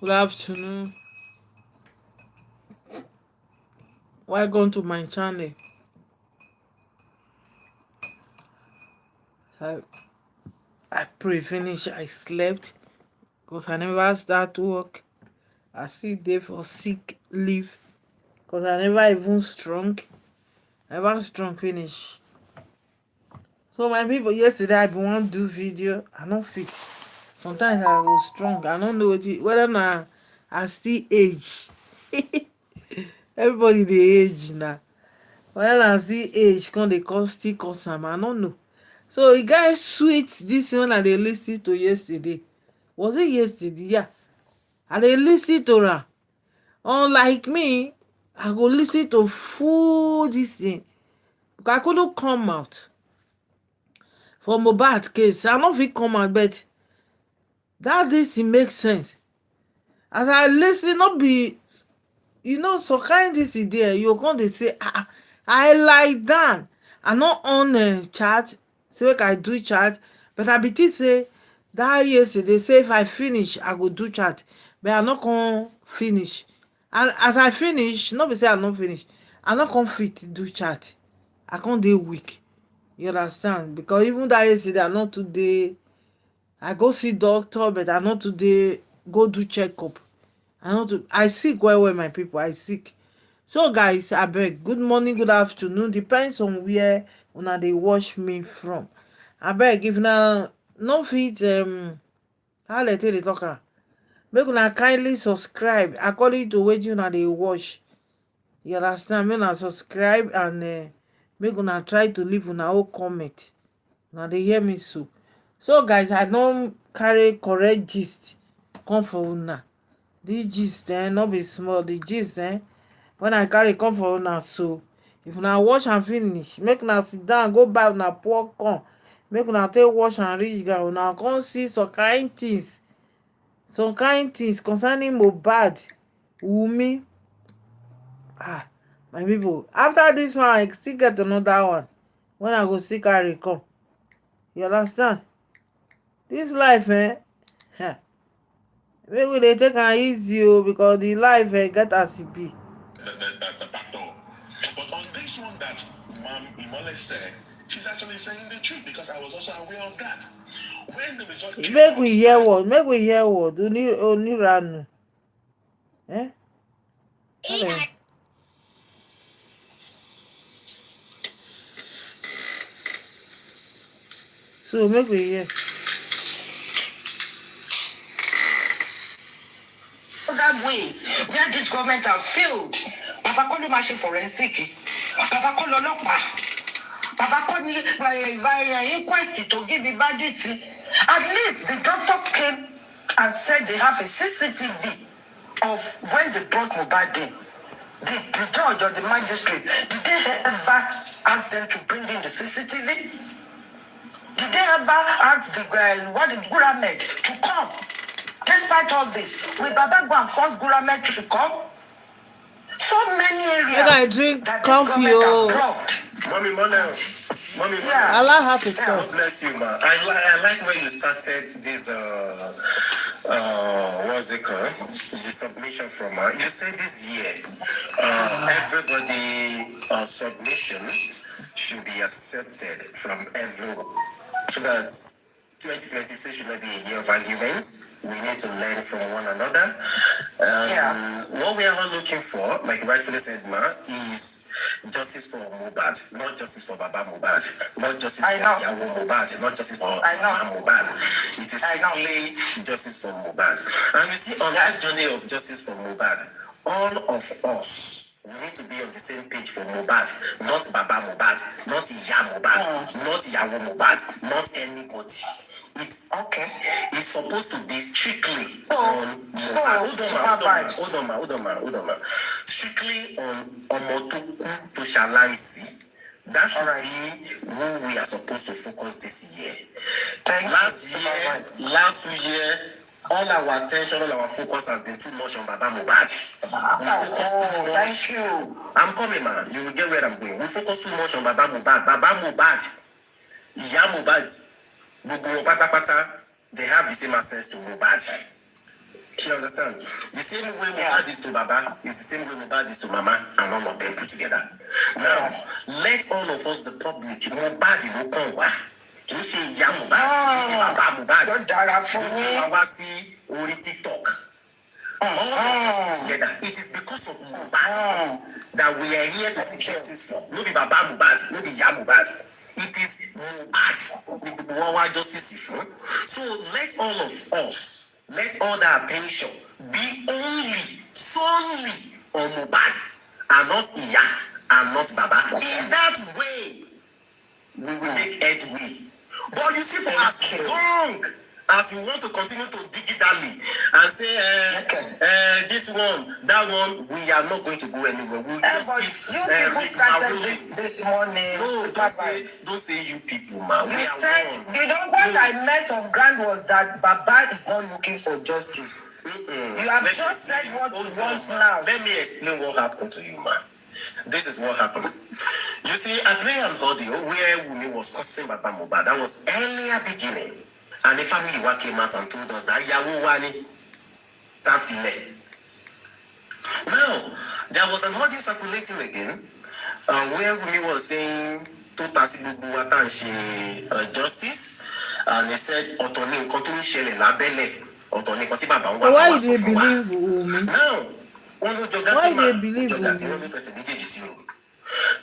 Good afternoon. Welcome to my channel. I, I pray finish. I slept because I never start work. I still there for sick leave because I never even strong. Never strong finish. So my people, yesterday I been want do video. I don't fit. Sometimes I go strong. I don't know whether na I still age. Everybody dey age now. Whether I still age come dey cause still cause am. I don't know. So e get sweet this one I dey lis ten to yesterday. Was it yesterday? Yeah. I dey lis ten to am. Unlike me, I go lis ten to full this thing. Because I couldn't come out. For Mohbad case, I no fit come out, but that this thing make sense. As I lis ten, no be, some kind this there, you come dey say, I lie down. I no on chat, say make I do chat, but I be think say that yesterday say if I finish, I go do chat, but I no come finish. And as I finish, no be say I no finish, I no come fit do chat. I come dey weak. You understand? Because even that yesterday, I no too dey. I go see doctor, but I no too dey go do checkup. I sick well, my people. I sick. So guys, abeg, good morning, good afternoon, depends on where una dey watch me from. Abeg, if una no fit how let dey talk am, make una kindly subscribe according to wetin una dey watch. You understand? Make una subscribe and make una try to leave una own comment. Una dey hear me so. So guys, I don carry correct gist come for una. This gist no be small. The gist when I carry come for una, so if una watch am finish, make una sit down go buy una popcorn, make una take watch am reach ground. Una come see some kind things concerning Mohbad, Wummi. My people, after this one I still get another one when I go still carry come. You understand? This life make we dey take am easy because the life get as e be. The back door. But on this one that Imole said, she's actually saying the truth because I was also aware of that. When the result came make we hear word. Make we hear word. Oniranu. Hello. So make we hear. Other ways where this government have failed. Papa call you machine forensic. Papa call Olopa. Papa call me by inquest to give the verdict. At least the doctor came and said they have a CCTV of when they brought Mohbad in. The judge or the magistrate, did they ever ask them to bring in the CCTV? Did they ever ask the Guramed to come? Despite all this, will Baba go and force Guramed to come? So many areas that this government have blocked. Mommy, yeah. Allah happy. God bless you, man. I like when you started this what's it called? The submission from you said this year everybody submission should be accepted from everyone. So that 2026 should not be a year of arguments. We need to learn from one another. What we are all looking for, like rightfully said, Ma, is justice for Mohbad, not justice for Baba Mohbad, not justice for Yawo Mohbad, not justice for Mama Mohbad. It is simply justice for Mohbad. And you see, on that journey of justice for Mohbad, all of us, we need to be on the same page for Mohbad, not Baba Mohbad, not Iya Mohbad, not Yawo Mohbad, not anybody. It's okay. It's supposed to be strictly on Mohbad. Hold on. Strictly on Omotoku to Shalaisi. That should be who we are supposed to focus this year. Last 2 years, all our attention, all our focus has been too much on Baba Mohbad. Thank you. I'm coming, man. You will get where I'm going. We focus too much on Baba Mohbad. Baba Mohbad, Iya Mohbad, they have the same access to Mohbad. You understand? The same way Mohbad is to Baba is the same way Mohbad is to Mama, and all of them put together. Now, let all of us, the public, Mohbad will come back. Kì í ṣe ìyá Mohbad, kì í ṣe bàbá Mohbad. Ló dára fún yín. Wá sí orí TikTok. All of us together. It is because of Mohbad that we are here to seek justice for. No be bàbá Mohbad, no be ìyá Mohbad. It is Mohbad. We want justice for. So let all of us. Let all the attention be solely on Mohbad and not Iya and not Baba. In that way, we will make headway. But you see, for as long as you want to continue to digitally and say, this one, that one, we are not going to go anywhere. We'll just keep, you people started this morning. No, don't say you people, man. You said, what I meant on ground was that Baba is not looking for justice. You have just said what you want now. Let me explain what happened to you, man. This is what happened. You see, I play an audio where Wummi was cursing Baba Mohbad. That was earlier beginning. And the family came out and told us that Yawu Wani Tafile. Now, there was an audio circulating again where Wummi was saying to Tasibubu Watanshi justice, and he said, Otoni Kotuni Shele Labele, Otoni Kotiba. Why do you believe Wummi? Now, why do you believe Wummi?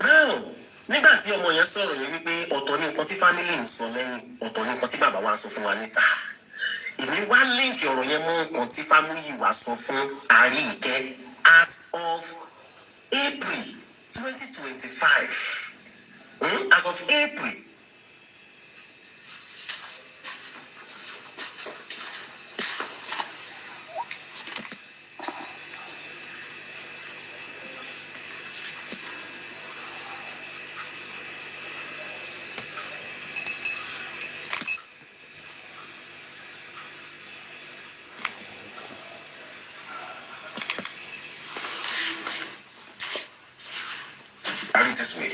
Now, nígbà tí ọmọ yẹn sọ̀rọ̀ yẹn wípé ọ̀tọ̀ ní nǹkan tí family ń sọ lẹ́yìn ọ̀tọ̀ ní nǹkan tí bàbá wa ń sọ fún wa níta èmi wá link ọ̀rọ̀ yẹn mọ́ nǹkan tí family wa sọ fún Àríkẹ́ as of April 2025 as of April. This way.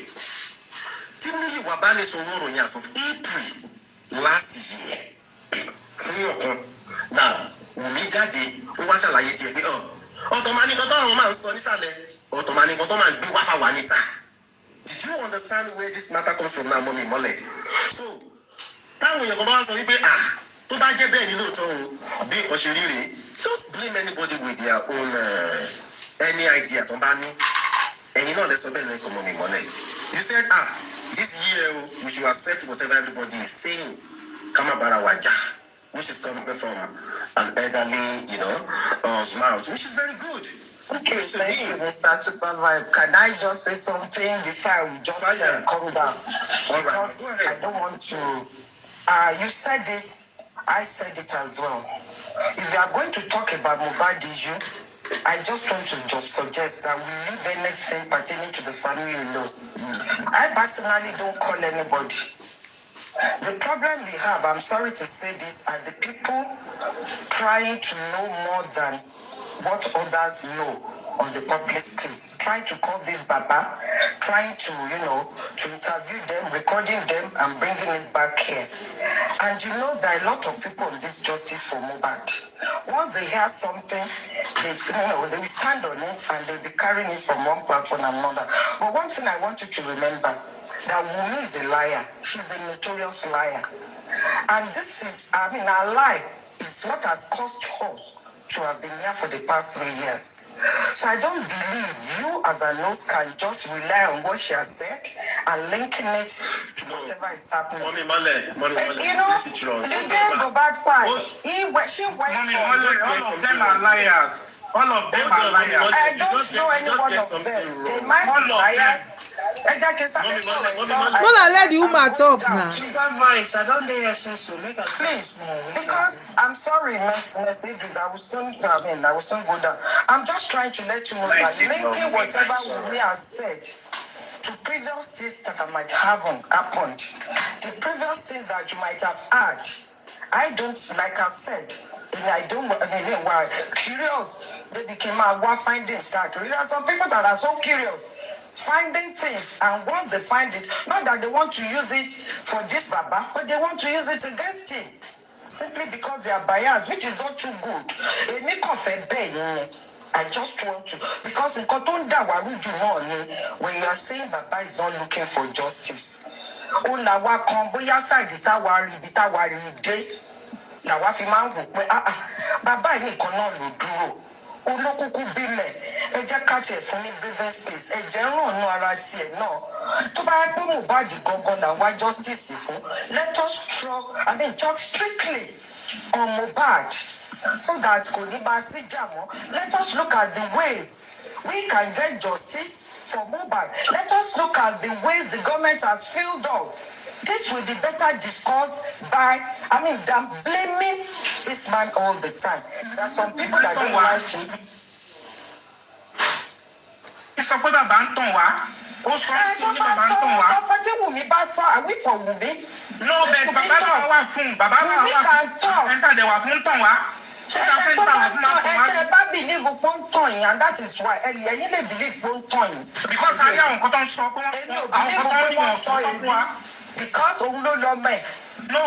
Family were banned so long as of April last year. Now, Wummi jáde, ó wá ṣàlàyé tiẹ̀ pé ọ̀tọ̀mání kan tọ́run máa ń sọ nísàlẹ̀, ọ̀tọ̀mání kan tó máa ń gbé wá fáwa níta. Did you understand where this matter comes from now, Mommy Mole? So, táwọn èèyàn kan bá wá sọ wípé tó bá jẹ́ bẹ́ẹ̀ ni lóòótọ́ o, bí nǹkan ṣe rí rèé, don't blame anybody with their own any idea tó bá ní. And you know there's something like Mommy Mole. You said, this year we should accept whatever everybody is saying. Kamabara Waja, which is coming from an elderly, mouth, which is very good. Okay, thank you, Mr. Supervisor. Can I just say something before I will just come down? Because I don't want to. You said it, I said it as well. If you are going to talk about Mohbad issue, I just want to suggest that we leave anything pertaining to the family alone. I personally don't call anybody. The problem we have, I'm sorry to say this, are the people trying to know more than what others know on the public space. Trying to call this Baba, trying to, to interview them, recording them, and bringing it back here. And there are a lot of people on this justice for Mohbad. Once they hear something, they will stand on it and they'll be carrying it from one platform to another. But one thing I want you to remember, that Wummi is a liar. She's a notorious liar. And this is, our lie is what has caused us to have been here for the past 3 years. So I don't believe you as a nurse can just rely on what she has said and linking it to whatever is happening. Mommy Mole, the girl go bad part. She went all of them are liars. All of them are liars. I don't know any one of them. They might be liars. Mola, let the woman talk now. I don't dare please, because I'm sorry, Miss Idris, I will soon go down. I'm just trying to let you know that linking whatever Wummi has said to previous things that might have happened, the previous things that you might have had, I don't, like I said, curious, they became finding start. There are some people that are so curious, finding things, and once they find it, not that they want to use it for this Baba, but they want to use it against him. simply because they are biased, which is not too good. I just want to, because in Kotonda when you are saying Baba is not looking for justice. Oh, now what comboya side bitawari day. Now what fi man go pe Baba ni kan na lo dúró. Olókùkù bílẹ̀ ẹ jẹ́ ká tiẹ̀ fún ní breathing space ẹ jẹ́ ràn ọ́nú ara tiẹ̀ náà tó bá yẹ pé Mohbad gangan là wá justice fún let us talk strictly on Mohbad so that kò ní bá sí jà mọ́ let us look at the ways we can get justice for Mohbad let us look at the ways the government has failed us. This will be better discussed than blaming this man all the time. There are some people that don't like it. It's a good about Tonwa. Also, Wummi Basso, are we for Wummi? No, but Baba can talk. And they were from Tonwa. And that is why I believe because I am because no,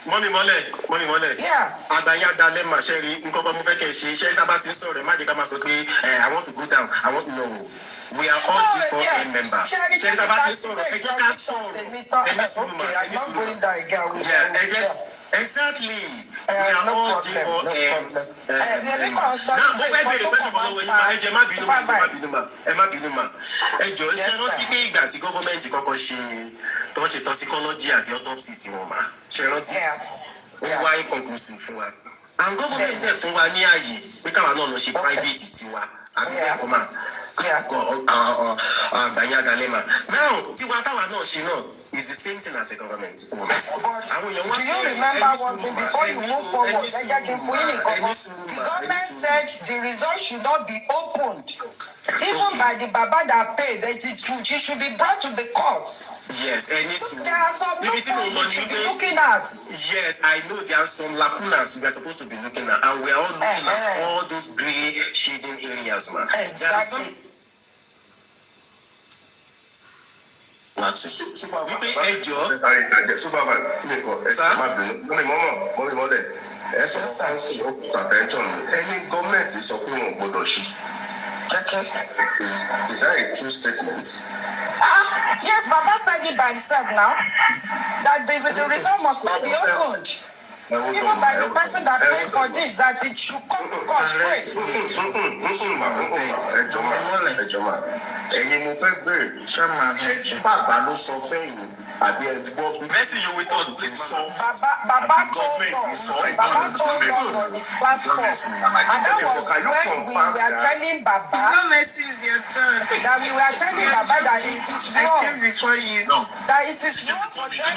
Mommy Mole. Yeah. Adanya Dale Masheri, Nkoko Mufeke, she about this story, Magic Amasoki, I want to go down. I want to know. We are all G4A members. She about this story. Exactly. We are all G4A members. Tó ṣe toxicology àti autopsy tí wọ́n máa ṣe rántí ó wá inconclusive fún wa and government dẹ̀ fún wa ní ààyè pé káwa náà lọ ṣe private tiwa àbí ẹ̀kọ́ máa àgbàyàgà lẹ́mà now tiwa táwa náà ṣe náà is the same thing as a government. Do you remember one thing before you move forward? The government said the results should not be opened. Even by the Baba that paid, that it should be brought to the court. Yes, there are some loopholes we should be looking at. Yes, I know there are some lacunas we are supposed to be looking at, and we are all looking at all those grey shading areas, man. Exactly. Is that a true statement? Yes, Baba said it by himself now. That the result must not be opened. Even by the person that paid for this, that it should come to God's grace. Mercy, you will talk this Baba told us on his platform, and that was when we were telling Baba that we were telling Baba that it is wrong, that it is wrong for them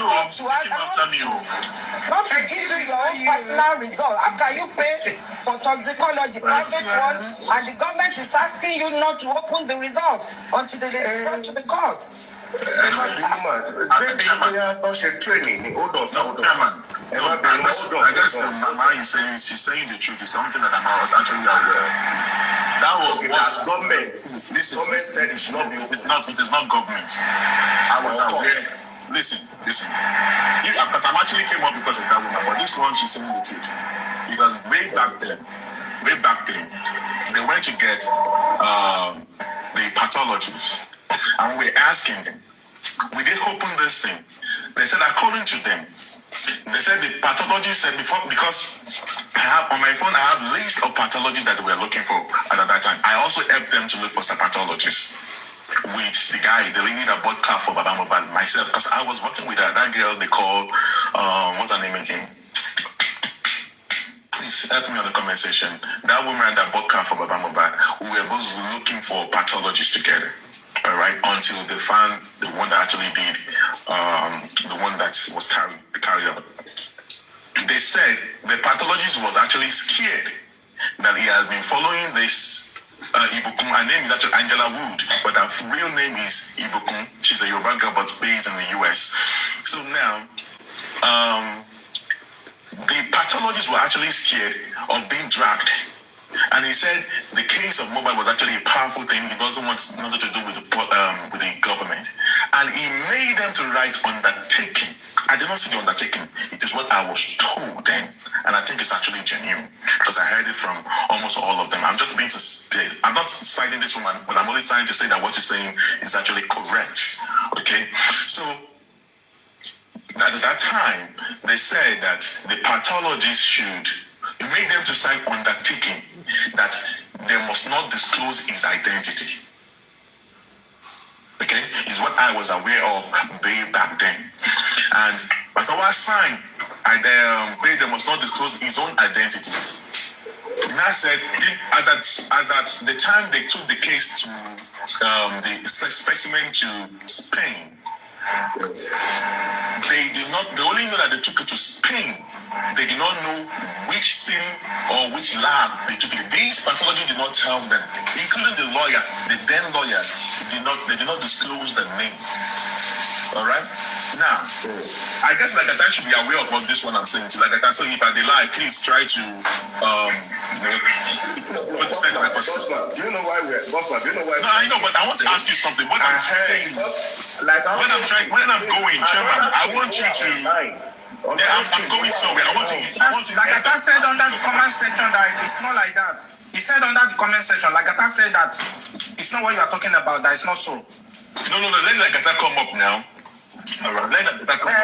not to give you your own personal result. How can you pay for toxicology, private one, and the government is asking you not to open the result until they go to the courts? I guess Mama is saying she's saying the truth. It's something that I was actually aware. That was what government. Government said it should not be. It is not government. I was aware. Listen. Because I'm actually came up because of that woman, but this one she's saying the truth. Because way back then, they went to get the pathologists, and we're asking them, we did open this thing. They said according to them, they said the pathologist said before, because I have on my phone I have list of pathologists that we were looking for at that time. I also helped them to look for some pathologists. With the lady that bought car for Baba Mohbad, myself, because I was working with that girl they call, what's her name again? Please help me on the comment section. That woman that bought car for Baba Mohbad, we were both looking for pathologists together. All right, until they found the one that actually did, the one that was carried out. They said the pathologist was actually scared that he has been following this. Ibukun, her name is actually Angela Wood, but her real name is Ibukun. She's a Yoruba girl, but based in the US. So now, the pathologists were actually scared of being dragged And he said the case of Mohbad was actually a powerful thing. He doesn't want nothing to do with the government. And he made them to write undertaking. I did not see the undertaking. It is what I was told then. And I think it's actually genuine because I heard it from almost all of them. I'm just being to say, I'm not citing this woman, but I'm only trying to say that what you're saying is actually correct. Okay? So, at that time, they said that the pathologist should make them to sign undertaking that they must not disclose his identity. Okay, is what I was aware of way back then. And but our sign, they must not disclose his own identity. And I said, as at the time they took the case to the specimen to Spain, they only know that they took it to Spain. They did not know which city or which lab they took it. These pathologists did not tell them, including the lawyer, the then lawyer, they did not disclose the name. All right? Now, I guess like I should be aware of what this one I'm saying to. Like I say, if I lie, please try to what to say to my question. Do you know why we're Bosman? Do you know why? No, I know, but I want to ask you something. What I'm saying, when I'm going, Chairman, I want you to. I'm going somewhere. I want to. Like I said under the comment section that it's not like that. He said under the comment section, like I said that it's not what you are talking about. That it's not so. No. Let Lagata come up now. All right. Let Lagata come up.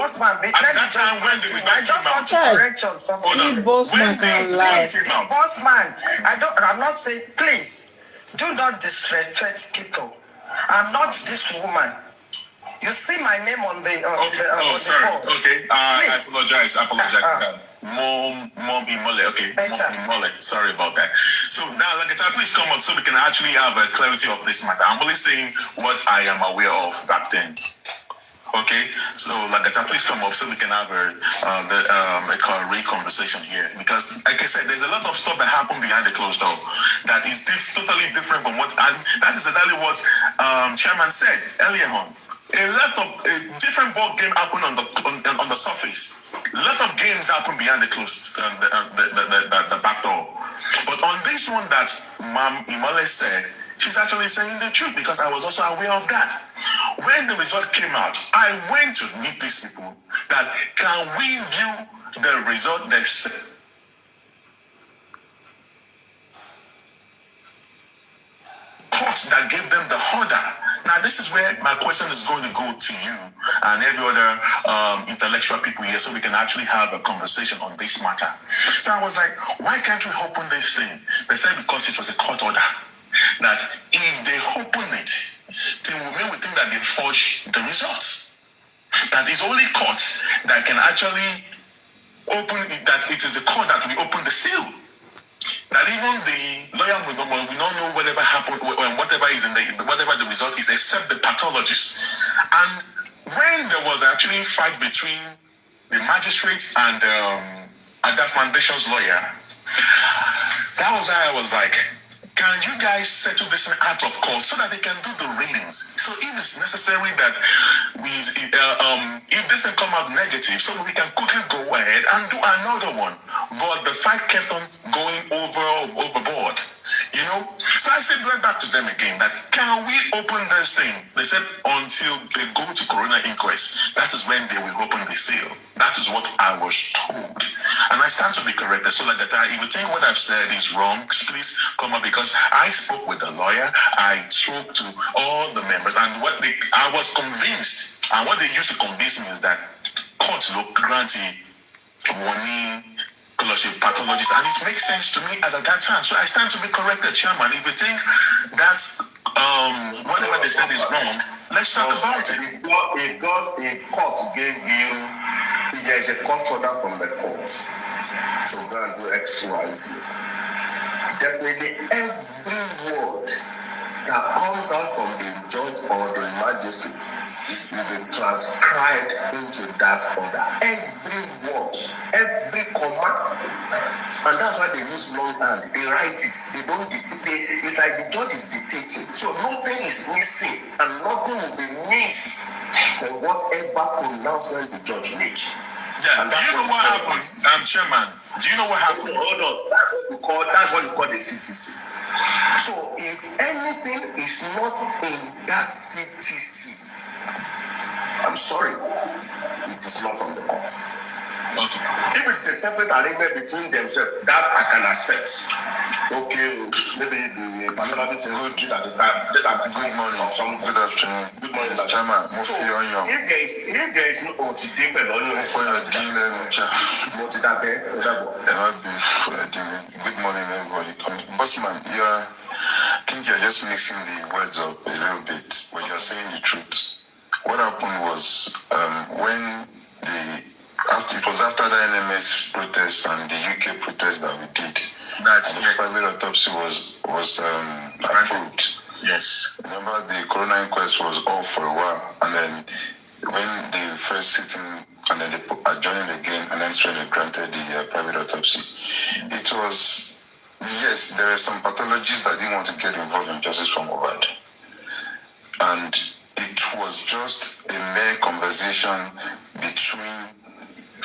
Bossman, I just want to correct you on something. Bossman can lie. Bossman, I'm not saying, please, do not disrespect people. I'm not this woman. You see my name on the sorry. board. Okay. I apologize. Mom Imole. Okay. Mom Imole. Sorry about that. So now, Lagata, please come up so we can actually have a clarity of this matter. I'm only saying what I am aware of back then. Okay. So Lagata, please come up so we can have a conversation here. Because, like I said, there's a lot of stuff that happened behind the closed door that is totally different from what. And that is exactly what Chairman said earlier on. A different ball game happened on the surface. A lot of games happen behind the closed the back door. But on this one that Mom Imole said, she's actually saying the truth because I was also aware of that. When the result came out, I went to meet these people that can we view the result they said. Courts that gave them the order. Now, this is where my question is going to go to you and every other intellectual people here so we can actually have a conversation on this matter. So I was like, why can't we open this thing? They said because it was a court order. That if they open it, then we think that they forge the results. That is only court that can actually open it, that it is the court that will open the seal. That even the lawyer will not know whatever happened, whatever the result is, except the pathologist. And when there was actually a fight between the magistrate and Ada Foundation's lawyer, that was why I was like, can you guys settle this out of court so that they can do the readings? So if it's necessary that if this can come out negative, so we can quickly go ahead and do another one. But the fight kept on going overboard, you know? So I said, went back to them again, that can we open this thing? They said, until they go to coroner inquest, that is when they will open the seal. That is what I was told. And I stand to be corrected. So like that, if you think what I've said is wrong, please come up, because I spoke with the lawyer, I spoke to all the members, and I was convinced, and what they used to convince me is that courts look granting money, pathologist, and it makes sense to me at that time. So I stand to be corrected, Chairman. If you think that whatever they said is wrong, let's talk about it. If court gave you, there is a court order from the court to go and do X, Y, Z. Definitely every word that comes out from the judge or the magistrate will be transcribed into that order. Every word, every command. And that's why they use longhand. They write it. They don't dictate. It's like the judge is dictating. So nothing is missing and nothing will be missed from whatever pronouncement the judge makes. Yeah, and you know what happens, Chairman? Do you know what happened? Hold on. That's what you call the CTC. So if anything is not in that CTC, I'm sorry, it is not from the court. Okay. If it's a separate arrangement between themselves, that I can accept. Okay, maybe the partner is good. These are the times. These are the good morning. Good afternoon. Good morning, Mr. Chairman. So, if there is no OTD, for your dealer, what is that there? good morning, everybody. Bossman, I think you're just mixing the words up a little bit, but you're saying the truth. What happened was after the NMS protest and the UK protest that we did, the private autopsy was approved. Yes. Remember, the coroner inquest was off for a while, and then when the first sitting, and then they adjourned again, and then when they granted the private autopsy, it was, yes, there were some pathologists that didn't want to get involved in justice for Mohbad, and it was just a mere conversation between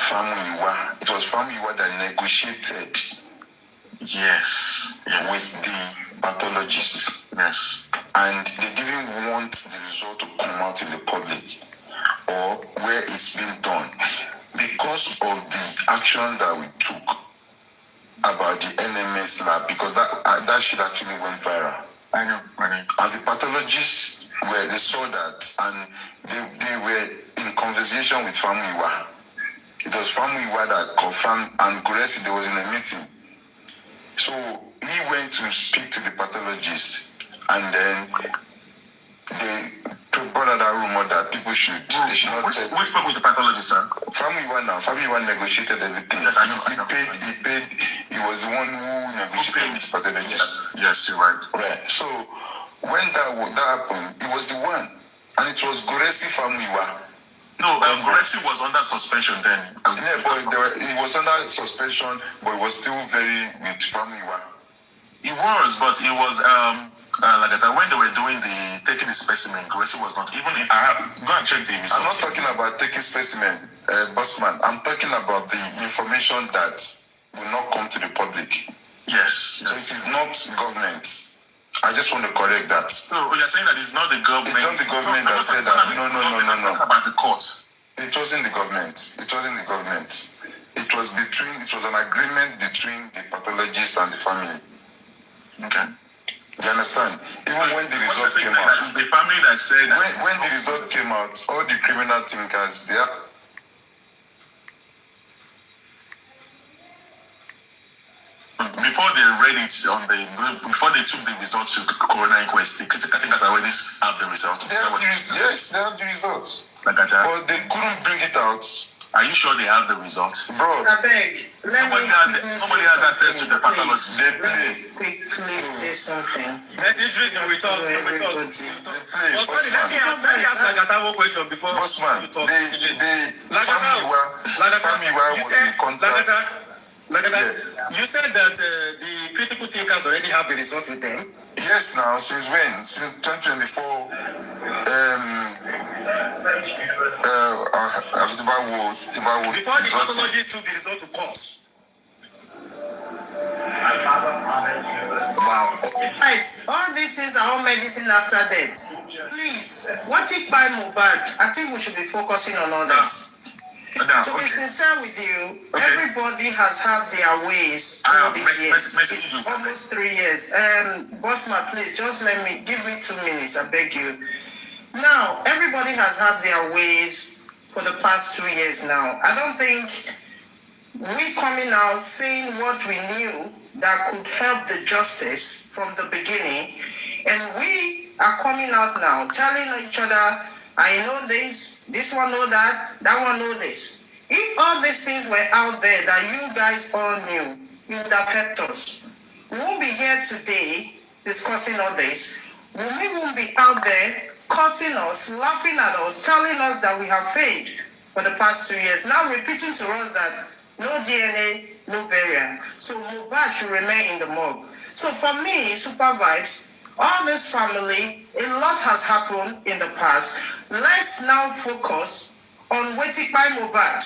Famuyiwa. It was Famuyiwa that negotiated with the pathologists. Yes. And they didn't want the result to come out in the public or where it's been done because of the action that we took about the NMS lab, because that shit actually went viral. I know. And the pathologists they saw that, and they were in conversation with Famuyiwa. It was Famuyiwa that confirmed, and Guresi, there was in a meeting. So he went to speak to the pathologist, and then they brought out that rumor that they should not tell. We spoke with the pathologist, sir. Famuyiwa negotiated everything. Yes, I know. He paid. He was the one who negotiated with the pathologist. Yes, you're right. Right. So when that happened, it was the one, and it was Guresi Famuyiwa. No, Guresi was under suspension then. Yeah, but he was under suspension, but he was still very with Famuyiwa. He was, but it was like that when they were taking the specimen, Guresi was not even. Go and check the results. I'm not talking about taking specimen, Bossman. I'm talking about the information that will not come to the public. Yes. So it is not government. I just want to correct that. So you're saying that it's not the government. It's not the government that said that. No. About the court. It wasn't the government. It was an agreement between the pathologist and the family. Okay. You understand? Even when the result came out. The family that said when the result came out, all the criminal thinkers, before they read it before they took the results to coroner inquest, the critical thinkers already have the results. Yes, they have the results. But they couldn't bring it out. Are you sure they have the results? Bro, nobody has access to the pathology. They play. Quickly say something. That's this reason we talk. They play. Let me ask Lagata one question before Bossman, you talk. Famuyiwa was in contact. You said that the critical thinkers already have the results with them. Yes, now, since when? Since 2024. Before the pathologists took the result to court. Wow. Right. All these things are all medicine after death. Please, what it by Mohbad? I think we should be focusing on others. To be sincere with you, everybody has had their ways all these years. It's almost 3 years. Bossman, please, just give me 2 minutes, I beg you. Now, everybody has had their ways for the past 2 years now. I don't think we coming out saying what we knew that could help the justice from the beginning, and we are coming out now telling each other, I know this one know that one know this. If all these things were out there that you guys all knew, you would have helped us. We won't be here today discussing all this. We won't be out there cursing us, laughing at us, telling us that we have failed for the past 2 years. Now repeating to us that no DNA, no burial. So Mohbad should remain in the morgue. So for me, Super Vibes, all this family, a lot has happened in the past. Let's now focus on waiting by Mohbad.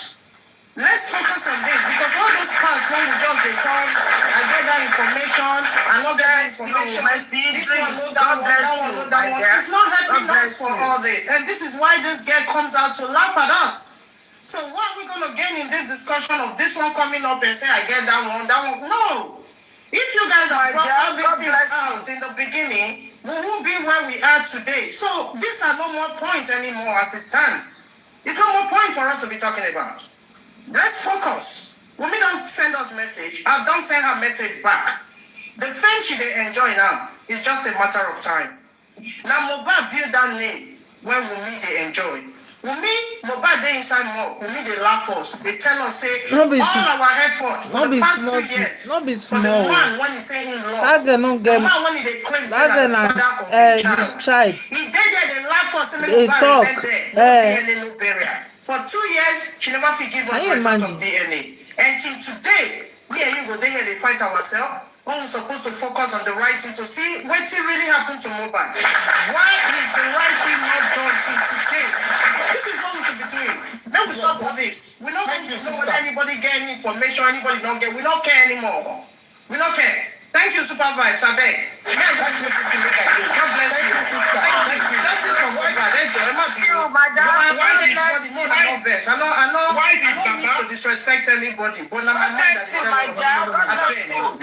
let's focus on this because all those parts when we just dey come, I get that information, I know that information. This one know that one, that one know that one. It's not helping us for all this, and this is why this girl comes out to laugh at us. So what are we gonna gain in this discussion of this one coming up and say I get that one, that one? No. If you guys are brought all these things out in the beginning, we won't be where we are today. So these are no more points anymore as it stands. It's no more point for us to be talking about. Let's focus. Wummi don't send us message. I don't send her message back. The fame she dey enjoy now is just a matter of time. Now Mohbad build that name when Wummi dey enjoy. Wummi, Mohbad dey inside more. Wummi dey laugh us. They tell us say all our effort for the past 2 years. Not be For small. the man when he say in love. That girl no The get. man when he dey claim say That girl na the na father of the this child. child. He dey there, they laugh us, say They Mohbad talk. remain there. No DNA, no burial. For 2 years, she never fit give us Can you result imagine? of DNA. Until today, me and you go there here, they fight ourselves. When we're supposed to focus on the right thing to see what really happened to Mohbad. Why is the right thing not done till today? This is what we should be doing. Then we stop all this. We don't want to know whether anybody get any information, anybody don't get. We don't care anymore. We don't care. Thank you, Supervisor. Abeg. Yeah, just make it look like this. God bless you. Thank you. Justice for Mohbad. Enjoy. You, madam. I know. Don't need to disrespect anybody, but now my mind is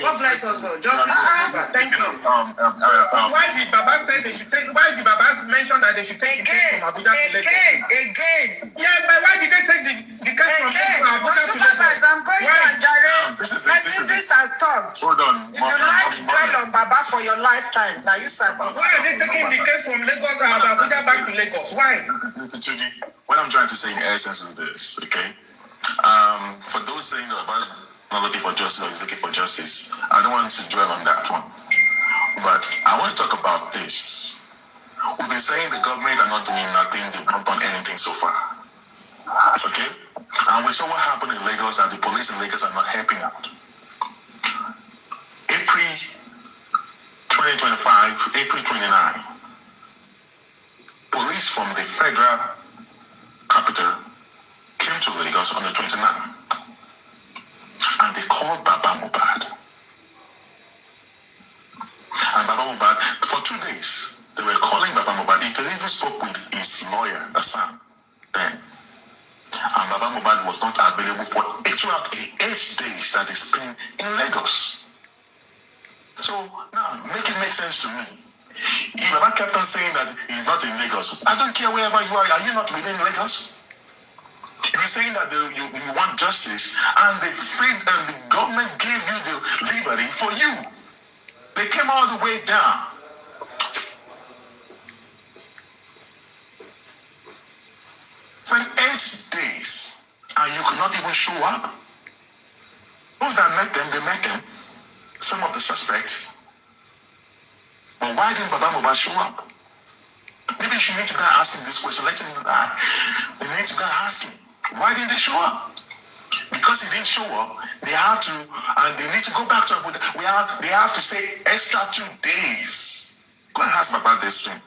God bless us all. Justice for Mohbad. Thank you. Why did Baba say they should take? Why did Baba mention that they should take the case from Abuja to Lagos? Again. Yeah, but why did they take the case from Abuja to Lagos? I'm going to direct. My secrets are stopped. Hold on. If you like to dwell on Baba for your lifetime, now you sabi. Why are they taking the case from Lagos to Abuja back to Lagos? Why? Mr. Chuji, what I'm trying to say in essence is this, okay? For those saying that Baba's not looking for justice or is looking for justice, I don't want to dwell on that one. But I want to talk about this. We've been saying the government are not doing nothing, they've not done anything so far. Okay? And we saw what happened in Lagos, and the police in Lagos are not helping out. April 2025, April 29, police from the federal capital came to Lagos on the 29th, and they called Baba Mohbad. And Baba Mohbad, for 2 days, they were calling Baba Mohbad. They even spoke with his lawyer, the son, then. And Baba Mohbad was not available for 8 days that they spent in Lagos. So now, make it make sense to me. If Baba kept on saying that he's not in Lagos, I don't care wherever you are you not within Lagos? If you're saying that you want justice, and the government gave you the liberty for you, they came all the way down. For 8 days, and you could not even show up. Those that met them, they met them. Some of the suspects. But why didn't Baba Mohbad show up? Maybe you need to go and ask him this question. Let him know that. You need to go and ask him. Why didn't they show up? Because he didn't show up, they have to, and they need to go back to Abuja. They have to stay extra 2 days. Go and ask about this thing.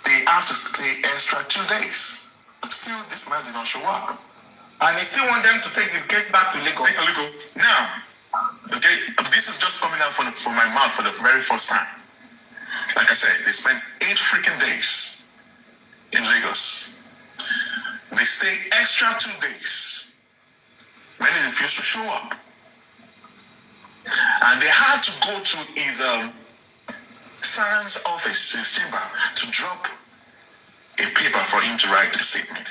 They have to stay extra 2 days. Still, this man did not show up. And they still want them to take the case back to Lagos. Take a look. Now, okay, this is just coming out from my mouth for the very first time. Like I said, they spent 8 freaking days in Lagos. They stay extra 2 days when he refused to show up. And they had to go to his son's office, to his chamber, to drop a paper for him to write a statement.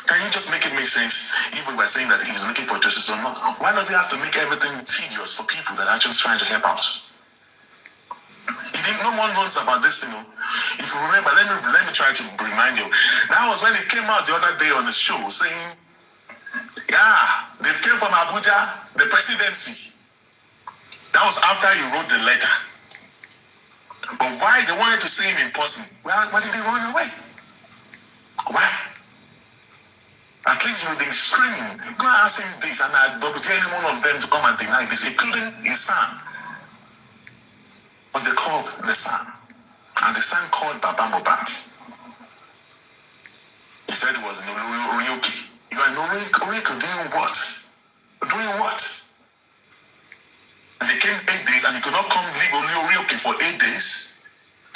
Can you just make it make sense, even by saying that he's looking for justice or not? Why does he have to make everything tedious for people that are just trying to help out? No one knows about this, you know. If you remember, let me try to remind you. That was when he came out the other day on the show saying, yeah, they came from Abuja, the presidency. That was after he wrote the letter. But why they wanted to see him in person? Well, why did they run away? Why? At least you've been screaming. Go and ask him this, and I double tell any one of them to come and deny this, including his son. What they called the son. And the son called Baba Mohbad. He said it was Ryuki. You are in Oriko doing what? Doing what? And they came 8 days and you could not come live only Oriko for 8 days.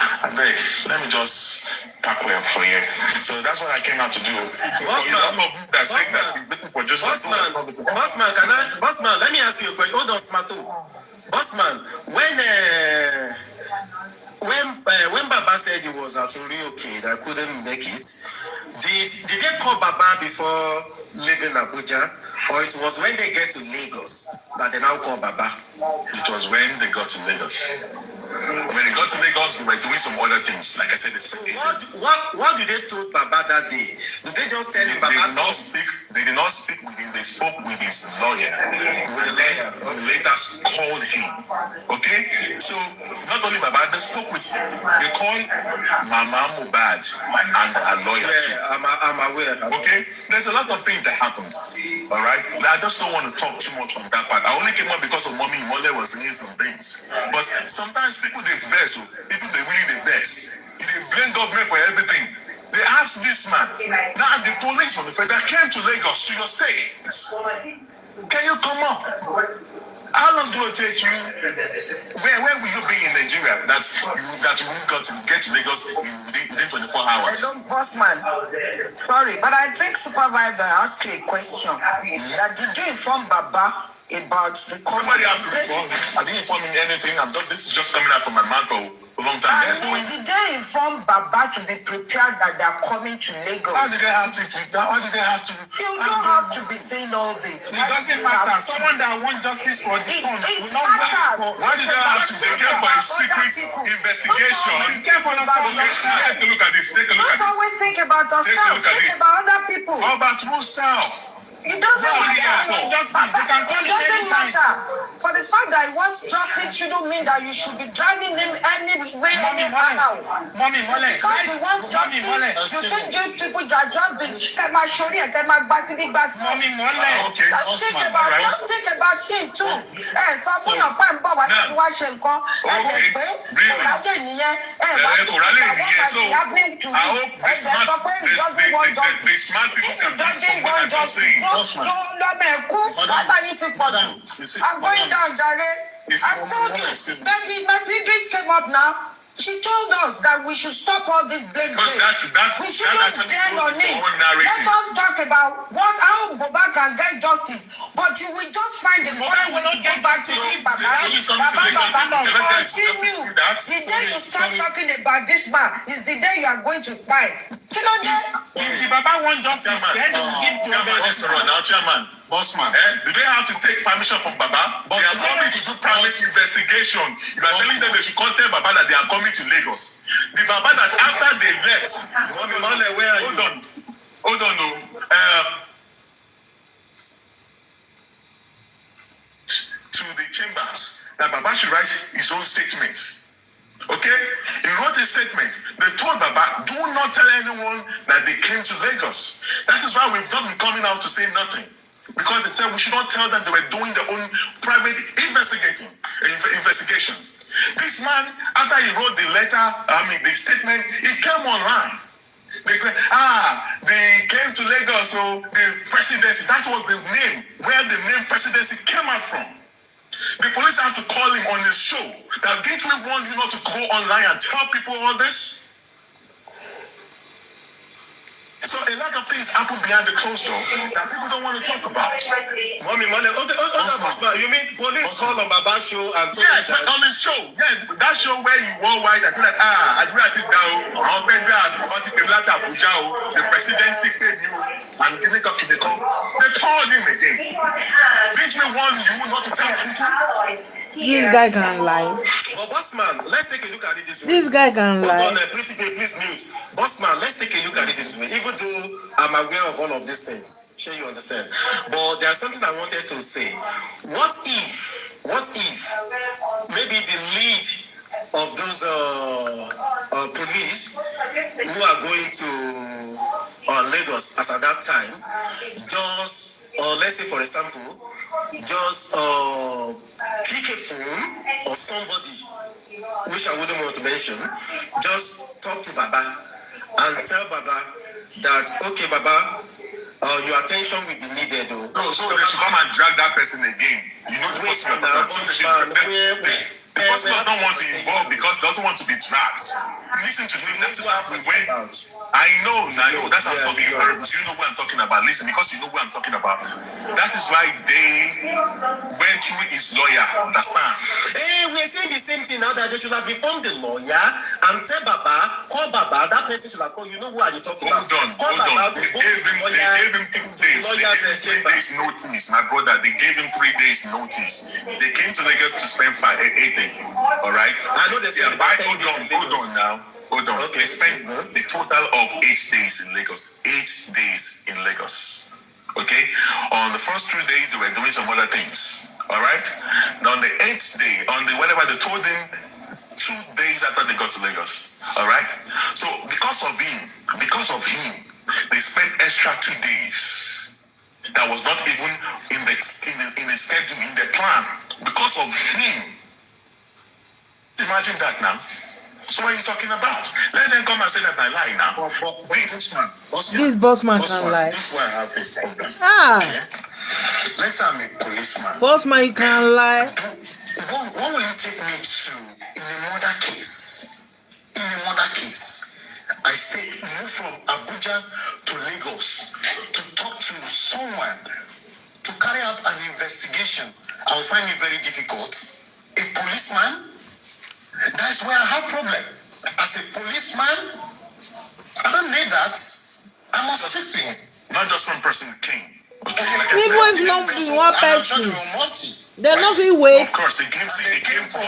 I beg, let me just pack well for you. So that's what I came out to do. Bossman, let me ask you a question. Hold on, Smarto. Bossman, when Baba said he was actually okay, that couldn't make it, did they call Baba before leaving Abuja, or it was when they get to Lagos that they now call Baba? It was when they got to Lagos. When they got to Lagos, they were doing some other things. Like I said, so what did they told Baba that day? Did they just tell him Baba? They did not speak with him. They spoke with his lawyer. And then later called him. Okay? So not only Baba, they spoke with him. They called Mama Mohbad and a lawyer. Yeah, I'm aware. Okay? There's a lot of things that happened. Alright? I just don't want to talk too much on that part. I only came up because of Mommy Mole was saying some things. But sometimes people they vex, people they really the best. They blame government for everything. They asked this man. Now the police from the federal came to Lagos to your state. Can you come up? How long do it take you? Where will you be in Nigeria that you won't got to get to Lagos within 24 hours? Hello, Bossman. Sorry, but I think Supervisor asked you a question. That did you inform Baba about the Nobody has to inform me. I didn't inform him anything. This is just coming out from my mouth for a long time. Did they inform Baba to be prepared that they are coming to Lagos? Why did they have to? Why did they have to? You don't have to be saying all this. It doesn't matter. Someone that wants justice for the son It will not matters. Why did they have to? They came for a secret investigation. Be careful not to Take a look at this. Take a look at Don't this. always think about ourselves. Think about other people. How about yourself? It doesn't matter. It doesn't matter. For the fact that he wants justice shouldn't mean that you should be driving him anywhere, anyhow. Mommy, Because he wants justice, you think you people that just be Okay. just think about him too. So for your point, Bob, I just watch him come. The smart people can do what I'm saying. I'm going down, Jare. I told you, baby, Mercedes came up now. She told us that we should stop all this blame. We shouldn't dwell on it. Let us talk about how Mohbad can get justice. But you will just find the money when you get back to this Baba. Continue. The day you start talking about this man is the day you are going to buy. You know that? If the Baba wants justice, then they will give to Now, Chairman. Bossman, do they have to take permission from Baba? They are coming to do private investigation. You are telling them they should contact Baba that they are coming to Lagos. The Baba that after they left, hold on, to the chambers that Baba should write his own statements. Okay? He wrote a statement. They told Baba, do not tell anyone that they came to Lagos. That is why we've not been coming out to say nothing. Because they said we should not tell them they were doing their own private investigation. This man, after he wrote the letter, the statement, he came online. They came to Lagos, so the presidency, that was the name, where the name presidency came out from. The police have to call him on his show. That didn't we want you not to go online and tell people all this? So a lot of things happen behind the closed door that people don't want to talk about. Mommy, you mean police call on Baba's show and yes, on his show. Yes, that show where he wore white and said that I do it now. Our federal the presidency paid you and give it up to the call. They called him again. Didn't we want you not to tell people? This guy can lie. But Bossman, let's take a look at it this way. This guy can lie. Hold on, please mute. Bossman, let's take a look at it this way. Even though I'm aware of all of these things, sure you understand. But there's something I wanted to say. What if maybe the lead of those police who are going to Lagos as at that time, just let's say for example, just pick a phone or somebody, which I wouldn't want to mention, just talk to Baba and tell Baba that, okay, Baba, your attention will be needed. No, so they should come and drag that person again. You know the person the person does not want to involve because doesn't want to be dragged. Listen to me. That's what when I know. That's what I'm talking about. You know what I'm talking about. Listen, because you know what I'm talking about. That is why they went through his lawyer. Understand? Hey, we're saying the same thing now that they should have informed the lawyer and tell Baba, call Baba. That person should have called. You know who are you talking about? Hold on. They gave him 2 days. They gave him 3 days notice. My brother, they gave him 3 days notice. They came to Lagos to spend 8 days. All right. I know they hold on now. Hold on. Okay. They spent the total of 8 days in Lagos. 8 days in Lagos. Okay. On the first 3 days, they were doing some other things. All right. Now on the 8th day, whenever they told him 2 days after they got to Lagos. All right. So because of him, they spent extra 2 days. That was not even in the schedule, in the plan. Because of him. Imagine that now. So what are you talking about? Let them come and say that I lie now. This bossman can lie. This is why I have a problem. Okay. Let's say I'm a policeman. Bossman, you can lie. What will you take me to in a murder case? I say move from Abuja to Lagos to talk to someone to carry out an investigation. I will find it very difficult. A policeman? That's where I have problem. As a policeman, I don't need that. I must speak to him. Not just one person came. Okay, People is not one person. They're not in wait. Of course, they came for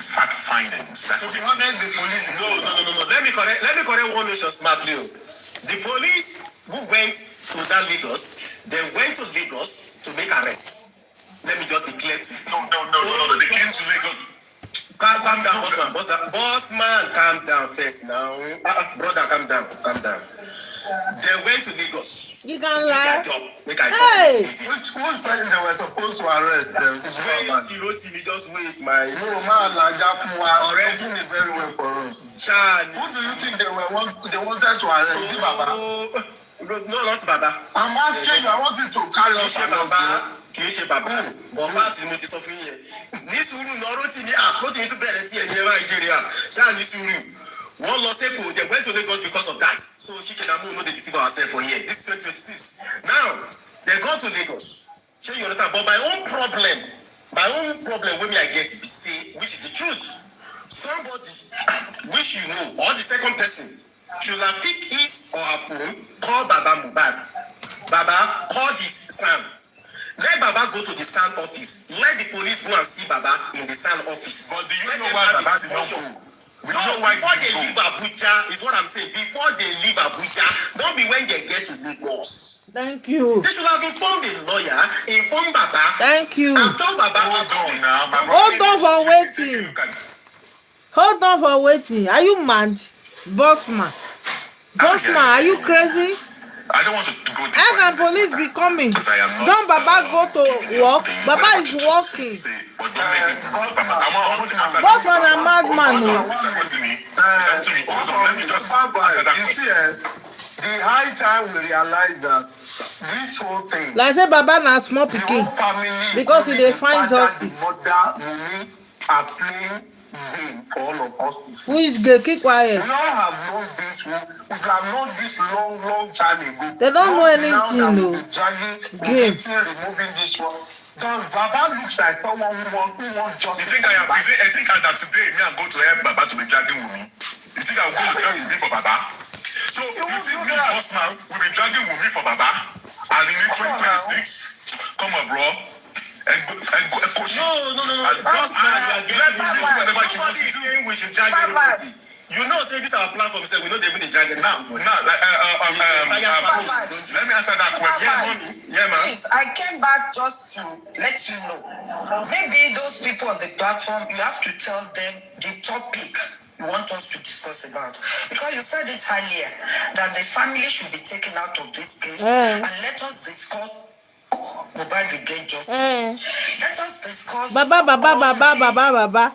fact findings. That's what they came. No. Let me correct one nation smartly. The police who went to that Lagos, they went to Lagos to make arrests. Let me just be clear to you. No. They came to Lagos. Calm down, bossman, calm down first now. Brother, calm down. They went to Lagos. You can lie. Make I Hey! Which person they were supposed to arrest them? Just wait, my. No, man, already is very well for us. Chan. Who do you think they wanted to arrest? Is it Baba? No, not Baba. I'm asking you, I want you to carry us Baba. Kì í ṣe bàbá bọ̀fá àti mo ti sọ fún yẹn ní sùúrù náà Rotimi tún bẹ̀rẹ̀ tí ẹ̀yẹ Nàìjíríà ṣáà ní sùúrù wọ́n lọ sẹ́kọ̀ọ́ they went to Lagos because of that so chicken and moon no dey deceive ourselves for here this 2026 now they go to Lagos shey you understand but my own problem wey me I get be say which is the truth somebody which you know or the second person should have pick his or her phone call Baba Mohbad Baba call his son. Let Baba go to the SAN office. Let the police go and see Baba in the SAN office. But do you know why Baba did not go? Before they leave Abuja, is what I'm saying. Before they leave Abuja, don't be when they get to Lagos. Thank you. They should have informed the lawyer, informed Baba. Thank you. And told Baba, Hold on for waiting. Are you mad? Bossman, are you crazy? I don't want to go deep. How can police be coming? Don't Baba go to work? Baba is working. Bossman a madman. The high time we realize that this whole thing. Like say Baba na small pikin because he dey find justice. Wummi are playing game for all of us. Who is gay? Keep quiet. We all have known this. We have known this long time ago. They don't know anything, no. Game. Removing this one. Because Baba looks like someone who wants justice. You think I think that today me I'm going to help Baba to be dragging Wummi? You think I'm going to drag Wummi for Baba? So you think me, Bossman, will be dragging Wummi for Baba? And in 2026, come on, bro. And coach. No. Nobody is saying we should drag anybody. You know, say this our platform. Say we know they will drag anybody. Let me answer that question. Yeah, man. Please, I came back just to let you know. Maybe those people on the platform, you have to tell them the topic you want us to discuss about. Because you said it earlier that the family should be taken out of this case and let us discuss. Mohbad will get justice. Let us discuss Baba.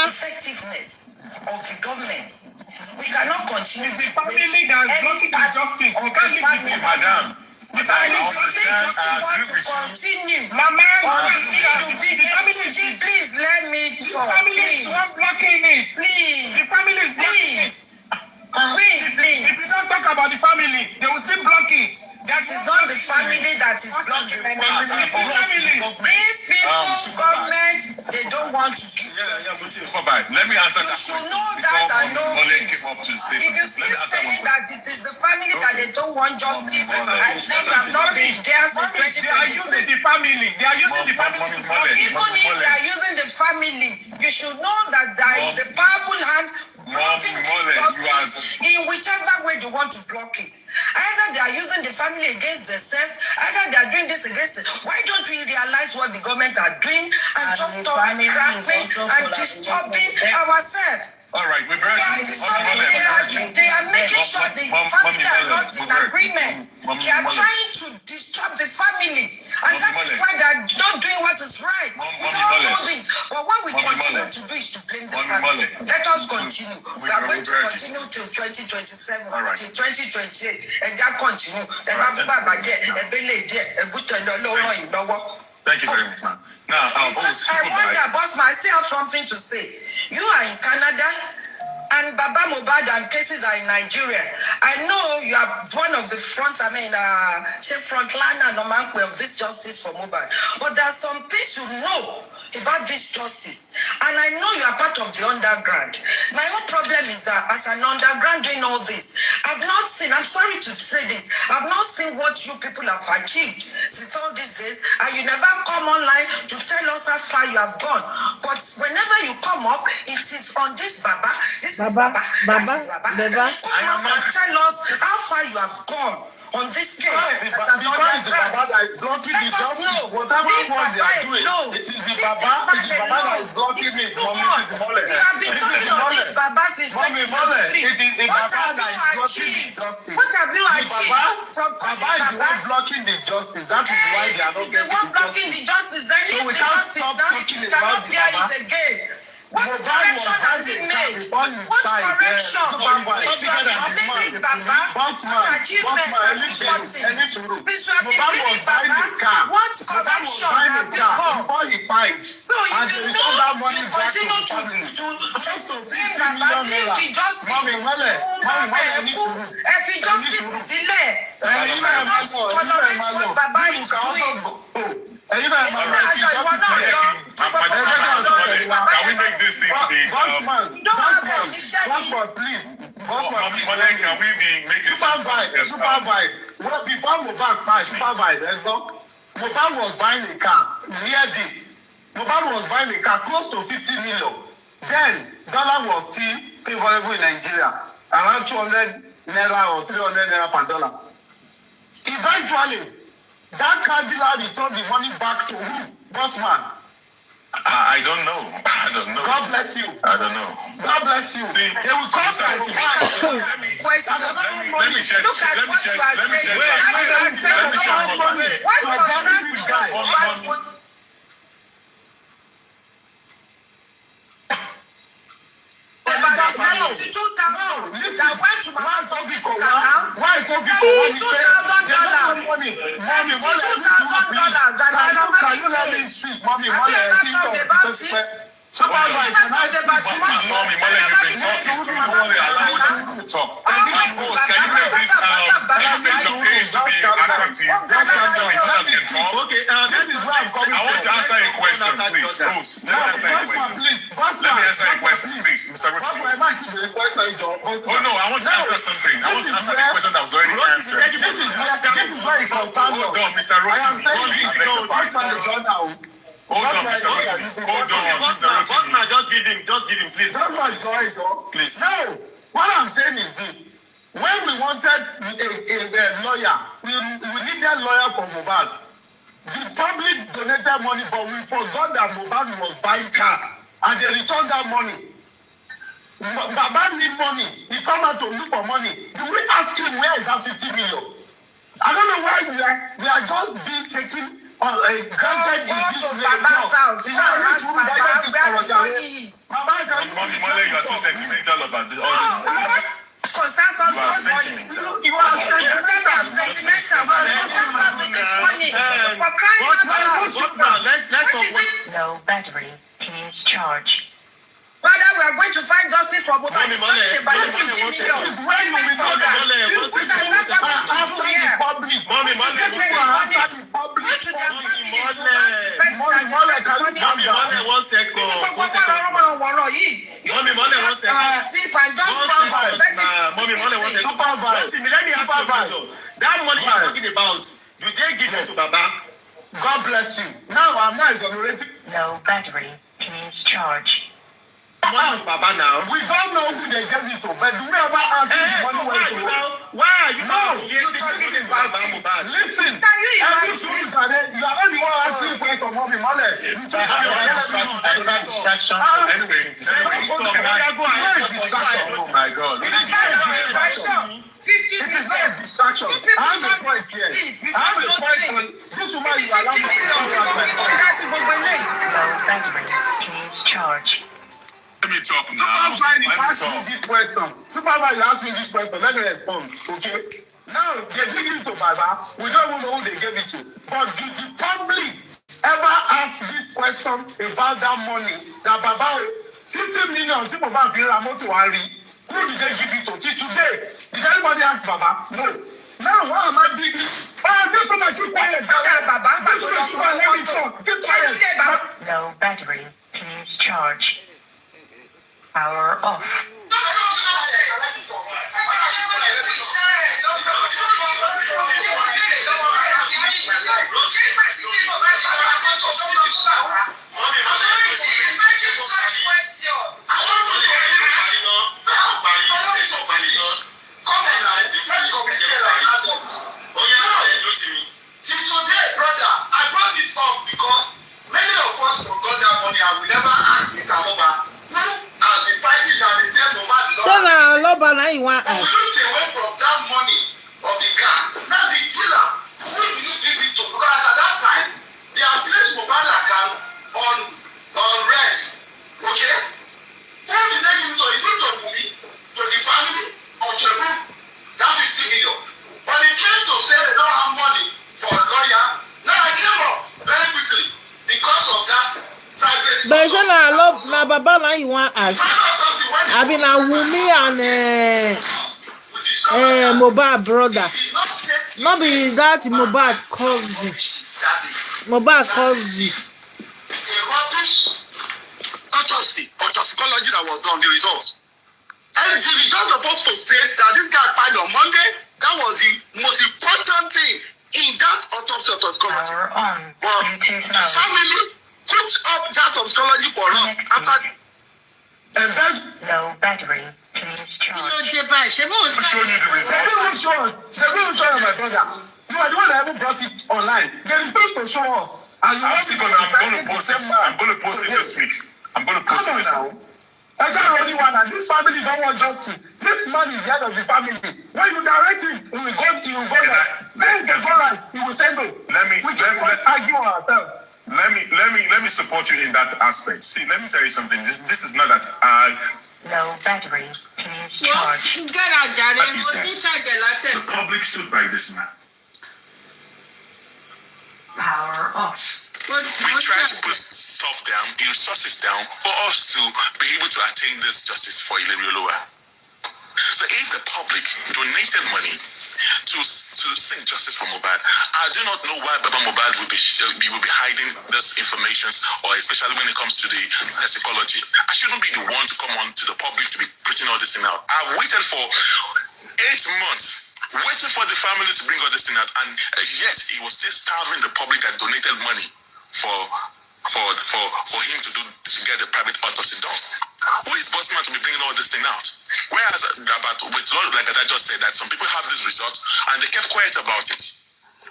effectiveness hands of the government. We cannot continue. It's the family that is blocking the justice. You can't leave the people, madam. The family continue. Mama, please let me talk. The family is not blocking it. Please. The family is blocking it. Please. If you don't talk about the family, they will still block it. That is not the family that is blocking the family. These people, government, they don't want to give justice. Let me answer that. You should know that and know this. If you still saying that it is the family that they don't want justice, I think I've not been there since 2020. They are using the family. They are using the family to block it. Even if they are using the family, you should know that there is a powerful hand blocking justice in whichever way they want to block it. Either they are using the family against themselves, either they are doing this against it. Why don't we realize what the government are doing and just cracking and disturbing ourselves? All right, we're They are making sure the family are not in agreement. They are trying to disturb the family, and that is why they are not doing what is right. We all know this, but what we continue to do is to blame the family. Let us continue. We are going to continue till 2027, till 2028, and that continue. Thank you very much, ma'am. Now, I wonder, boss, I still have something to say. You are in Canada, and Baba Mohbad and cases are in Nigeria. I know you are one of the frontliner of this justice for Mohbad, but there are some things you know about this justice, and I know you are part of the underground. My whole problem is that as an underground doing all this, I've not seen, I'm sorry to say this, I've not seen what you people have achieved since all these days, and you never come online to tell us how far you have gone. But whenever you come up, it is on this Baba, this Baba. Come up and tell us how far you have gone on this case. Because the Baba that is blocking the justice, whatever one they are doing, it is the Baba that is blocking it. Mommy, it is the Mole. You have been talking on this Baba since 2023. It is the Baba that is blocking the justice. What have you achieved? Baba is the one blocking the justice. That is why they are not getting the one blocking the justice. Then leave the justice now. You cannot bear it again. What correction has it made? What correction? If you are blaming Baba, what achievement are you reporting? This you have been blaming Baba, what correction have you got? Before he fights, no, if you know, you continue to blame Baba, leave the justice. If the justice is delay, you cannot tolerate what Baba is doing. Can we make this thing to the supervise? Well, before Mohbad supervise, Mohbad was buying a car near this. Mohbad was buying a car close to 50 million. Then dollar was still favorable in Nigeria, around 200 naira or 300 naira per dollar. Eventually, that car dealer returned the money back to who? Bossman. I don't know. God bless you. I don't know. God bless you. They will come back to Let me check. Look at what you are saying. What concerns you? That went to my office account, $2,000. Can you let me speak, Mommy? Supervise, Mommy, you've been talking to me. You want to allow them to talk. Can you make this, can you make your page to be attractive? Okay, this is where I'm coming from. I want to answer a question, please. Let me answer a question, please. Mr. Rotimi. Oh no, I want to answer something. I want to answer the question that was already answered. This is where it comes from. Hold on, Mr. Rotimi. Hold on, Mr. Rotimi. Hold on, Mr. Rotimi. Just give him, please. That's my choice, please. No, what I'm saying is this. When we wanted a lawyer, we needed a lawyer for Mohbad. The public donated money, but we forgot that Mohbad was buying car, and they returned that money. Baba need money. He come out to look for money. Do we ask him where is that 50 million? I don't know why we are just being taken granted Go to Baba's house. Go ask Baba where the money is. Mommy, you are too sentimental about all this. Concerns of You are this money. sentimental. You are sentimental. Concerns of this money. For crying out loud. Let's Low battery. Please charge. Father, we are going to find justice for Mohbad. Mommy, It's not about 50 million. That money you're talking about, you did give it to Baba. God bless you. Now I'm not exonerating. Low battery. Please charge. Money of Baba now. We don't know who they gave it to, but do we ever ask the money where to go? Why are you No, you're talking about Mohbad? Listen, Can you every imagine? truth is that you are not the one asking for it to Mommy Mole. Distraction. Oh my God. It is not a distraction. 50 It is not a million. distraction. I have a point here. I have a point on this woman you allow me to Low battery. Please charge. Let me talk now. Supervisor asked me this question. Let me respond. Okay. Now they give it to Baba. We don't even know who they gave it to. But did the public ever ask this question about that money that Baba 50 million people have been Ramoto Ari? Who did they give it to? Till today, did anybody ask Baba? No. Now why am I big? Keep quiet. Keep quiet. Low battery. Please charge. Power off. Today, brother, I brought it up because many of us forgot that money and we never asked it about. So now Loba now you want We us. looked away from that money of the car. Now the dealer, who do you give it to? Because at that time, they have placed mobile account on rent. Okay? Who did they give it to? Is it to Wummi, to the family, or to who? That 50 million. But they came to say they don't have money for a lawyer. Now I came up very quickly because of that private. But so now Baba now you want us. I been a Wummi and Mohbad brother. Not be that Mohbad cousin. Mohbad cousin. Toxicology that was done, the results. And the results are supposed to say that this guy died on Monday. That was the most important thing in that autopsy of toxicology. Power on. But Bluetooth the family put up that toxicology for us after. And then Low battery. Please charge. Show you the results. They will show you, my brother. You are the one that haven't brought it online. They are supposed to show us. And you I'm going to post it. I'm going to post it this week. I'm going to post it this week. I can't only one and this family don't want justice. This man is the head of the family. When you direct him, he will go right. Then he go right. He will say no. We can't argue on ourselves. Let me support you in that aspect. See, let me tell you something. This is not that Low battery. Please charge. the public stood by this man. Power off. We try to put stuff down, resources down, for us to be able to attain this justice for Ilerioluwa. So if the public donated money to seek justice for Mohbad, I do not know why Baba Mohbad will be hiding this information, or especially when it comes to the toxicology. I shouldn't be the one to come on to the public to be putting all this thing out. I waited for 8 months, waiting for the family to bring all this thing out, and yet he was still starving the public that donated money for him to get the private autopsy done. Who is boss man to be bringing all this thing out? Whereas with like I just said, that some people have these results and they kept quiet about it.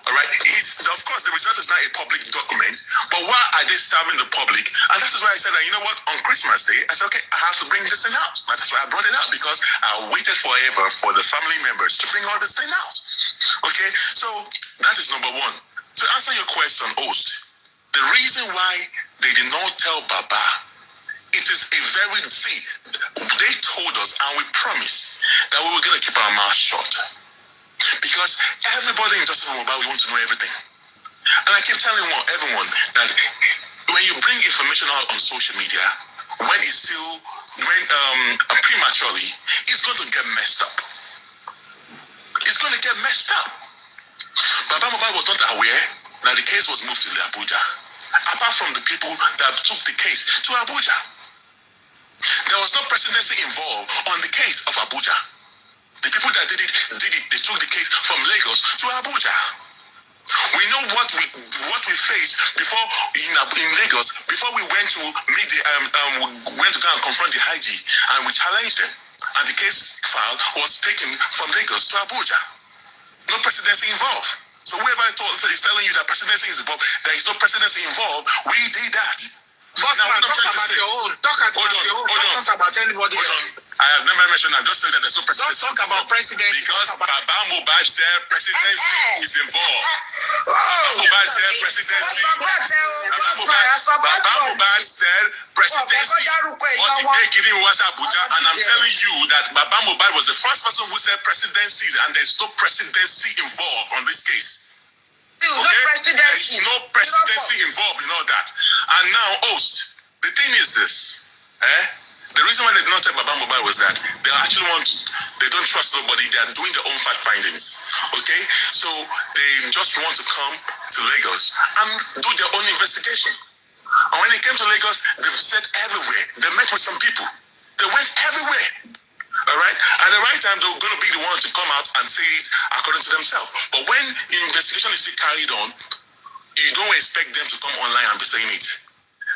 All right, of course the result is not a public document, but why are they starving the public? And that is why I said that, you know what, on Christmas Day, I said, okay, I have to bring this thing out. That's why I brought it out, because I waited forever for the family members to bring all this thing out. Okay, so that is number one. To answer your question, host, the reason why they did not tell Baba, it is a very, see, they told us and we promised that we were going to keep our mouth shut. Because everybody in Justice for Mohbad, we want to know everything. And I keep telling everyone that when you bring information out on social media, when it's still, prematurely, it's going to get messed up. It's going to get messed up. Baba Mohbad was not aware that the case was moved to Abuja, apart from the people that took the case to Abuja. There was no presidency involved on the case of Abuja. The people that did it, they took the case from Lagos to Abuja. We know what we faced before in Lagos, before we went to meet the went to go and confront the IG, and we challenged them. And the case file was taken from Lagos to Abuja. No presidency involved. So whoever is telling you that presidency is involved, there is no presidency involved. We did that. Boss now, man, talk about your own. Talk about your own. Don't talk about anybody else. I have never mentioned that. Just say that there's no presidency. Don't talk about presidency. Because Baba Mohbad said presidency is involved. Baba Mohbad said presidency. Baba Mohbad said presidency. And I'm telling you that Baba Mohbad was the first person who said presidency, and there's no presidency involved on this case. Okay? There is no presidency involved in all that. And now, host, the thing is this. The reason why they did not tell Baba Mohbad was that they don't trust nobody. They are doing their own fact findings. Okay? So they just want to come to Lagos and do their own investigation. And when they came to Lagos, they visited everywhere. They met with some people. They went everywhere. All right? At the right time, they were going to be the ones to come out and say it according to themselves. But when the investigation is still carried on, you don't expect them to come online and be saying it.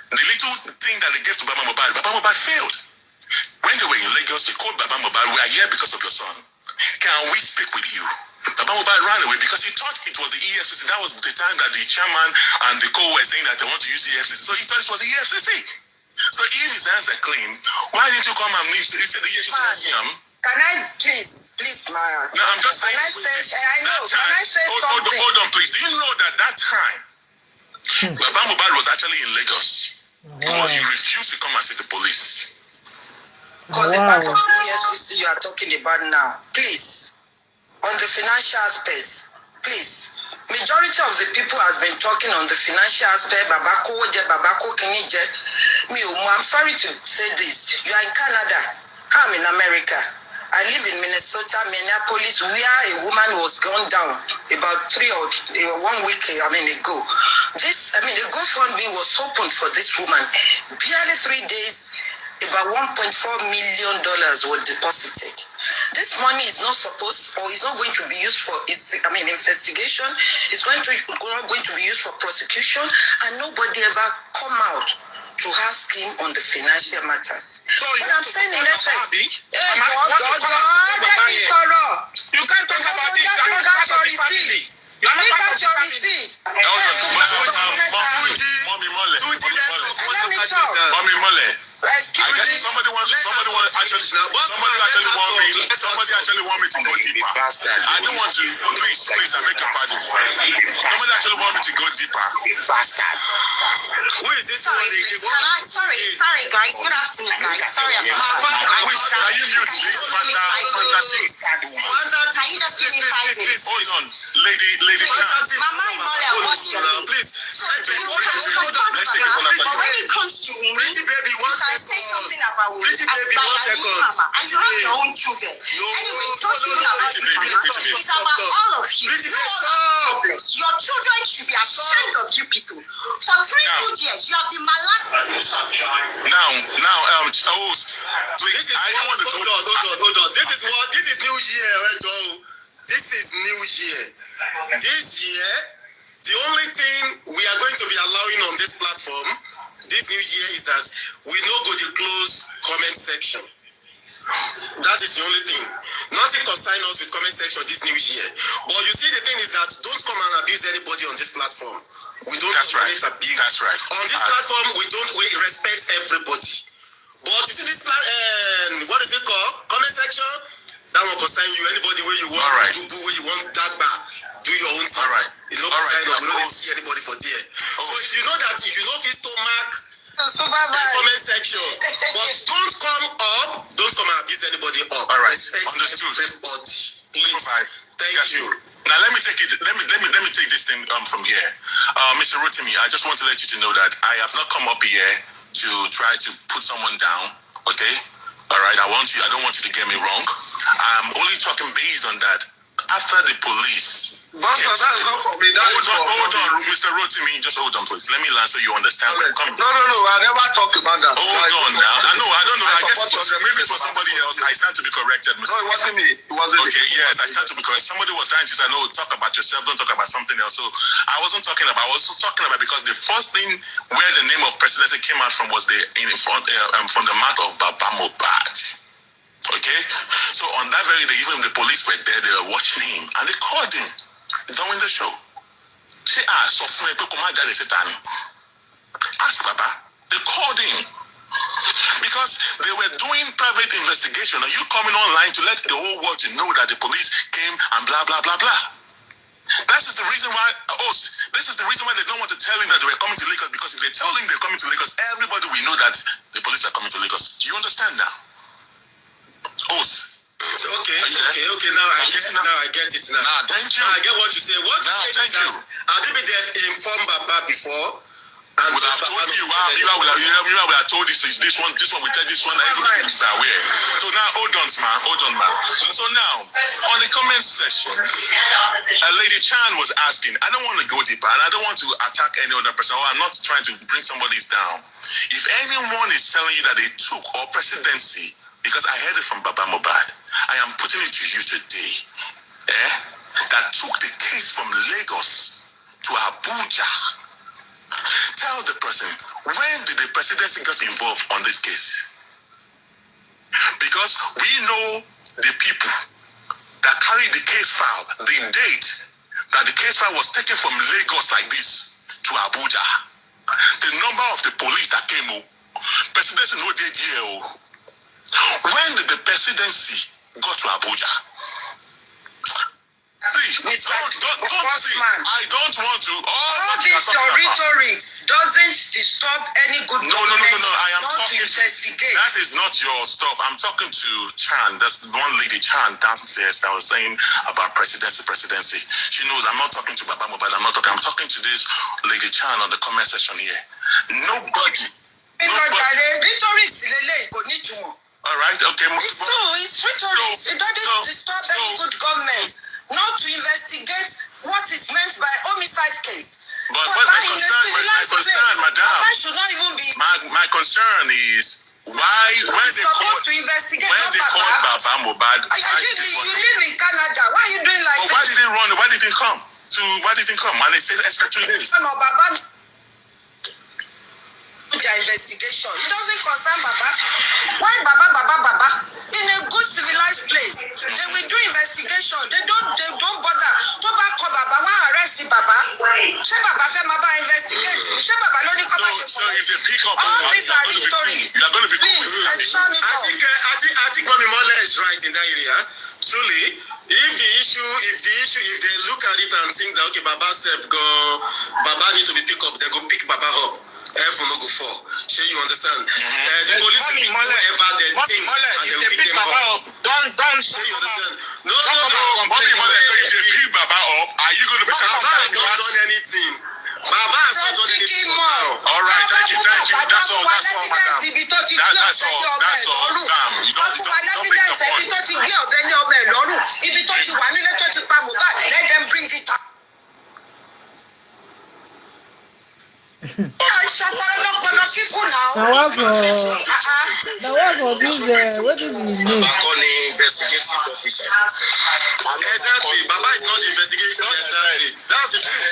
The little thing that they gave to Baba Mohbad failed. When they were in Lagos, they called Baba Mohbad, we are here because of your son. Can we speak with you? Baba Mohbad ran away because he thought it was the EFCC. That was the time that the chairman and the co were saying that they want to use the EFCC. So he thought it was the EFCC. So if his hands are clean, why didn't you come and leave? He said the EFCC was him. Can I please, Maya? No, I'm just saying. Can I say something? Hold on, please. Do you know that time, Baba Mohbad was actually in Lagos? But he refused to come and see the police. Because the part of the EFCC you are talking about now, please, on the financial aspects, please, majority of the people has been talking on the financial aspect, Babako Kinije. I'm sorry to say this. You are in Canada. I'm in America. I live in Minnesota, Minneapolis, where a woman was gunned down about 1 week ago. The GoFundMe was opened for this woman. Barely 3 days, about $1.4 million was deposited. This money is not supposed, or is not going to be used for investigation. It's going to be used for prosecution, and nobody ever come out to ask him on the financial matters. So what I'm saying in essence, you can't talk about this. You are not part of the family. You are not part of the family. Mommy Mole. Excuse me. Somebody actually want me to go deeper. I don't want to. Please, I beg your pardon. Somebody actually want me to go deeper. Who is this? Sorry, guys. Good afternoon, guys. Sorry about that. Are you mute this fantasy? Can you just give me 5 minutes? Hold on, lady. Mama Imole, I watch you. Please. But when it comes to Wummi, you can say something about Wummi. And you have your own children. Anyway, it's not even about you. It's about all of you. You all are jobless. Your children should be ashamed of you people. For 3 good years, you have been malad. Now, host, please. I don't want to go. Hold on. This is New Year, right? This is New Year. This year, the only thing we are going to be allowing on this platform this New Year is that we no go to close comment section. That is the only thing. Nothing concern us with comment section this New Year. But you see, the thing is that don't come and abuse anybody on this platform. We don't abuse. That's right. On this platform, we respect everybody. But you see this what is it called? Comment section. That will concern you. Anybody where you want to do, where you want that back. Do do your own thing. All right. You know, sign up. We don't see anybody for there. So if you know that you know fit to mark the comment section, but don't come and abuse anybody up. All right. Respect Understood. everybody. Please. Thank you. Now let me take it. Let me take this thing from here. Mr. Rotimi, I just want to let you to know that I have not come up here to try to put someone down. Okay. All right. I don't want you to get me wrong. I'm only talking based on that. After the police. But that's not for me. Hold on, Mr. Rotimi, just hold on, please. Let me land so you understand where I'm coming from. No, I never talked about that. Hold on now. I don't know. I guess maybe for somebody else, I stand to be corrected, Mr. No, it wasn't me. It wasn't okay, me. yes, I stand to be corrected. Somebody was trying to say, no, talk about yourself, don't talk about something else. So I wasn't talking about, I was talking about because the first thing where the name of presidency came out from was from the mouth of Baba Mohbad. Okay? So on that very day, even the police were there, they were watching him, and they called him during the show. Say, so ask Baba. They called him. Because they were doing private investigation, and you coming online to let the whole world to know that the police came and blah, blah, blah, blah. This is the reason why they don't want to tell him that they were coming to Lagos, because if they tell him they're coming to Lagos, everybody will know that the police are coming to Lagos. Do you understand now? Okay. Now I get it now. Thank you. Now I get what you say. What you say is that had they been informed Baba before, and would have told you. You would have told this one. We tell this one. Everybody is aware. So now hold on, man. So now on the comment section, Lady Chan was asking. I don't want to go deeper, and I don't want to attack any other person. Or I'm not trying to bring somebody down. If anyone is telling you that they took our presidency, because I heard it from Baba Mohbad, I am putting it to you today, that took the case from Lagos to Abuja. Tell the person, when did the presidency get involved on this case? Because we know the people that carried the case file, the date that the case file was taken from Lagos like this to Abuja, the number of the police that came, presidency no did here. When did the presidency go to Abuja? Please, don't see. I don't want to. All this your rhetoric doesn't disturb any good No. I am not talking to investigate. That is not your stuff. I'm talking to Chan. That's one lady, Chan, downstairs that was saying about presidency. She knows I'm not talking to Baba Mohbad. I'm talking to this lady Chan on the comment section here. Nobody. Rhetoric go need to. All right, okay. It's rhetoric. It doesn't disturb any good government not to investigate what is meant by homicide case. But my concern, madam, should not even be. My concern is why when they called Baba Mohbad. You live in Canada. Why are you doing like this? Why did they run? Why did they come? And they say extra 2 days. Their investigation. It doesn't concern Baba. Why Baba? In a good civilized place, they will do investigation. They don't bother. To back Baba, why arrest Baba? She Baba say Baba investigate. She Baba no come. So if they pick up, all these are rhetoric. You are going to be please. I think Mami is right in that area. Truly, if they look at it and think that okay, Baba need to be picked up, they go pick Baba up. Everyone no go fall. Sure, you understand? The police will pick whoever they think and they will pick them up. Don't sure you understand? No. Bobby Mole, so if they pick Baba up, are you going to be satisfied? Baba has not done anything. Baba has not done anything. All right, thank you. That's all, madam. That's all. You don't make the point. Let them bring it up. Now what for this? What do you mean? Investigative officer. Exactly. Baba is not investigating. Exactly. That's the truth.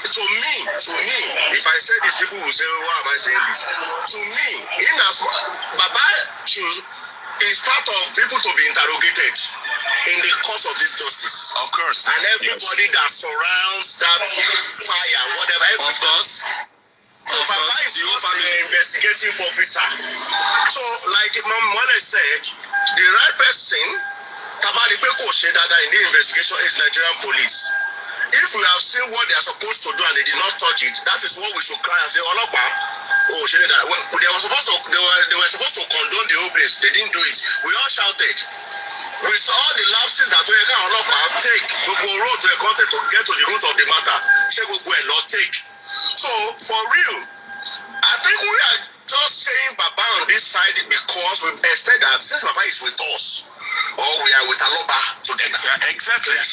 To me, if I say this, people will say, why am I saying this? To me, Baba is part of people to be interrogated in the course of this justice. Of course. And everybody that surrounds that fire, whatever. Of course. So Baba is the investigative officer. So like Mom Mole said, the right person Tabari Beko Shedada in the investigation is Nigerian police. If we have seen what they are supposed to do and they did not touch it, that is what we should cry and say, Olopa, oh, Shedada. Well, they were supposed to condone the whole place. They didn't do it. We all shouted. We saw the lapses that we can take the road to a content to get to the root of the matter. Take. So, for real, I think we are just saying Baba on this side because we expect that since Baba is with us, or we are with Aloba together. Exactly. And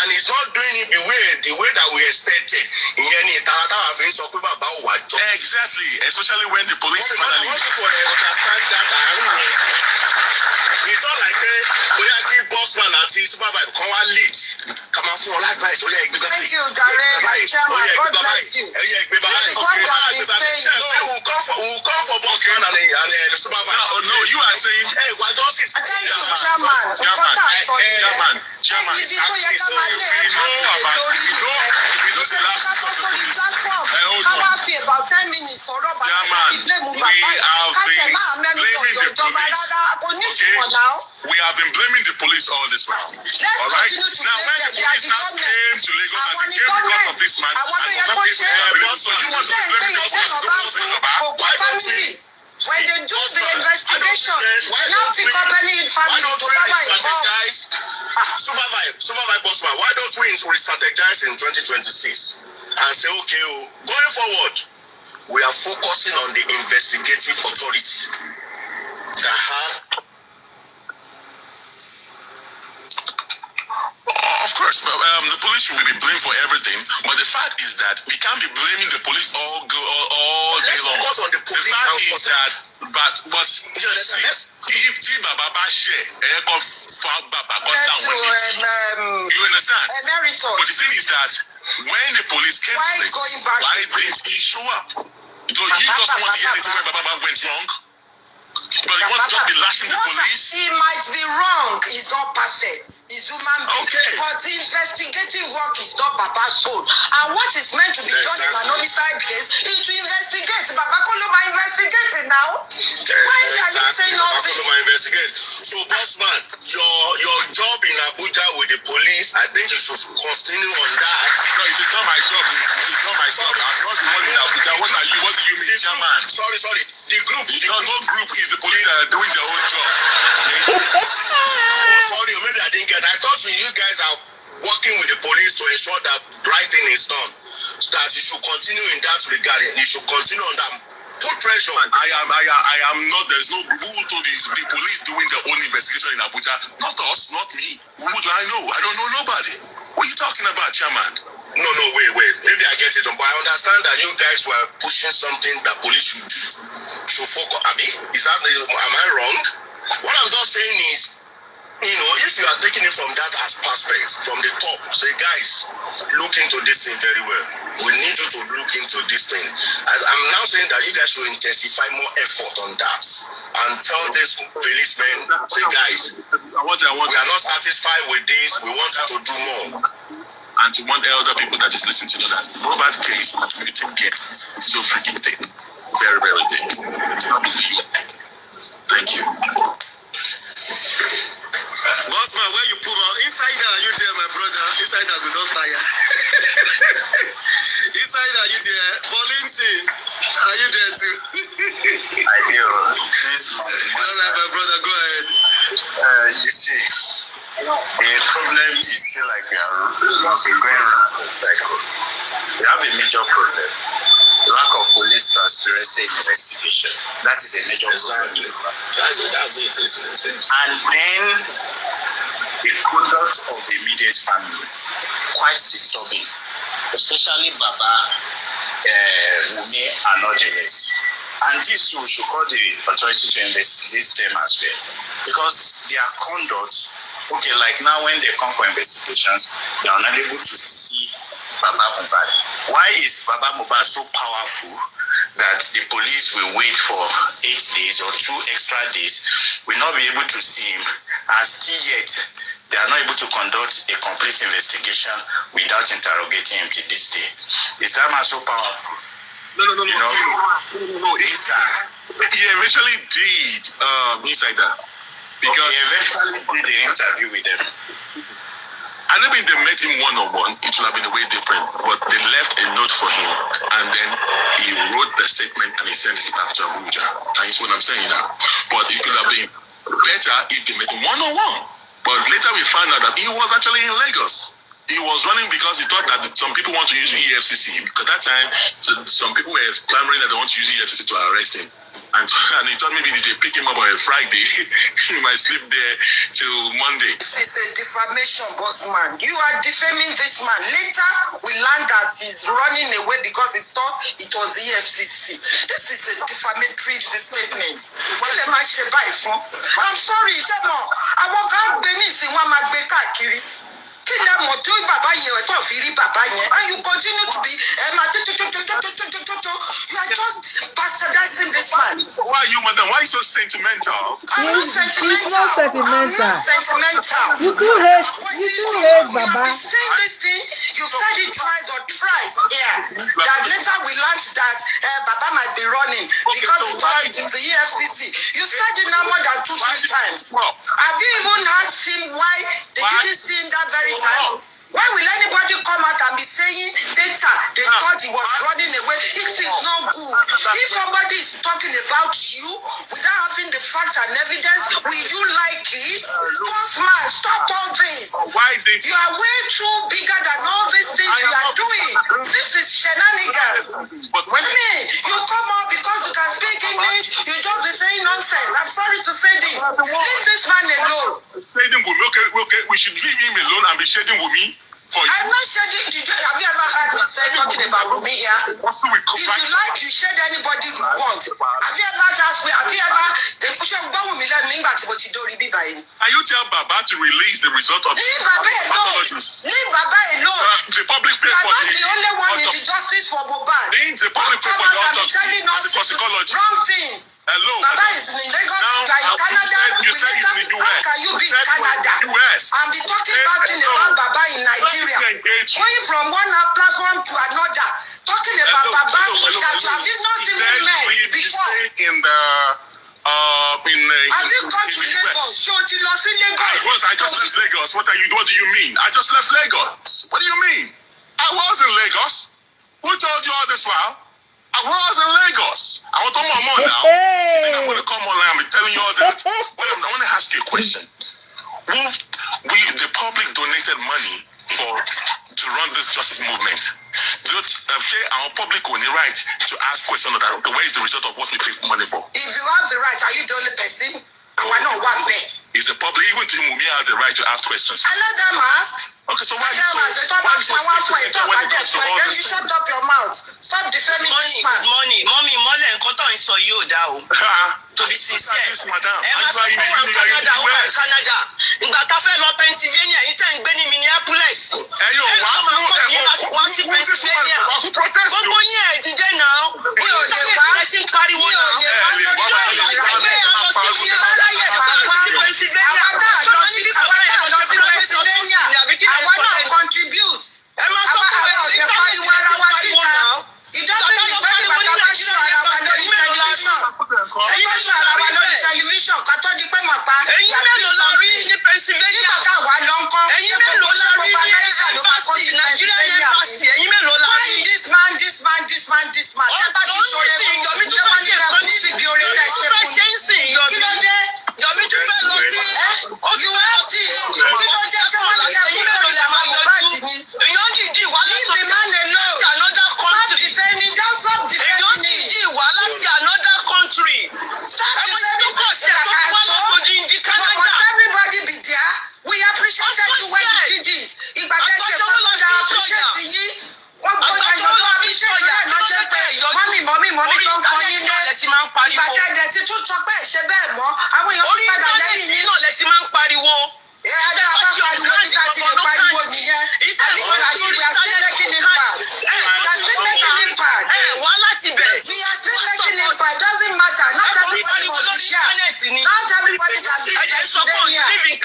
he's not doing it the way that we expected. Exactly, especially when the police finally. I want you to understand that. It's not like we are keep bossman and see supervisor come and lead. Come and follow advice. Thank you, Darren, my chairman. God bless you. That is what you have been saying. We'll come for bossman and supervisor. No, you are saying. Hey, what does this? Thank you, chairman. Chairman, we know about 10 minutes. We have been blaming the police all this while. All right. Now, when the police now came to Lagos and they came because of this man, so you want to blame the government? When they do the investigation, they now pick up any family to cover involved. Supervise bossman, why don't we re-strategize in 2026 and say, okay, going forward, we are focusing on the investigative authority that have. Of course, the police should be blamed for everything, but the fact is that we can't be blaming the police all day long. The fact is that, but if Baba share, you understand? But the thing is that when the police came to Lagos, why didn't he show up? So he just want to hear anything where Baba went wrong. But he wants to just be lashing the police. He might be wrong. He's not perfect. He's human being. Okay. But the investigative work is not Baba's own. And what is meant to be done in an homicide case is to investigate. Baba Koloma investigating now. Why are you saying nothing? So, bossman, your job in Abuja with the police, I think you should continue on that. No, it is not my job. It is not my job. I'm not the one in Abuja. What are you? What do you mean, chairman? Sorry. The group. No group is the police that are doing their own job. Sorry, maybe I didn't get. I thought you guys are working with the police to ensure that right thing is done. So that you should continue in that regard. You should continue on that. Put pressure. I am not. There's no who told you the police doing their own investigation in Abuja. Not us, not me. Who would I know? I don't know nobody. What are you talking about, chairman? No, wait. Maybe I get it, but I understand that you guys were pushing something that police should focus. Am I wrong? What I'm just saying is, if you are taking it from that as perspective, from the top, say, guys, look into this thing very well. We need you to look into this thing. As I'm now saying that you guys should intensify more effort on that and tell these policemen, say, guys, we are not satisfied with this. We want you to do more. And to want elder people that is listening to know that Mohbad case is very thick. So freaking thick. Very, very thick. Thank you. Bossman, where you put on insider, are you there, my brother? Insider will not tire. Insider, are you there? Bolinti, are you there too? I do. All right, my brother, go ahead. You see, the problem is still like we are going around the cycle. We have a major problem. Lack of police transparency in investigation. That is a major problem. That's it. And then the conduct of the immediate family, quite disturbing. Especially Baba, Wummi, and all the rest. And this we should call the authority to investigate them as well. Because their conduct, okay, like now when they come for investigations, they are not able to see Baba Mohbad. Why is Baba Mohbad so powerful that the police will wait for 8 days or 2 extra days, will not be able to see him, and still yet they are not able to conduct a complete investigation without interrogating him to this day? Is that man so powerful? No. he eventually did Insider. Because he eventually did the interview with them. I don't mean they met him one-on-one, it would have been a way different, but they left a note for him, and then he wrote the statement and he sent it back to Abuja. And you see what I'm saying now? But it could have been better if they met him one-on-one. But later we found out that he was actually in Lagos. He was running because he thought that some people want to use EFCC. Because that time, some people were clamoring that they want to use EFCC to arrest him. And he thought maybe they pick him up on a Friday. He might sleep there till Monday. This is a defamation, boss man. You are defaming this man. Later, we learned that he's running away because he thought it was the EFCC. This is a defamatory statement. I'm sorry, Shemo. I won't have Benis in one Kiri. And you continue to be you are just bastardizing this man. Why are you, madam? Why are you so sentimental? She's not sentimental. You do hate Baba. You saying this thing, you said it twice or thrice here. That later we learned that Baba might be running because he thought it is the EFCC. You said it now more than 2-3 times. Have you even asked him why they didn't see him that very time? Why will anybody come out and be saying data? They thought he was running away. It is not good. If somebody is talking about you without having the facts and evidence, will you like it? Boss man, stop all this. You are way too bigger than all these things you are doing. This is shenanigans. You come out because you can speak English, you just be saying nonsense. I'm sorry to say this. Leave this man alone. Okay, we should leave him alone and be shading Wummi. I'm not shedding. Have you ever heard me say talking about Wummi here? If you like, you shed anybody you want. Have you ever asked me? Have you ever? They push up Wummi let me back to what you don't be buying. Can you tell Baba to release the result of Leave Baba alone. Leave Baba alone. The public pay for the only one in the justice for Mohbad. The public pay for the autopsy. The toxicology. Wrong things. Hello. Baba is in Lagos. You are in Canada. You said he's in the US. How can you be in Canada? And be talking about Baba in Nigeria? Going from one platform to another, talking about Baba that you have not even met before. Have you come to Lagos? I just left Lagos. What do you mean? I just left Lagos. What do you mean? I was in Lagos. Who told you all this while? I was in Lagos. I want to know more now. I'm going to come online and be telling you all this. I want to ask you a question. The public donated money to run this justice movement. Our public will need right to ask questions about where is the result of what we pay money for. If you have the right, are you the only person? I know one day. Is the public, even to Wummi, has the right to ask questions? I let them ask. Okay, so why are you so then you shut up your mouth. Stop defending this man. Mommy, to be sincere. Madam, Canada. Ìgbà tá fẹ́ lọ Pennsylvania, yìí tẹ̀ ń gbé ní Minneapolis. Wá sí Pennsylvania. Gbogbo yín ẹ̀ jíjẹ́ náà. Mi ò lè wá. Ẹ ṣe ń pariwo náà. Àwa náà contribute. Ẹ máa sọ pé àwọn ọ̀dẹ̀ pariwo ara wa síta. Ìdọ́sìn ìgbẹ́ ìgbàgbọ́ bá ṣe ara wa lórí tẹlifíṣàn. Ẹ̀yin ṣe ara wa lórí tẹlifíṣàn ká tó di pé mọ̀ pa. Ẹ̀yin mélòó lọ rí ní Pennsylvania? Nígbà táwa lọ ń kọ́. Ẹ̀yin mélòó lọ rí ní Nigeria Embassy? Ẹ̀yin mélòó lọ rí? Why this man? Ẹ bá ti ṣọlẹ̀ fún un. Ṣé wọ́n ní ẹ̀kú sí bí orí ká ṣe fún un? Kí ló dé? Yọ̀mí tún fẹ́ lọ sí. Kí ló dé? Ṣé wọ́n ní ẹ̀kú sí ìlànà Mohbad ni? Èèyàn dìdí wá Leave the man alone. Stop defending him. Wá láti another country. Stop defending Must everybody be there? We appreciated you when you did it. Ìgbà tẹ̀sí ẹ̀fọ́ tó appreciate yín. Wọ́n gbọ́dọ̀ yọ̀dọ̀ appreciate rẹ̀ lọ́sẹ̀ pé mọ́mí tó ń kọ́ yín lé. Ìgbà tẹ̀dẹ̀ ti tún sọ pé ṣe bẹ́ẹ̀ mọ́. Àwọn èèyàn tún padà lẹ́yìn yín. Náà lẹ ti máa ń pariwo. Adé àbá pariwo nígbà tí lè pariwo nìyẹn. Àbíkọ́ àṣírí we are still making impact. We are still making impact. Wá láti bẹ̀. We are still making impact. Doesn't matter. Not everybody must be there. Not everybody can be in Pennsylvania. Not everybody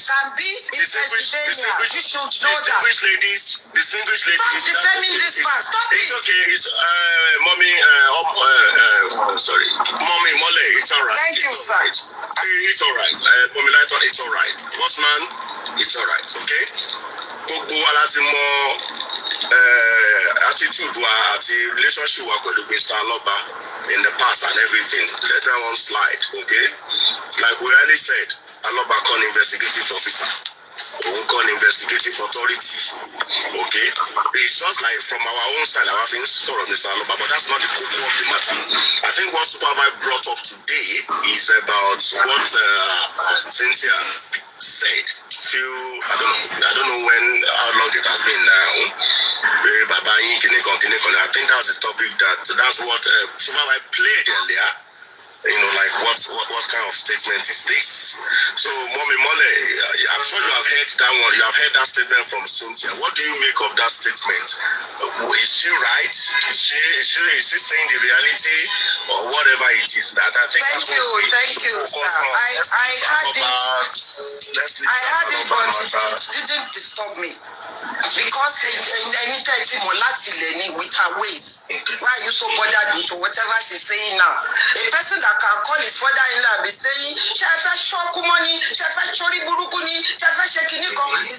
can be in Pennsylvania. You should know that. Distinguished ladies. Stop defending this man. Stop it. It's okay. It's mommy. sorry. Mommy Mole, it's alright. Thank you, sir. It's alright. Mommy Lighton, it's alright. Bossman, it's alright, okay? Gbogbo wa láti mọ attitude wa àti relationship wa pẹ̀lú Mr. Aloba in the past and everything. Let that one slide, okay? Like we already said, Aloba called investigative officer. We call investigative authority. Okay? It's just like from our own side, our things story of Mr. Aloba, but that's not the core of the matter. I think what Supervisor brought up today is about what Cynthia said. I don't know how long it has been now. I think that's the topic that's what Supervisor played earlier. You know, like what kind of statement is this? So, Mommy Mole, I'm sure you have heard that one. You have heard that statement from Cynthia. What do you make of that statement? Is she right? Is she saying the reality or whatever it is? That I think. Thank you, sir. I had it, but it didn't disturb me because anytime with her ways, why are you so bothered with whatever she's saying now? A person that can call his father-in-law and be saying, is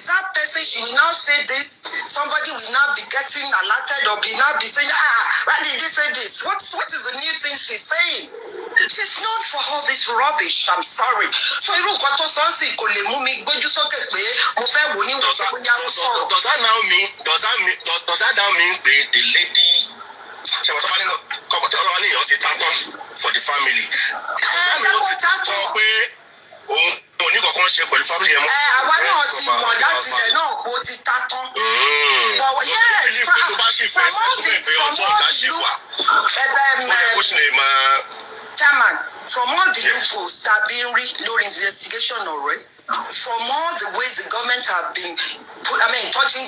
that person, she will now say this, somebody will now be getting alerted or be now be saying, why did they say this? What is the new thing she's saying? She's known for all this rubbish. I'm sorry. So does that now mean the lady for the family? Chairman, from all the loopholes that have been during investigation already, from all the ways the government have been touching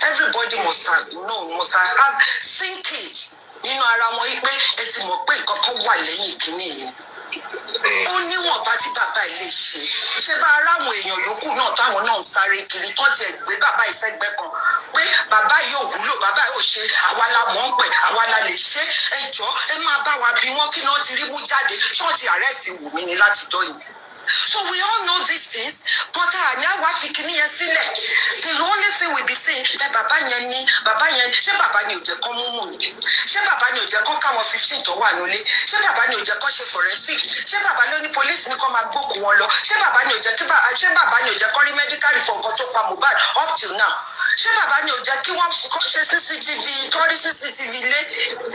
everybody must have known, must have sink it. You know, ó níwọ̀n bá tí bàbá ilé ṣe bá aráwọn èèyàn yòókù náà táwọn náà ń sáré kiri tó tiẹ̀ gbé bàbá ìsẹ́gbẹ́ kan pé bàbá yóò wúlò bàbá yóò ṣe àwa la mọ̀ ń pẹ̀ àwa la lè ṣe ẹjọ́ ẹ máa bá wa bí wọ́n kí náà ti rí mú jáde ṣọ́ọ̀tì àrẹ́sì Wùmí ni látijọ́ yìí. So we all know these things, but now what we can hear the only thing we be saying that Baba yen, she Baba ni oje kon mumu ni. She Baba ni oje kon ka won 15 to wa nule. She Baba ni oje kon she forensic. She Baba lo ni police ni kon ma gboku won lo. She Baba ni oje kon ri medical report kon to pa Mohbad up till now. She Baba ni oje ki won kon she CCTV, kon ri CCTV le.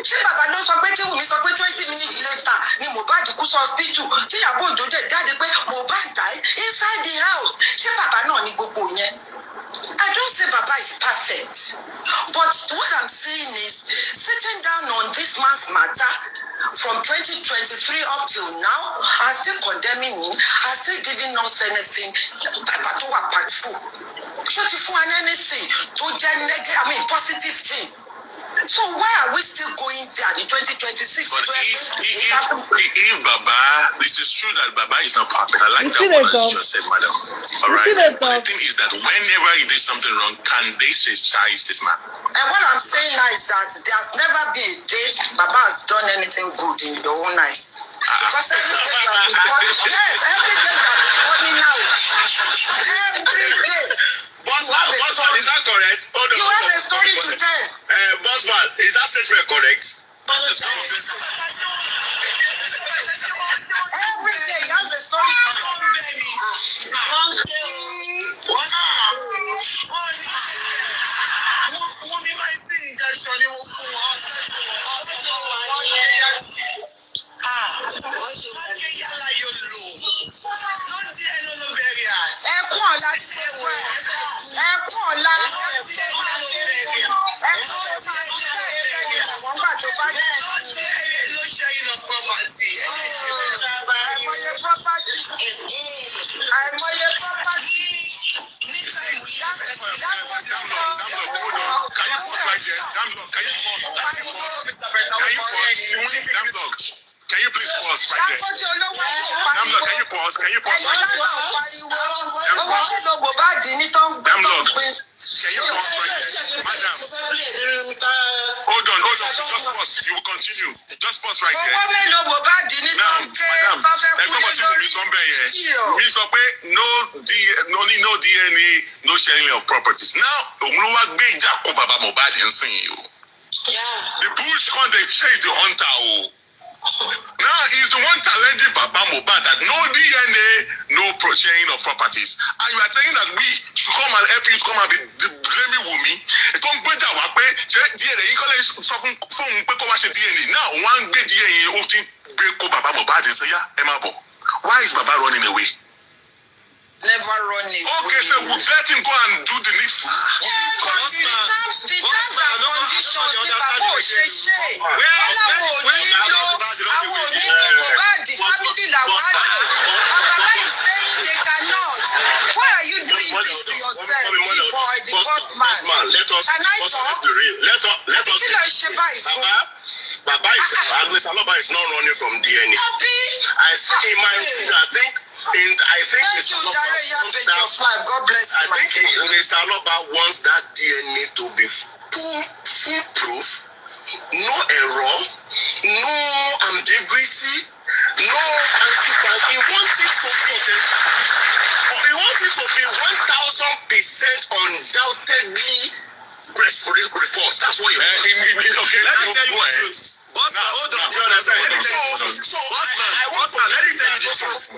She Baba lo so pe ki Wunmi so pe 20 minutes later ni Mohbad ku hospital. Ti Yabo Ojo de jáde pe Mohbad died inside the house. She Baba no ni gbogbo yen. I don't say Baba is perfect, but what I'm saying is sitting down on this man's matter from 2023 up till now and still condemning him and still giving us anything Baba to a painful. Shut if one anything to negative, positive thing. So why are we still going there in 2026? But if Baba, it is true that Baba is not perfect. I like that what you just said, madam. All right. But the thing is that whenever he did something wrong, can they chastise this man? And what I'm saying now is that there's never been a day Baba has done anything good in your own eyes. Because every day you are every day you are coming out. Every day. Bossman, is that correct? You have a story to tell. Bossman, is that statement correct? Every day you have a story to tell. Can you please pause right there? Damlord, can you pause? Can you pause right there? Damlord, can you pause right there? Madam. Hold on. Just pause. You will continue. Just pause right there. Now, madam, no DNA, no sharing of properties. Now, the bush can't chase the hunter. Now he's the one challenging Baba Mohbad that no DNA, no sharing of properties. And you are saying that we should come and help you to come and be blaming Wummi. It don't go down. DNA, you call it something from DNA. Now one big DNA, often Baba Mohbad and say, yeah, Emma, why is Baba running away? Never running. Okay, so we let him go and do the needful. The terms and conditions, the family is saying they cannot. Why are you doing this to yourself, the boss man? Let us talk. Let us Baba is not running from DNA. I think thank you, Jare. You have paid your flight. God bless you. I think Mr. Aloba wants that DNA to be foolproof, no error, no ambiguity, no anti-bank. He wants it to be 1,000% undoubtedly report. That's what you want. Okay, let me tell you what. Boss, hold on. You understand? Let me tell you the truth.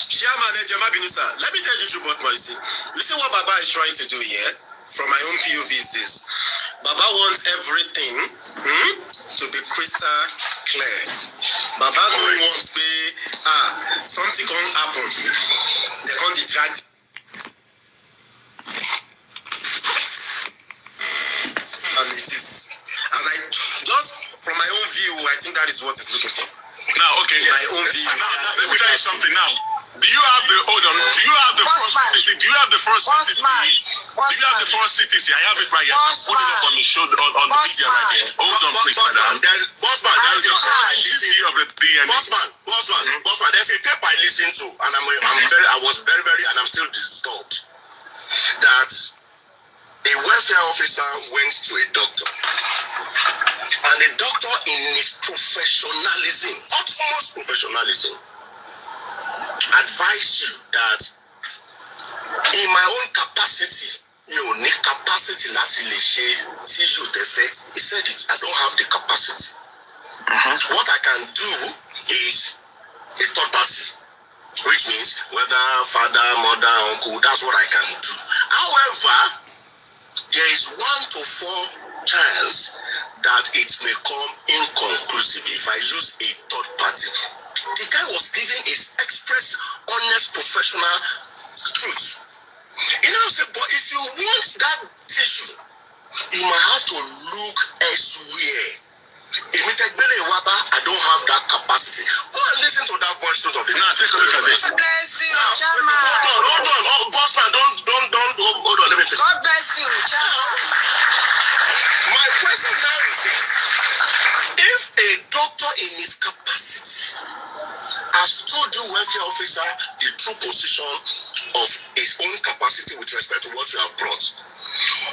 Chairman, let me tell you the truth, but listen what Baba is trying to do here. From my own POV is this. Baba wants everything to be crystal clear. Baba don't want to be something can happen. They can't detract. And it is. And I just from my own view, I think that is what it's looking for. Now, okay. My own view. Now, let me tell you something now. Do you have the first CTC? Do you have the first CTC? Do you have the first CTC? I have it right here. Put it up on the show on the media right here. Hold on, please, madam. Bossman, there's a first CTC of the DNA. Bossman, there's a tape I listened to, and I was very, and I'm still disturbed that a welfare officer went to a doctor, and the doctor, in his professionalism, utmost professionalism, advised you that in my own capacity, capacity tissue defect. He said it. I don't have the capacity. What I can do is a third party, which means whether father, mother, uncle, that's what I can do. However, there is 1 to 4 chance that it may come inconclusive if I use a third party. The guy was giving his express, honest, professional truth. You know, but if you want that tissue, you might have to look elsewhere. I don't have that capacity. Go and listen to that voice note of the now. Take a look at this. God bless you, Chairman. Hold on. Oh, bossman, don't hold on. Let me finish. God bless you, Chairman. My question now is this: if a doctor in his capacity has told you, welfare officer, the true position of his own capacity with respect to what you have brought,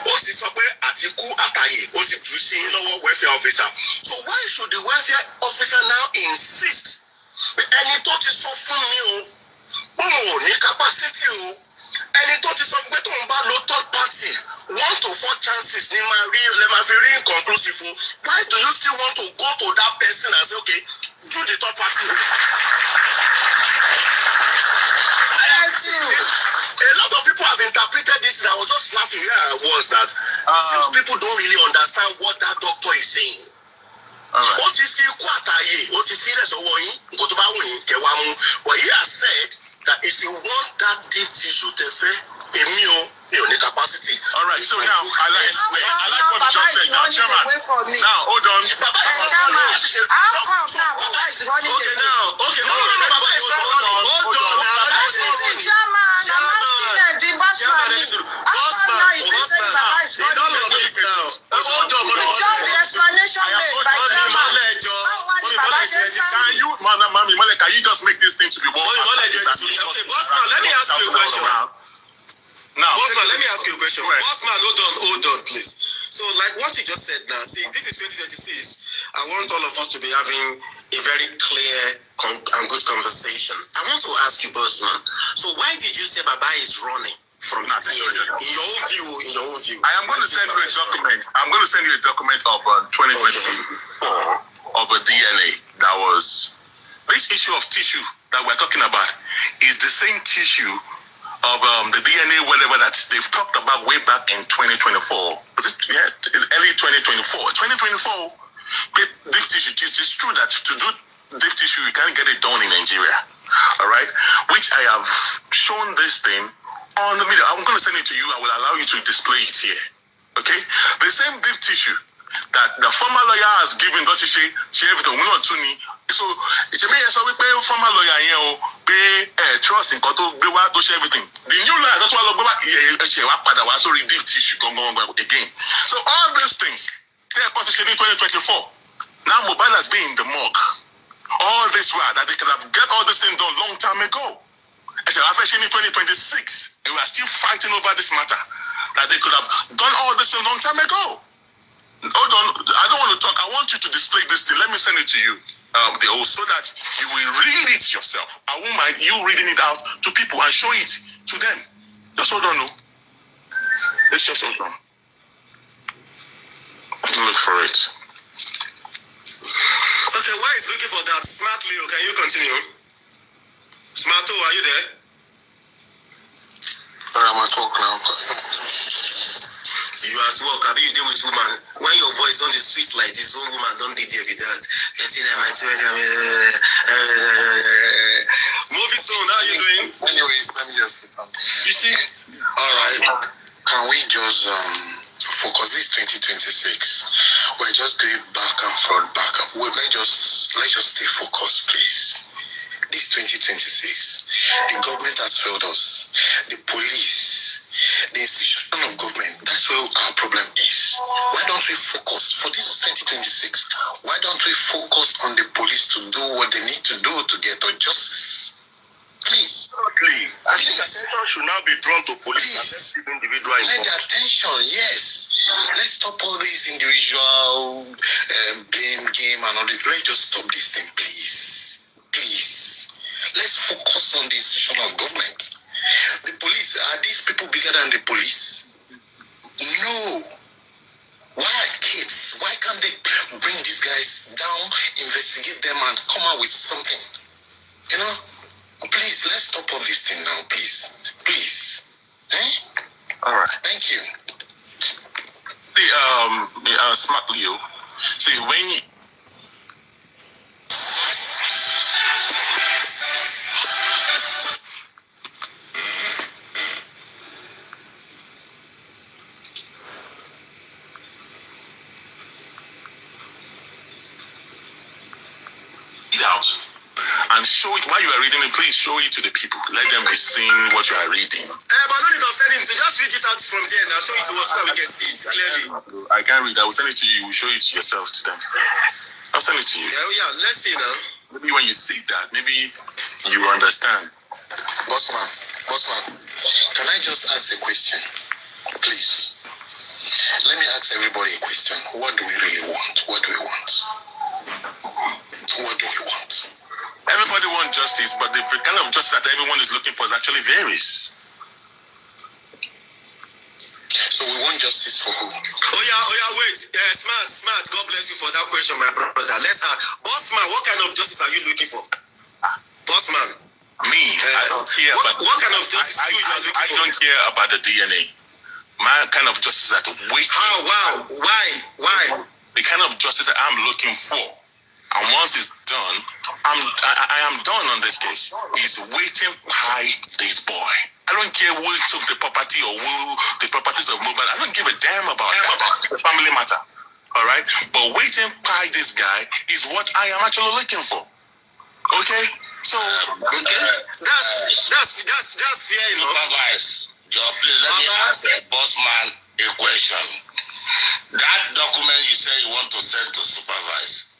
what is up Atiku Ataye, what is producing lower welfare officer? So why should the welfare officer now insist? Any thought is so from me, capacity, any thought is of better on third party, 1 to 4 chances, inconclusive. Why do you still want to go to that person and say, okay, do the third party? A lot of people have interpreted this, and I was just laughing where I was that since people don't really understand what that doctor is saying. What if you what if he is but he has said that if you want that deep tissue to capacity. All right, so now I like what you just said now, Chairman. Now hold on. How come now Baba is running away? Okay, hold on. Chairman, the boss man. The explanation made by Chairman. Can you, to be one. Okay, Bossman, let me ask you a question. Now, Bossman, let me ask you a question. Right. Bossman, hold on, please. So, like what you just said now, see, this is 2026. I want all of us to be having a very clear and good conversation. I want to ask you, Bossman, so why did you say Baba is running from that? In your own view. I am going to send you a document. I'm going to send you a document of 2024 of a DNA that was... This issue of tissue that we're talking about is the same tissue of the DNA, whatever that they've talked about way back in 2024. Was it? Yeah, it's early 2024. 2024, deep tissue. It is true that to do deep tissue, you can't get it done in Nigeria. All right? Which I have shown this thing on the video. I'm going to send it to you. I will allow you to display it here. Okay? The same deep tissue that the former lawyer has given, don't you see everything? We're not tuning. So, it's a we pay former lawyer here, pay trust in Koto, to share everything. The new lawyer, that's why so deep tissue again. So, all these things, they are confiscated in 2024. Now, Mohbad has been in the morgue. All this while that they could have got all this thing done long time ago. I said, in 2026, and we are still fighting over this matter. That they could have done all this a long time ago. Hold on, I don't want to talk. I want you to display this thing. Let me send it to you. So that you will read it yourself. I won't mind you reading it out to people and show it to them. Just hold on, no. Let's just hold on. Look for it. Okay, why is looking for that? Smart Leo, can you continue? Smarto, are you there? I'm at work now. You are at work, how do you deal with woman? When your voice don't is sweet like this, one woman don't did there with that. You see that my movie soon, how you doing? Anyways, let me just say something. You see? Alright. Can we just focus this 2026? We're just going back and forth, let's just stay focused, please. This 2026, the government has failed us. The police, the institution of government, that's where our problem is. Why don't we focus? For this 2026, why don't we focus on the police to do what they need to do to get our justice? Please. I think attention should now be drawn to police and individual. Let the attention, yes. Let's stop all this individual blame game and all this. Let's just stop this thing, please. Please. Let's focus on the institution of government. The police, are these people bigger than the police? No. Why kids? Why can't they bring these guys down, investigate them and come out with something? You know? Please, let's stop all this thing now, please. Please. All right. Thank you. The Smart Leo. See, when you... out and show it while you are reading it. Please show it to the people. Let them be seeing what you are reading. But no need of sending to just read it out from there and I'll show it to us so that we can see it clearly. I can't read. I will send it to you. You will show it to yourself to them. I'll send it to you. Yeah, let's see now. Maybe when you see that, maybe you will understand. Bossman, can I just ask a question? Please. Let me ask everybody a question. What do we really want? What do we want? What do we want? Everybody wants justice, but the kind of justice that everyone is looking for is actually varies. So we want justice for who? Oh yeah, wait. Smart. God bless you for that question, my brother. Let's ask. Bossman, what kind of justice are you looking for? Bossman. Me? I don't care about... What kind of justice are you looking for? I don't care about the DNA. My kind of justice that waiting... How? Why? The kind of justice that I'm looking for. And once it's done, I am done on this case. Is waiting by this boy. I don't care who took the property or who the properties of Mohbad. I don't give a damn about that. It's a family matter. All right? But waiting by this guy is what I am actually looking for. Okay? So, okay. That's fair enough. Supervise. Please let me ask the Bossman a question. That document you say you want to send to supervise.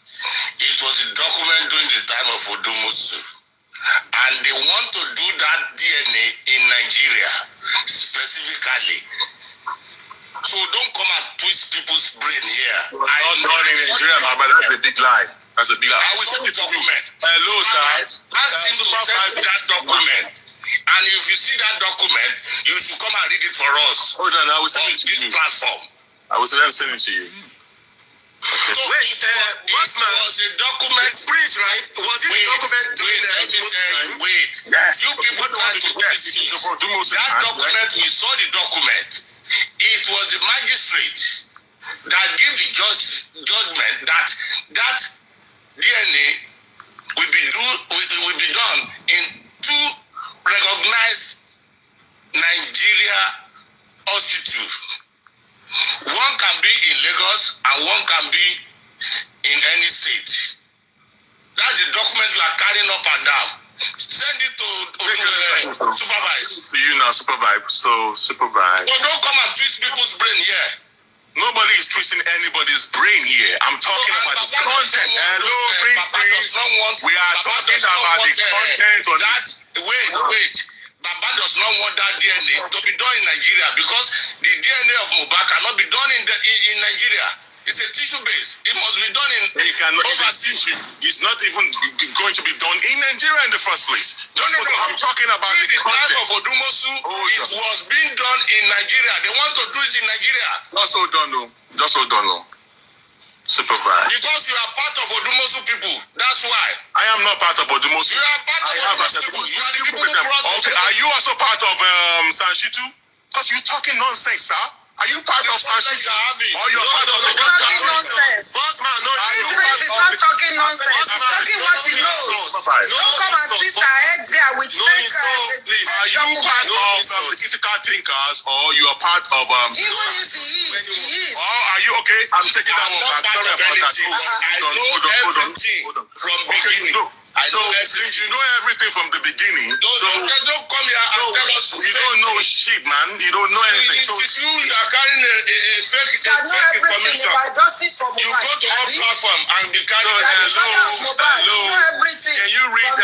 It was a document during the time of Odumusu. and they want to do that DNA in Nigeria specifically. So don't come and twist people's brain here. Not in Nigeria, but that's a big lie. That's a big lie. I will send the document. Hello, sir. Ask him to send that document. And if you see that document, you should come and read it for us. Hold on, I will send it to this you. platform. I will send it to you. Okay. So wait, was a document, please, right? Was it a document doing wait. Yes. You people try to do this. That document, we saw the document. It was the magistrate that gave the judgment that DNA will be done in 2 recognized Nigeria hospitals. One can be in Lagos and one can be in any state. That's the document you are carrying up and down. Send it to supervise. To you now, supervise. So supervise. So don't come and twist people's brain here. Nobody is twisting anybody's brain here. I'm talking about the content. Hello, please. We are talking about the content on that. Wait. Baba does not want that DNA to be done in Nigeria because the DNA of Mohbad cannot be done in Nigeria. It's a tissue base. It must be done in overseas. It's not even going to be done in Nigeria in the first place. No. I'm talking about the content. Time of Odumosu, it was being done in Nigeria. They want to do it in Nigeria. Just hold on, no. Supervise. Because you are part of Odumosu people. That's why. I am not part of Odumosu. You are part of Odumosu people. You are the people who brought it. Okay, are you also part of Sanshitu? Because you're talking nonsense, sir. Are you part of Sanshitu? Or you're part of the talking nonsense. Bossman, no, this is not talking nonsense. He's talking what he knows. Don't come and twist our head there with fake. Are you part of the critical thinkers or you are part of even if he is. Oh, are you okay? I'm taking that one back. Sorry about that. I know everything from beginning. So since you know everything from the beginning, don't come here and tell us. You don't know shit, man. You don't know anything. So you are carrying a fake information. You go to our platform and be carrying. Hello. Can you read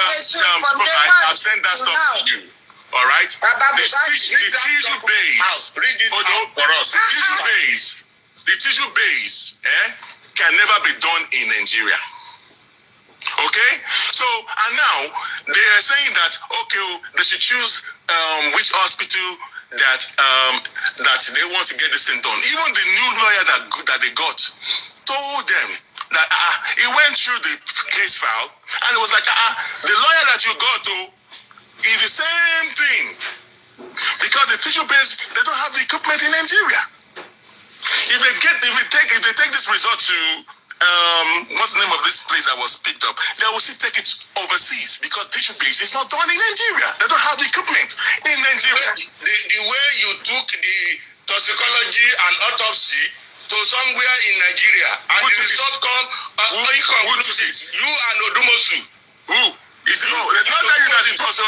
I've sent that stuff to you. All right. The tissue base. Read it for us. The tissue base can never be done in Nigeria. Okay, so and now they are saying that they should choose which hospital that they want to get this thing done. Even the new lawyer that they got told them that he went through the case file and it was like the lawyer that you got is the same thing because the tissue base they don't have the equipment in Nigeria. If they take this result to what's the name of this place that was picked up? They will still take it overseas because tissue base is not done in Nigeria. They don't have the equipment in Nigeria. The way you took the toxicology and autopsy to somewhere in Nigeria and the result come inconclusive. You and Odumosu. Who? Is it, they not tell you that it was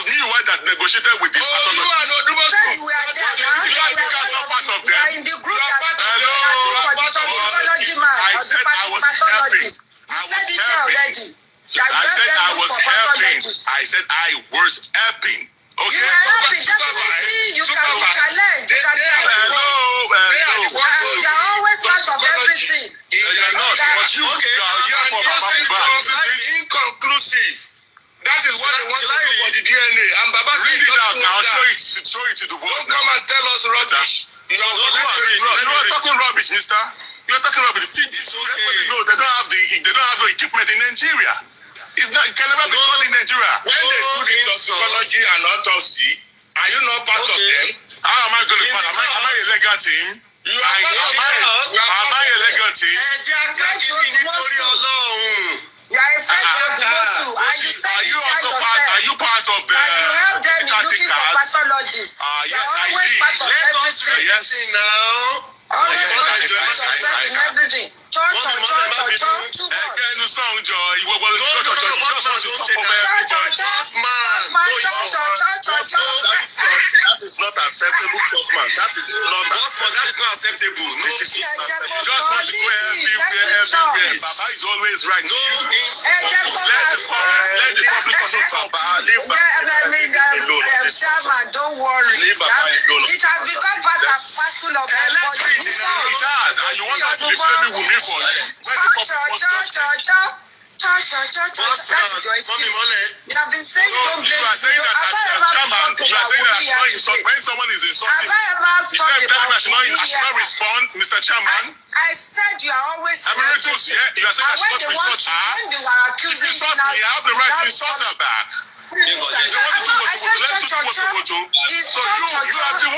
me that negotiated with the pathologist. You and Odumosu. You are there now. You guys are not part of them. You are in the group that Hello. for the toxicology man or the pathologist. You said it already. I said I was helping. I said I was helping. Okay. You are helping. Definitely you can be challenged. You can be Hello. You are always part of everything. You are not. But you are here for Baba Mohbad. Inconclusive. That is what they want to do for the DNA. And Baba read it out now. Show it to the world. Don't come and tell us rubbish. You are talking rubbish, mister. You are talking rubbish. No, they don't have the equipment in Nigeria. It can never be done in Nigeria. When they do the toxicology and autopsy, are you not part of them? How am I going to be part? Am I a legal team? You are am I a legal team? You are a friend of the Mosu, and you said it yourself. Are you part of the and you help them in looking for pathologists. Yes, I always did. part of everything. Yes. Now. Always part of yourself in everything. Church. Too much. That is not acceptable, man. That is not acceptable. No, just want to go everywhere. Baba is always right. No, let the public also talk. Chairman, don't worry. It has become part and parcel of my body. It has, and you want us to be blaming Wummi for it. That is your excuse. You have been saying don't blame you are saying that when someone is insulting, you said I should not respond, Mr. Chairman. I said you are always Emeritus, you are saying I should not insult her. when they were accusing If you insult me, I have the right to insult her back. So you are the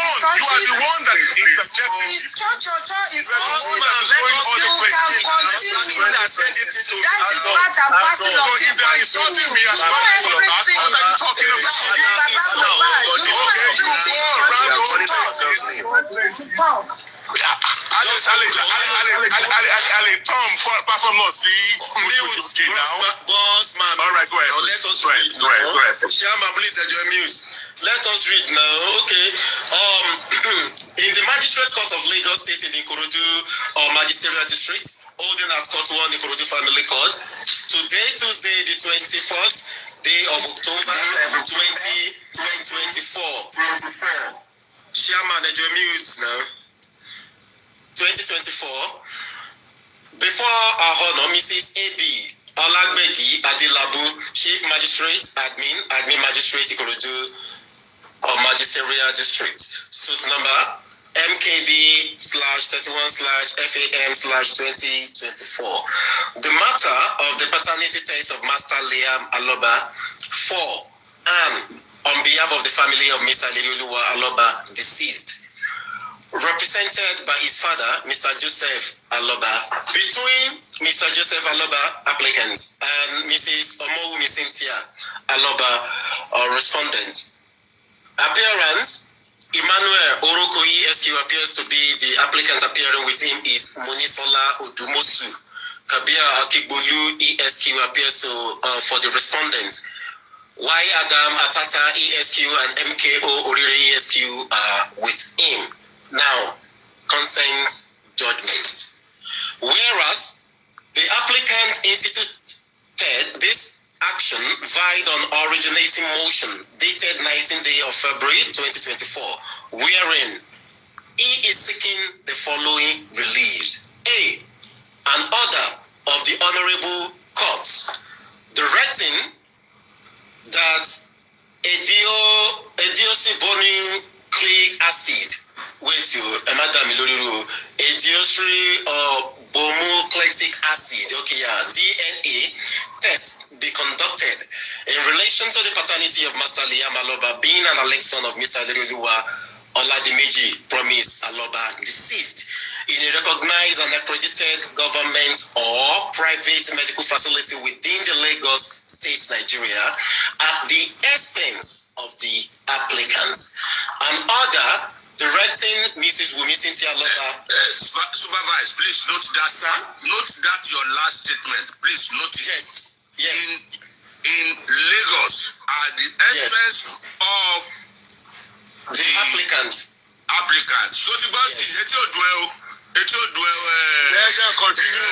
one that is interjecting. It's You are the one that is going all the way. That is part and parcel of So if they are insulting me, I should not insult her. What are you talking about? Tom, perform not see. Boss man. All right, go ahead. Go ahead. Chairman, please enjoy mute. Let us read now. Okay. In the Magistrate Court of Lagos State in Ikorodu Magisterial District, holding at Court 1 Ikorodu Family Court, today, Tuesday, the 24th day of October 2024. Chairman, enjoy mute now. 2024. Before our honor, Mrs. A.B. Olagbegi Adilabu, Chief Magistrate, Admin Magistrate, Ikorodu Magisterial District. Suit number MKD/31/FAM/2024. The matter of the paternity test of Master Liam Aloba for and on behalf of the family of Mr. Lirioluwa Aloba, deceased, represented by his father, Mr. Joseph Aloba, between Mr. Joseph Aloba, applicant, and Mrs. Wummi Cynthia Aloba, respondent. Appearance: Emmanuel Oroko ESQ appears to be the applicant. Appearing with him is Monisola Odumosu. Kabia Akigbolu ESQ appears to for the respondents. Y. Adam Atata ESQ and MKO Orire ESQ are with him. Now, consent judgment. Whereas the applicant instituted this action via an originating motion dated 19th day of February 2024, wherein he is seeking the following reliefs. A. An order of the Honorable Court directing that acid, wait you, Madam Iloriru, bomucleic acid, okay, yeah, DNA test be conducted in relation to the paternity of Master Liam Aloba, being an elect son of Mr. Lirioluwa Oladimeji Promise Aloba, deceased, in a recognized and accredited government or private medical facility within the Lagos State, Nigeria, at the expense of the applicant. An order directing Mrs. Wummi Cynthia Aloba. Supervise, please note that, sir. Note that your last statement. Please note it. Yes. In Lagos, at the expense of the applicant. So the boss is let's continue.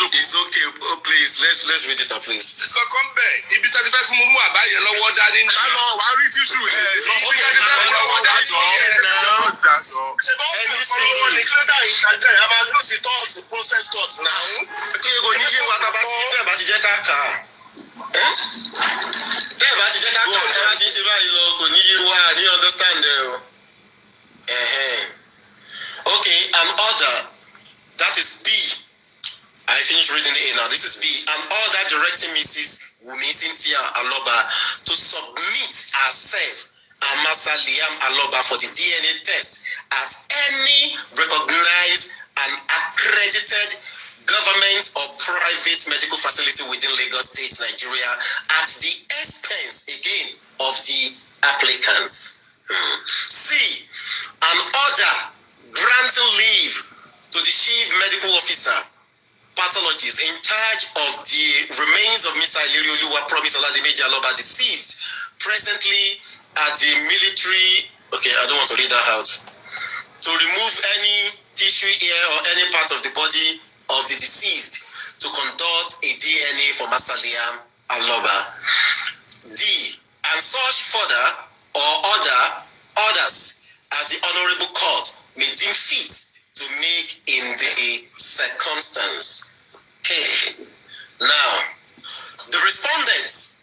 It's okay. Oh, please, let's read this up, please. Let's come back. If you talk about Mumu Abaye, no what that in. I read tissue. Okay, an order, that is B. I finished reading the A now. This is B. An order directing Mrs. Wummi Cynthia Aloba to submit herself and Master Liam Aloba for the DNA test at any recognized and accredited government or private medical facility within Lagos State, Nigeria, at the expense, again, of the applicants. C. An order granting leave to the Chief Medical Officer, pathologist in charge of the remains of Mr. Lirioluwa Promise Oladimeji Aloba, deceased, presently at the military Okay, I don't want to read that out. To remove any tissue, ear, or any part of the body of the deceased to conduct a DNA for Master Liam Aloba. D. And such further or others as the Honorable Court may deem fit to make in the circumstance. Okay. Now, the respondents,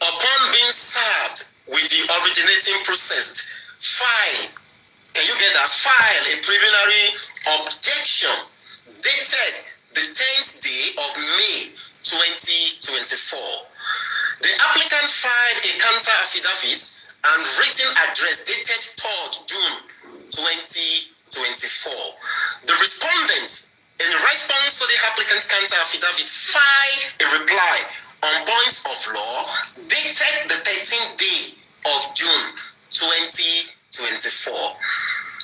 upon being served with the originating process, file, can you get that? File a preliminary objection dated the 10th day of May 2024. The applicant filed a counter affidavit and written address dated 3rd June 2024. The respondent, in response to the applicant's counter affidavit, filed a reply on points of law dated the 13th day of June 2024.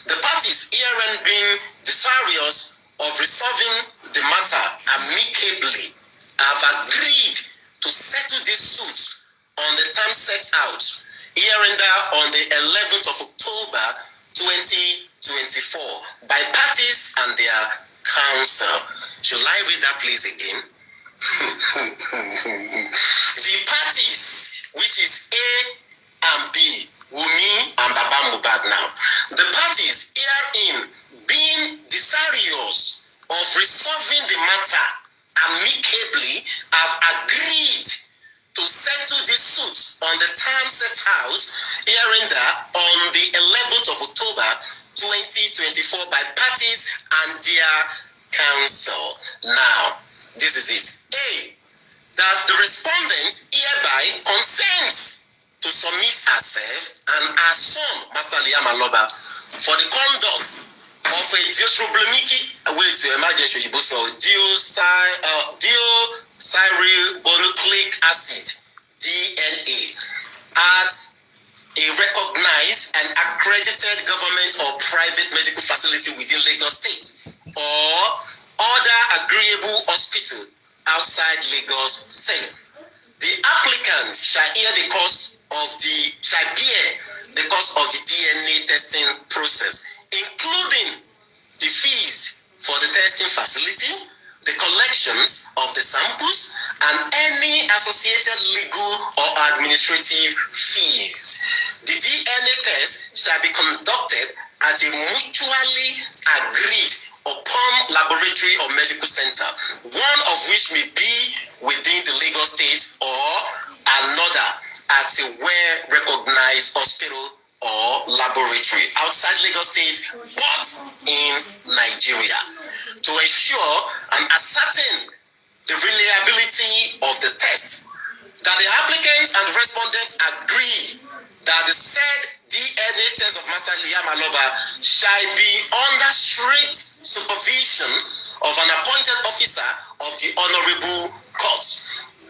The parties herein being desirous of resolving the matter amicably have agreed to settle this suit on the term set out hereunder on the 11th of October 2024 by parties and their counsel. Should I read that please again? The parties, which is A and B, Wummi and Baba Mohbad now, the parties herein being desirous of resolving the matter amicably have agreed to settle this suit on the term set out hereunder on the 11th of October 2024 by parties and their counsel. Now, this is it. A, that the respondent hereby consents to submit herself and her son, Master Liam Aloba, for the conduct of a deoxyribonucleic acid, DNA, at a recognized and accredited government or private medical facility within Lagos State or other agreeable hospital outside Lagos State. The applicant shall bear the cost of the DNA testing process, including the fees for the testing facility, the collections of the samples, and any associated legal or administrative fees. The DNA test shall be conducted at a mutually agreed upon laboratory or medical center, one of which may be within the Lagos State or another at a well-recognized hospital or laboratory outside Lagos State but in Nigeria, to ensure and ascertain the reliability of the test, that the applicants and respondents agree that the said DNA test of Master Liam Aloba shall be under strict supervision of an appointed officer of the Honorable Court.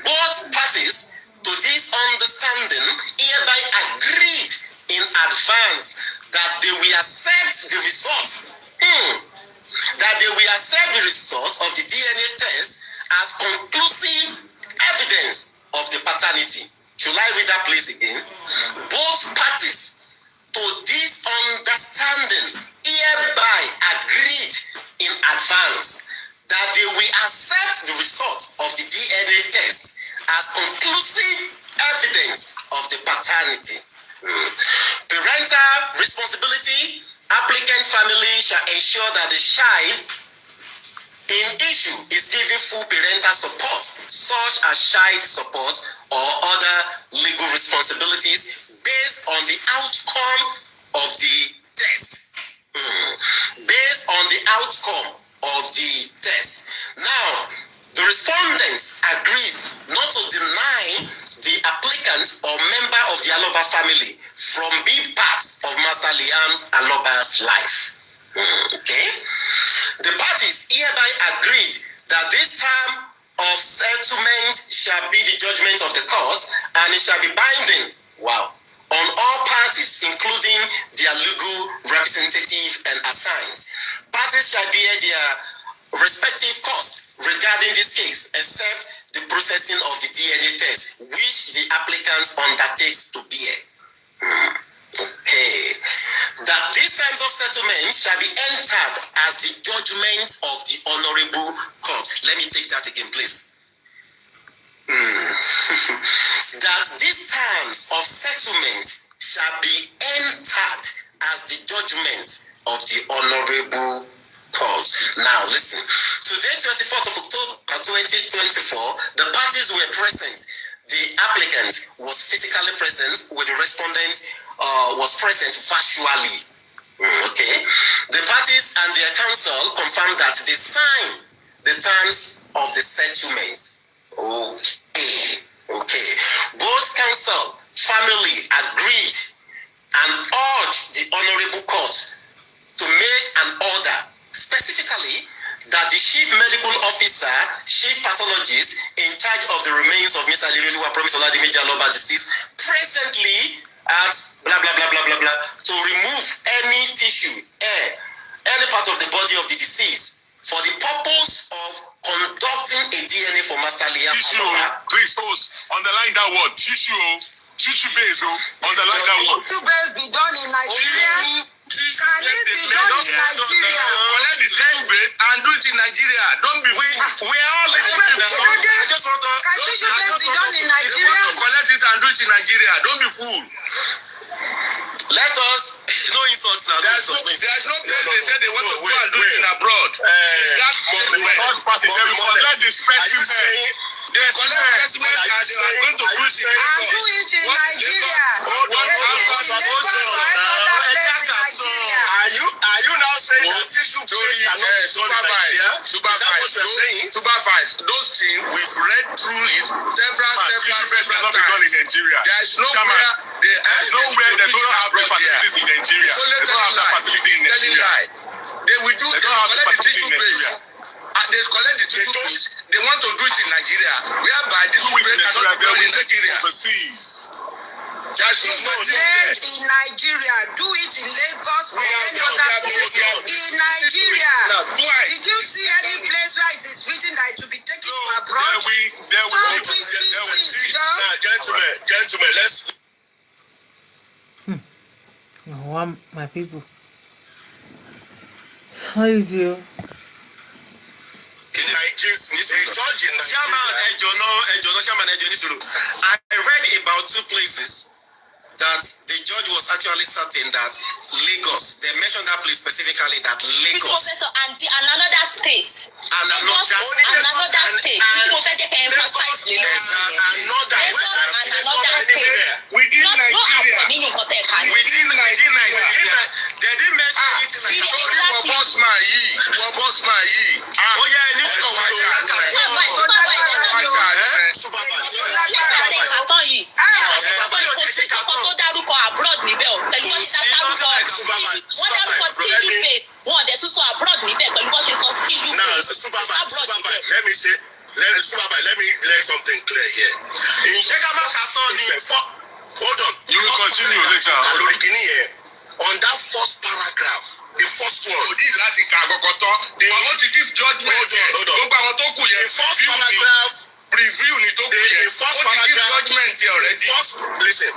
Both parties to this understanding hereby agreed in advance that they will accept the result. Of the DNA test as conclusive evidence of the paternity. Should I read that please again? Both parties to this understanding hereby agreed in advance that they will accept the results of the DNA test as conclusive evidence of the paternity. Parental responsibility. Applicant family shall ensure that the child in issue is given full parental support, such as child support or other legal responsibilities based on the outcome of the test. Based on the outcome of the test. Now, the respondent agrees not to deny the applicant or member of the Aloba family from being part of Master Liam Aloba's life. Okay? The parties hereby agreed that this term of settlement shall be the judgment of the court and it shall be binding. Wow. On all parties, including their legal representative and assigns. Parties shall bear their respective costs regarding this case, except the processing of the DNA test, which the applicant undertakes to bear. Okay. That these times of settlement shall be entered as the judgment of the honorable court. Let me take that again, please. That these terms of settlement shall be entered as the judgment of the honorable court. Now listen. Today, 24th of October 2024, the parties were present. The applicant was physically present, with the respondent was present virtually. Okay. The parties and their counsel confirmed that they signed the terms of the settlement. Okay. Both counsel family agreed and urged the honorable court to make an order specifically that the chief medical officer, chief pathologist in charge of the remains of Mr. Alireluwa Promise Oladimi Jaloba deceased presently at blah blah blah blah blah blah to remove any tissue, any part of the body of the deceased for the purpose of conducting a DNA for Master Liam. Tissue, please post underline that word. Tissue base, underline that word. Tissue base be done in Nigeria. Can it be done in Nigeria? Collect the tissue base and do it in Nigeria. Don't be fooled. We are all living in the Can tissue base be done in Nigeria? Collect it and do it in Nigeria. Don't be fooled. Let us, no insults now. There's no place they said they want to go and do it in abroad. Let the specimen. They collect specimen and they are going to do it in And do it in Nigeria. Are you now saying that tissue base cannot be done in Nigeria? Supervise. Those things we've read through it several times. There is nowhere they don't have the facilities in Nigeria. They don't have that facility in Nigeria. They will do. They collect the tissue base. They collect the tissue base. They want to do it in Nigeria, whereby this will be cannot be done in Nigeria. That's made in Nigeria. Do it in Lagos or any other place in Nigeria. Did you see any place where it is written that it will be taken to abroad? Gentlemen, let's. My people. How is you? I read about two places that the judge was actually certain that Lagos, they mentioned that place specifically, that Lagos and another state. And another state. Within Nigeria. Within Nigeria. They didn't mention it. Oh yeah, let me let something clear here. Hold on. You will continue later. On that first paragraph, the first one. They want to give judgment. The first paragraph. Preview the first paragraph. Listen.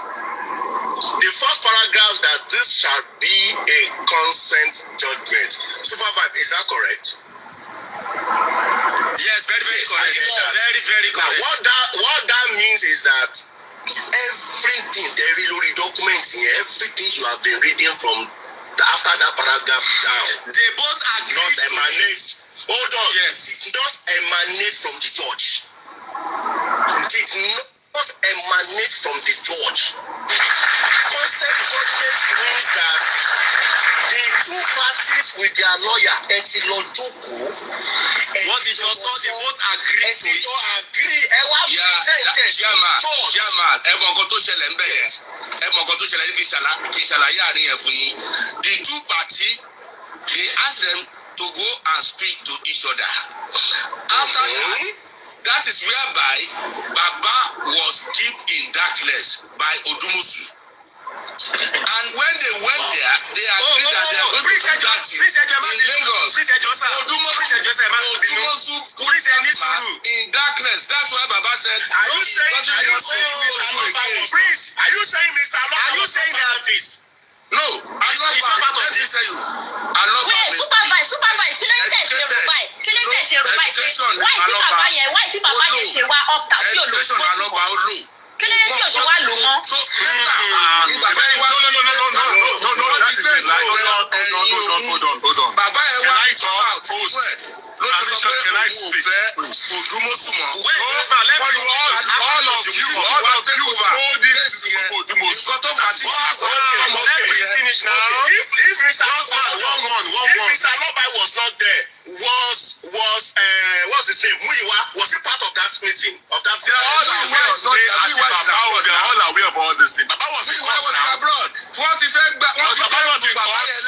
The first paragraph that this shall be a consent judgment. Supervisor, is that correct? Yes, very, very correct. Very, very correct. Now, what that means is that everything they really document here, everything you have been reading from after that paragraph down, they both agree. Not emanate. Hold on. Yes. Did not emanate from the judge. Did not emanate from the judge. Consent judgment means that the two parties with their lawyer, Etilojoko, what did you say? They both agree. The two parties, they ask them to go and speak to each other. After that is whereby Baba was kept in darkness by Odumusu. And when they went there, they agreed that they are going to do that in Lagos. Odumusu in darkness. That's why Baba said, Are you saying Mr. Are you saying that this? No, it's not part of this. Wait, supervise. Kí ló ń tẹ̀ ṣe Rubai? Why tí bàbá yẹn ṣe wá opt out tí ò lò fún? Kí ló dé tí ò ṣe wá lò mọ́? So, no, that is a lie. Hold on. Bàbá ẹ̀ wá can I speak? All of you told this to Odumosu. Let me finish now. If Mr. Lobai was not there, what's his name? Muyiwa, was he part of that meeting? Of that all aware of all this thing. Baba was abroad. Wọ́n ti fẹ́ gbà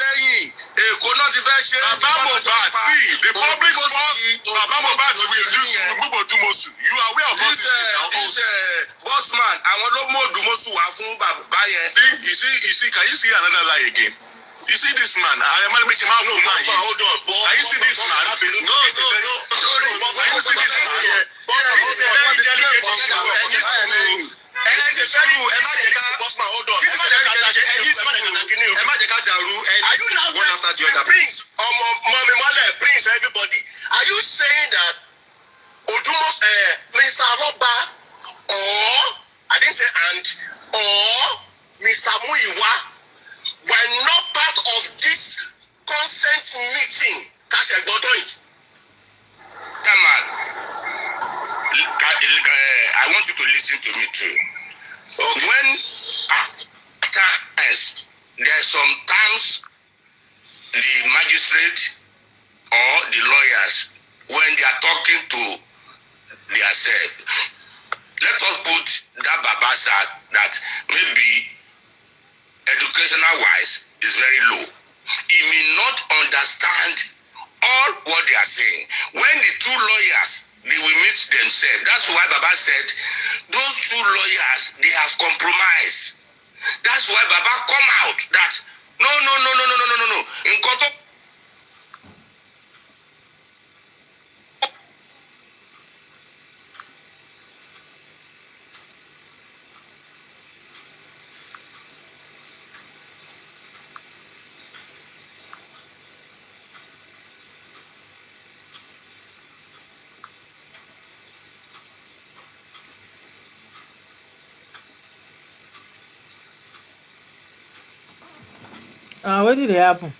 lẹ́yìn. Èkó náà ti fẹ́ ṣe. Baba Mohbad, see, the public force Baba Mohbad will remove Odumosu. You are aware of all this thing. This bossman, àwọn ló mú Odumosu wá fún bàbá yẹn. You see, can you see another lie again? You see this man, I am not making out no man. Hold on, can you see this man? No. Can you see this man? He's a very delicate issue. Prince, everybody. Are you saying that Odumosu, Mr. Loba, or I didn't say or Mr. Muyiwa were not part of this consent meeting? That's a good point. Come on. I want you to listen to me too. Okay. When there are some times the magistrate or the lawyers, when they are talking to themselves, let us put that Baba side that maybe educational wise is very low. He may not understand all what they are saying. When the two lawyers, they will meet themselves. That's why Baba said those two lawyers, they have compromised. That's why Baba come out that no. In Koto. What did happen?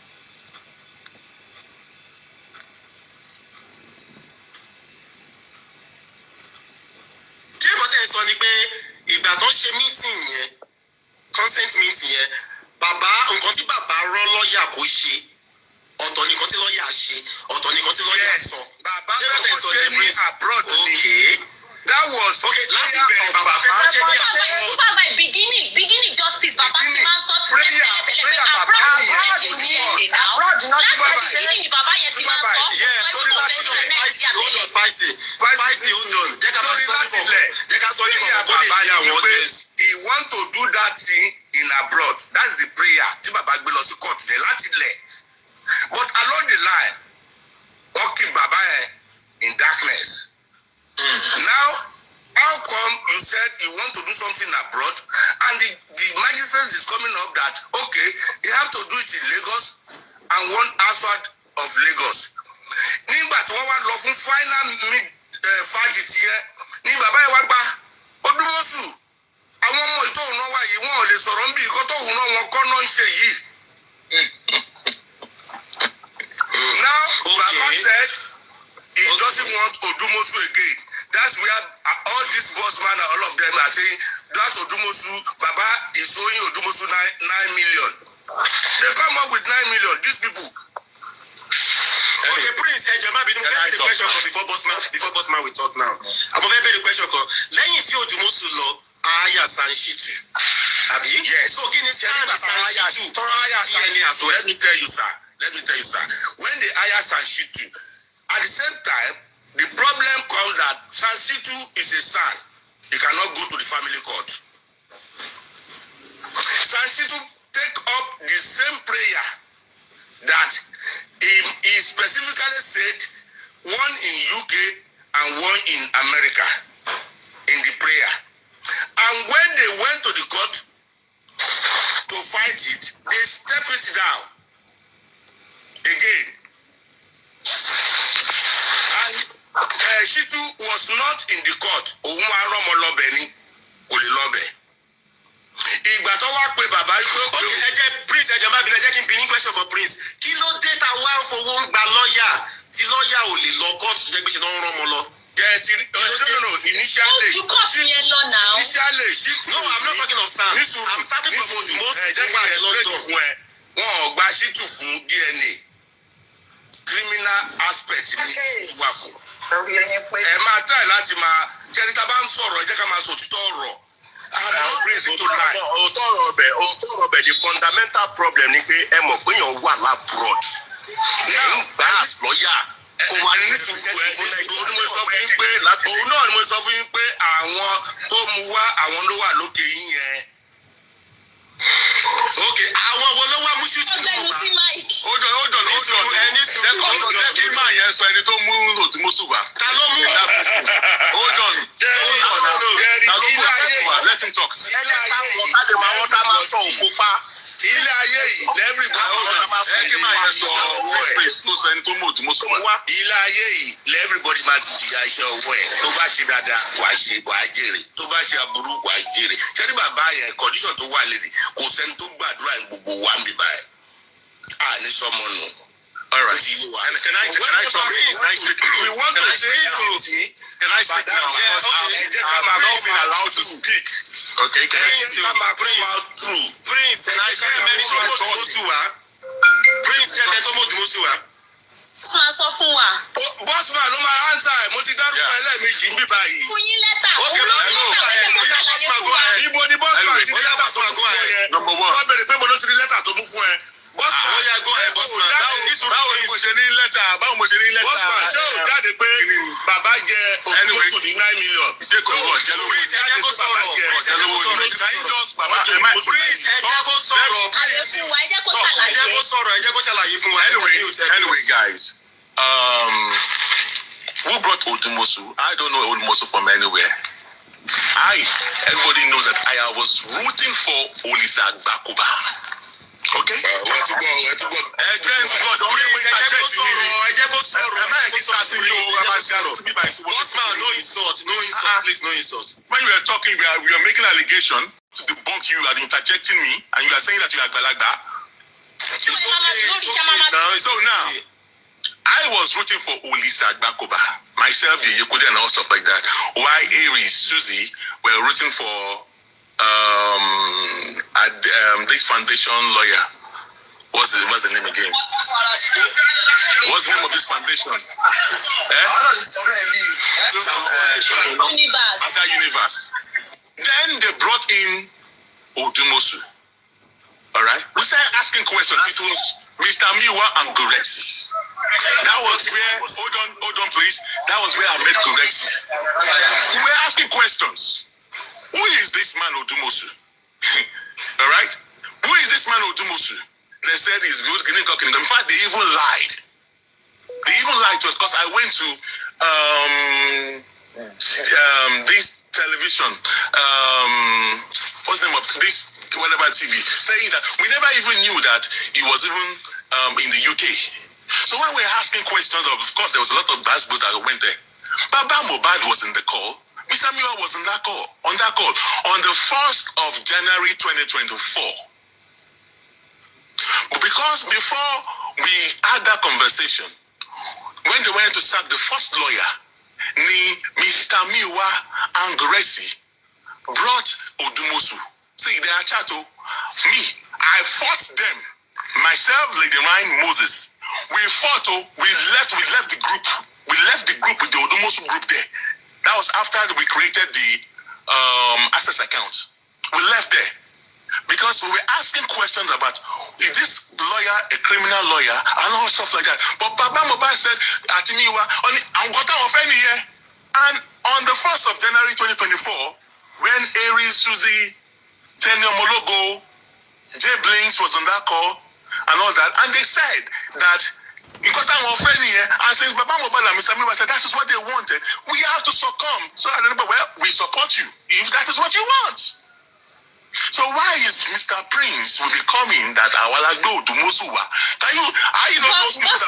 Ṣé ìbọ̀tẹ́ sọ ni pé ìgbà tó ṣe meeting yẹn, consent meeting yẹn, bàbá nǹkan tí bàbá rán lọ́ọ̀yà kó ṣe, ọ̀tọ̀ nìkan tí lọ́ọ̀yà ṣe, ọ̀tọ̀ nìkan tí lọ́ọ̀yà sọ. Bàbá fẹ́ sọ ní abroad ni. That was okay. Láti bẹ̀rẹ̀ bàbá fẹ́ ṣe ní abroad. Beginning justice bàbá ti máa ń sọ tẹ́lẹ̀ pé abroad ni bàbá yẹn ti máa ń sọ he want to do that thing in abroad. That's the prayer tí bàbá gbé lọ sí court dé láti lẹ̀. But along the line wọ́n keep bàbá yẹn in darkness. Now, how come you said you want to do something abroad and the magistrate is coming up that, okay, you have to do it in Lagos and one outside of Lagos. Nígbà tí wọ́n wá lọ fún final fájìtì yẹn, ní bàbá yẹn wá gba Odumosu. Àwọn ọmọ ìtòhùn náà wà yìí, wọn ò lè sọ̀rọ̀ níbi ìkọ́ tóhùn náà wọn kọ́ náà ń ṣe yìí. Now, Baba said he doesn't want Odumosu again. That's where all these bossmen and all of them are saying, that's Odumosu, Baba is owing Odumosu 9 million. They come up with 9 million, these people. Okay, Prince, the question before bossman we talk now. I'm going to the question. Lẹ́yìn tí Odumosu lọ, Aya Sanshitu. Abi? Yes. So, kí ni Sanshitu? Let me tell you, sir. When the Aya Sanshitu, at the same time, the problem comes that Sanshitu is a son. He cannot go to the family court. Sanshitu take up the same prayer that he specifically said, one in UK and one in America, in the prayer. And when they went to the court to fight it, they step it down again. And Shitu was not in the court. Òun máa rán ọmọ lọ́bẹ̀ ni, kò lè lọ́bẹ̀. Ìgbà tó wá pé bàbá yìí pé okay, ẹ jẹ́ Prince ẹ jẹ́ má bínú ẹ jẹ́ kí n bi ní question for Prince. Kí ló dé tá wá ń fowó ń gba lọ́ọ̀yà tí lọ́ọ̀yà ò lè lọ court tó jẹ́ pé ṣe tó ń rán ọmọ lọ? No, initially. You cut me alone now. Initially, Shitu. No, I'm not talking of Sam. I'm starting from the most Wọ́n ò gba Shitu fún DNA. Criminal aspect ni wà fún. Ẹ máa try láti máa ṣẹ́ni tá a bá ń sọ̀rọ̀ ẹ jẹ́ ká máa sọ òtítọ́ ọ̀rọ̀. Òótọ́ ọ̀rọ̀ bẹ̀ the fundamental problem ni pé ẹ mọ̀ pé èèyàn wà labroad. Ẹ̀yìn gbà lọ́ọ̀yà. Kò wà ní sùúrù òun náà ni mo sọ fún yín pé àwọn tó mu wá àwọn ló wà lókè yín yẹn. Okay, àwọn wo ló wá mú Shitu? Ọgbẹ́ni sí Mike. Hold on. Jẹ́ kí máa yẹn sọ ẹni tó mú Òdùmọ̀ṣù wá. Ta ló mú? Hold on. Ta ló mú Òdùmọ̀ṣù wá? Let him talk. Àwọn tá máa sọ òkú pa. Ilé ayé yìí Kí máa yẹn sọ express tó sọ ẹni tó mú Òdùmọ̀ṣù wá. ilé ayé yìí everybody máa ti jìyà iṣẹ́ ọwọ́ ẹ̀ tó bá ṣe dáadáa wàá jèrè tó bá ṣe aburú wàá jèrè ṣẹ́ni bàbá yẹn condition tó wà lẹ́nu kò sẹ́ni tó gbàdúrà ní gbogbo wa ń bì báyìí ní sọmọ nù. All right. And can I talk? We want to say something. Can I speak now? Because I'm not being allowed to speak. Okay, can I speak? Prince, can I say mention Òdùmọ̀ṣù wá? Prince, ẹ tó mú Òdùmọ̀ṣù wá. Máa sọ fún wa. Bossman ló máa answer ẹ̀ mo ti dárúkọ ẹlẹ́ẹ̀mejì ń bí báyìí. Fún yín lẹ́tà. Òun ló ní lẹ́tà wẹ́tẹ́ kó ṣàlàyé fún wa. Ibo ni Bossman ti ní lẹ́tà tó mú fún ẹ? Number one. Wọ́n bèrè pé mo ló ti ní lẹ́tà tó mú fún ẹ. Bossman Ó yá go ahead, Bossman. Báwo ni mo ṣe ní lẹ́tà? Bossman ṣé o jáde pé bàbá jẹ Òdùmọ̀ṣù ní 9 million? Ṣé kò wọ̀ jẹ́ lówó? Prince, ẹ jẹ́ kó sọ̀rọ̀. Jẹ́ lówó ni. Can you just baba? Prince, ẹ jẹ́ kó sọ̀rọ̀. Àlè fún wa, ẹ jẹ́ kó Ẹ ṣàlàyé. jẹ́ kó sọ̀rọ̀, ẹ jẹ́ kó ṣàlàyé fún wa. Anyway, guys. Who brought Òdùmọ̀ṣù? I don't know Òdùmọ̀ṣù from anywhere. Everybody knows that I was rooting for Olisa Agbakoba. Okay? Wọ́n ti gbọ́. Bossman, no insult, please, no insult. When you were talking, we are making allegation to debunk you and interjecting me, and you are saying that you are Agbalagba. So now, I was rooting for Olisa Agbakoba, myself, the Yekude, and all stuff like that. Why Aries, Susie were rooting for this foundation lawyer. What's the name again? What's the name of this foundation? Universe. Then they brought in Òdùmọ̀ṣù. All right. We started asking questions. It was Mr. Miwa and Gorexi. That was where, hold on please. That was where I met Gorexi. We were asking questions. Who is this man Òdùmọ̀ṣù? All right. Who is this man Òdùmọ̀ṣù? They said he's good. In fact, they even lied. To us because I went to this television. What's the name of this? Whatever TV, saying that we never even knew that he was even in the UK. So when we were asking questions, of course, there was a lot of bad books that went there. Baba Mohbad was in the call. Mr. Miwa was on that call. On the 1st of January 2024. But because before we had that conversation, when they went to sack the first lawyer, Mr. Miwa and Gorexi brought Òdùmọ̀ṣù. See, they are chatting. Me, I fought them. Myself, Lady Ryan, Moses. We fought. We left the group. We left the group with the Òdùmọ̀ṣù group there. That was after we created the access account. We left there because we were asking questions about, is this lawyer a criminal lawyer and all stuff like that. But Baba Mohbad said, Atimiwa, I'm going to here. And on the 1st of January 2024, when Aries, Susie, Tenio Mologo, Jay Blinks was on that call and all that, and they said that and since Baba Mohbad and Mr. Miwa said that is what they wanted, we have to succumb. So I remember, well, we support you if that is what you want. So why is Mr. Prince will be coming that Awalagbo to Mosuwa? Can you, are you not those people that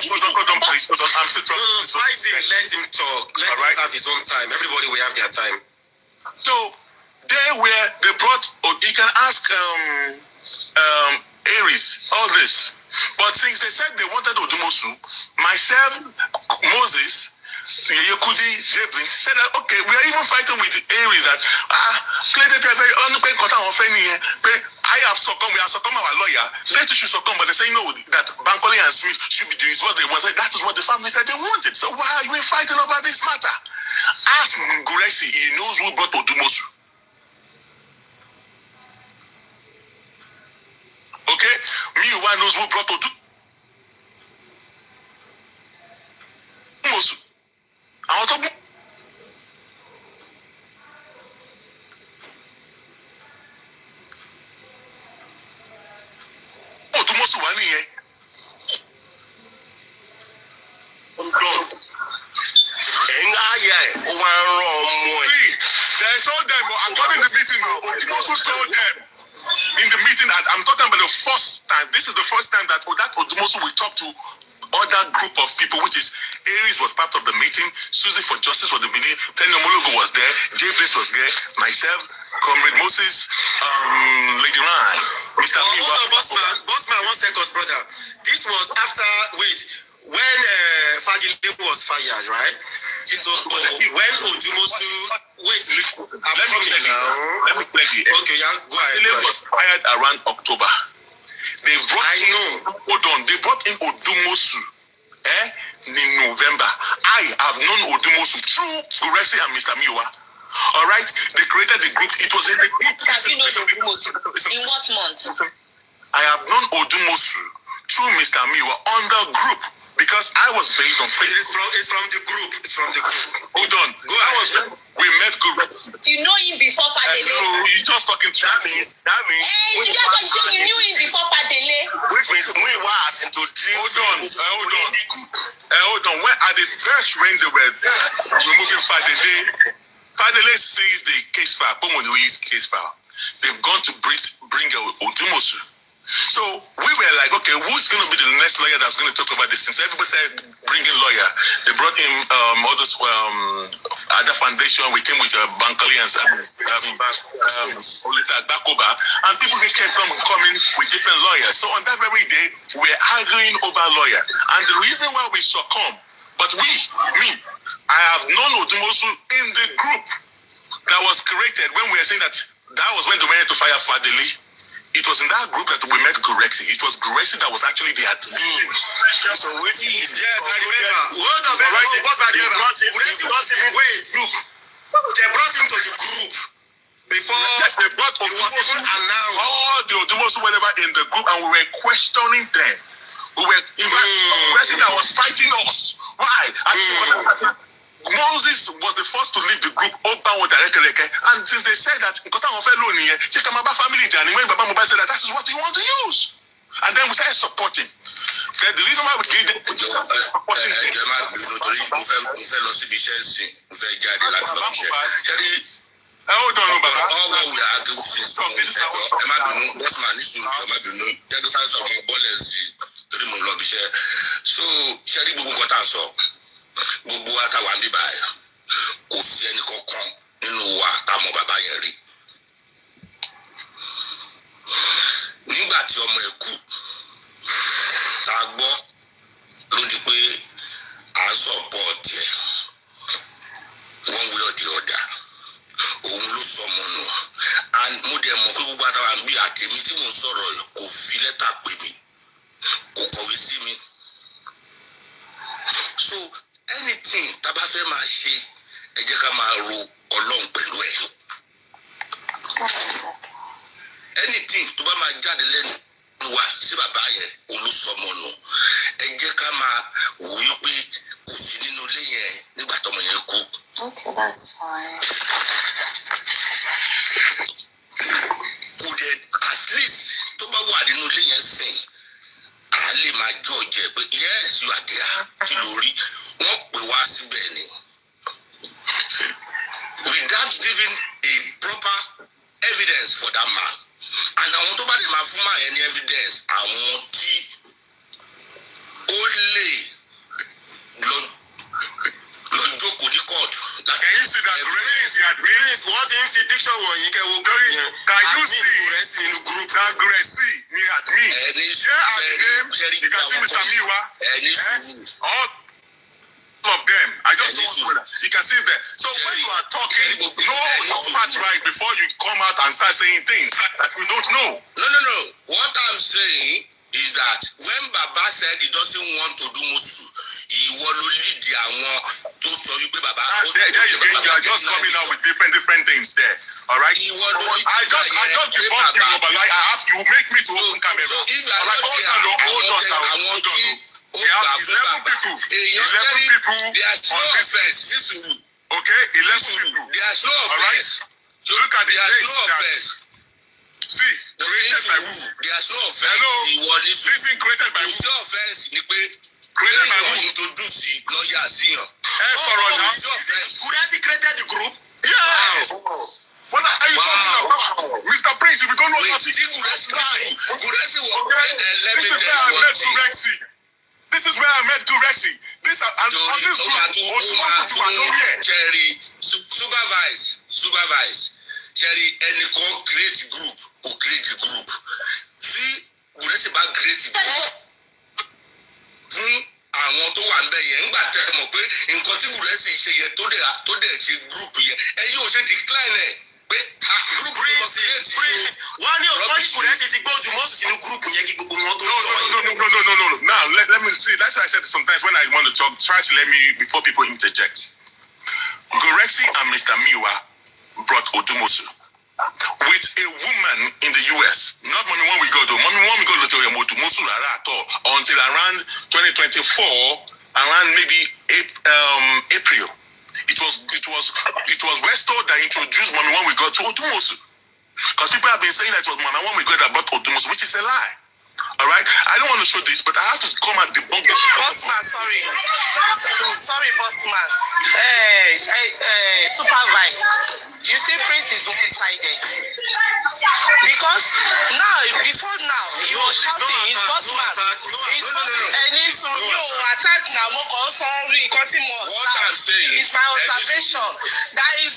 hold on, please, hold on, I'm still talking. No, let him talk. Let him have his own time. Everybody will have their time. So they brought, you can ask Aries, all this. But since they said they wanted Odumosu, myself, Moses, Yekudi, Jablin said that, okay, we are even fighting with Aries that, I have succumbed, we have succumbed our lawyer, they should succumb, but they say, no, that Bankole and Smith should be doing what they wanted. That is what the family said they wanted. So why are we fighting over this matter? Ask Guresi, he knows who brought Odumosu. Okay? Miwa knows who brought Odumosu. I want to Odumosu wà nìyẹn. See, they told them, according to the meeting, Odumosu told them in the meeting, I'm talking about the first time. This is the first time that Odumosu will talk to other group of people, which is Aries was part of the meeting, Susie for Justice was the meeting, Tenyo Molugo was there, Jay Bliss was there, myself, Comrade Moses, Lady Ryan, Mr. Bossman, 1 second, brother. This was after, when Fadile was fired, right? So when Odumosu, let me play it. Okay, yeah, go ahead. Fadile was fired around October. They brought in Odumosu in November. I have known Odumosu through Guresi and Mr. Miwa. All right? They created the group. It was in the group. Have you known Odumosu? In what month? I have known Odumosu through Mr. Miwa on the group because I was based on Facebook. It's from the group. It's from the group. Hold on. Go ahead. We met Guresi. You know him before Fadele? No, you just talking to That means. Hey, you knew him before Fadele? Which means we was introduced. Hold on. When at the first when they were removing Fadele sees the case file, Pomonui's case file. They've gone to bring Odumosu. So we were like, okay, who's going to be the next lawyer that's going to talk about this thing? So everybody said, bring in lawyer. They brought in all those other foundation. We came with Bankole and Bakoba. And people kept coming with different lawyers. So on that very day, we're arguing over lawyer. And the reason why we succumb, but I have known Odumosu in the group that was created when we were saying that was when they went to fire Fadele. It was in that group that we met Guresi. It was Guresi that was actually the admin. So which is yes, I remember. What about they brought him to the group before. Yes, they brought Odumosu and now all the Odumosu whatever in the group, and we were questioning them. We were in Guresi that was fighting us. Why? Moses was the first to leave the group, and since they said that family when Baba Mohbad said that is what he want to use, and then we started supporting. The reason why we did it, hold on, Baba. All what we are arguing since so Sherry gbogbo wa ta wà ń bíbá ẹ kò sí ẹnì kankan nínú wa ká mọ bàbá yẹn rí nígbà tí ọmọ ẹ kú tá a gbọ́ ló di pé à ń support ẹ one way or the other òun ló sọ ọmọ nù and mo dẹ̀ mọ̀ pé gbogbo àtàwọn àbí àtẹ̀mí tí mo sọ̀rọ̀ kò fi lẹ́tà pè mí kò kọ̀wé sí mi so anything tá bá fẹ́ máa ṣe ẹ jẹ́ ká máa ro Ọlọ́run pẹ̀lú ẹ̀ anything tó bá máa jáde lẹ́nu wa sí bàbá yẹn olùsọmọ nù ẹ jẹ́ ká máa wò ó pé kò sí nínú ilé yẹn nígbà tọ́mọ yẹn kú. Okay, that's fine. Kò dẹ̀ at least tó bá wà nínú ilé yẹn sìn à lè máa jọ jẹ pé yes you are there kí lórí wọ́n pè wá síbẹ̀ ni without giving a proper evidence for that man. And I want to buy him any evidence. I want to only Lojoko the court. Can you see that Gracie at me? What if the picture was you can you see in the group that Gracie me at me? Here are the names. You can see Mr. Miwa. All of them. I just don't know. You can see that. So when you are talking, know what's right before you come out and start saying things that you don't know. No. What I'm saying is that when Baba said he doesn't want to do Musu, he will lead the one to show you Baba. There you go. You are just coming out with different things there. All right. I just debunked you, but like I have you make me to open camera. So if all right, hold on. We have 11 people. 11 people on this list. Okay, 11 people. All right. So look at the dates that. See, created by who? There's no offense. Hello. Listen, created by who? There's no offense. Created by who? Introduce the lawyer senior. Sorry, now. Could have created the group? Yes. What are you talking about? Mr. Prince, if you don't know what it is, this is where I met Gurexi. This and on this group, Jerry, supervise. Jerry, any create group or create the group. See, Gurexi about create the group. Àwọn tó wà ńbẹ̀ yẹn ńgbà tẹ́ mọ̀ pé nǹkan tí Gurexi ṣe yẹ tó dẹ̀ ṣe group yẹn ẹ yóò ṣe decline ẹ̀ pé group prince wọ́n ní ọ̀pọ̀ Gurexi ti gbọ́ Òdùmọ̀ṣù sínú group yẹn kí gbogbo wọn tó jọ. No. Now let me see. That's why I said sometimes when I want to talk, try to let me before people interject. Gurexi and Mr. Miwa brought Òdùmọ̀ṣù with a woman in the US. Not money when we go to Òdùmọ̀ṣù at all until around 2024, around maybe April. It was Westo that introduced Mommy when we got to Òdùmọ̀ṣù. Because people have been saying that it was Mama when we got about Òdùmọ̀ṣù, which is a lie. All right, I don't want to show this, but I have to come and debunk this. Bossman, sorry, Bossman. Supervise. You see, Prince is one-sided. Because before now, he was shouting, he's Bossman. And he's attack now, it's my observation. That is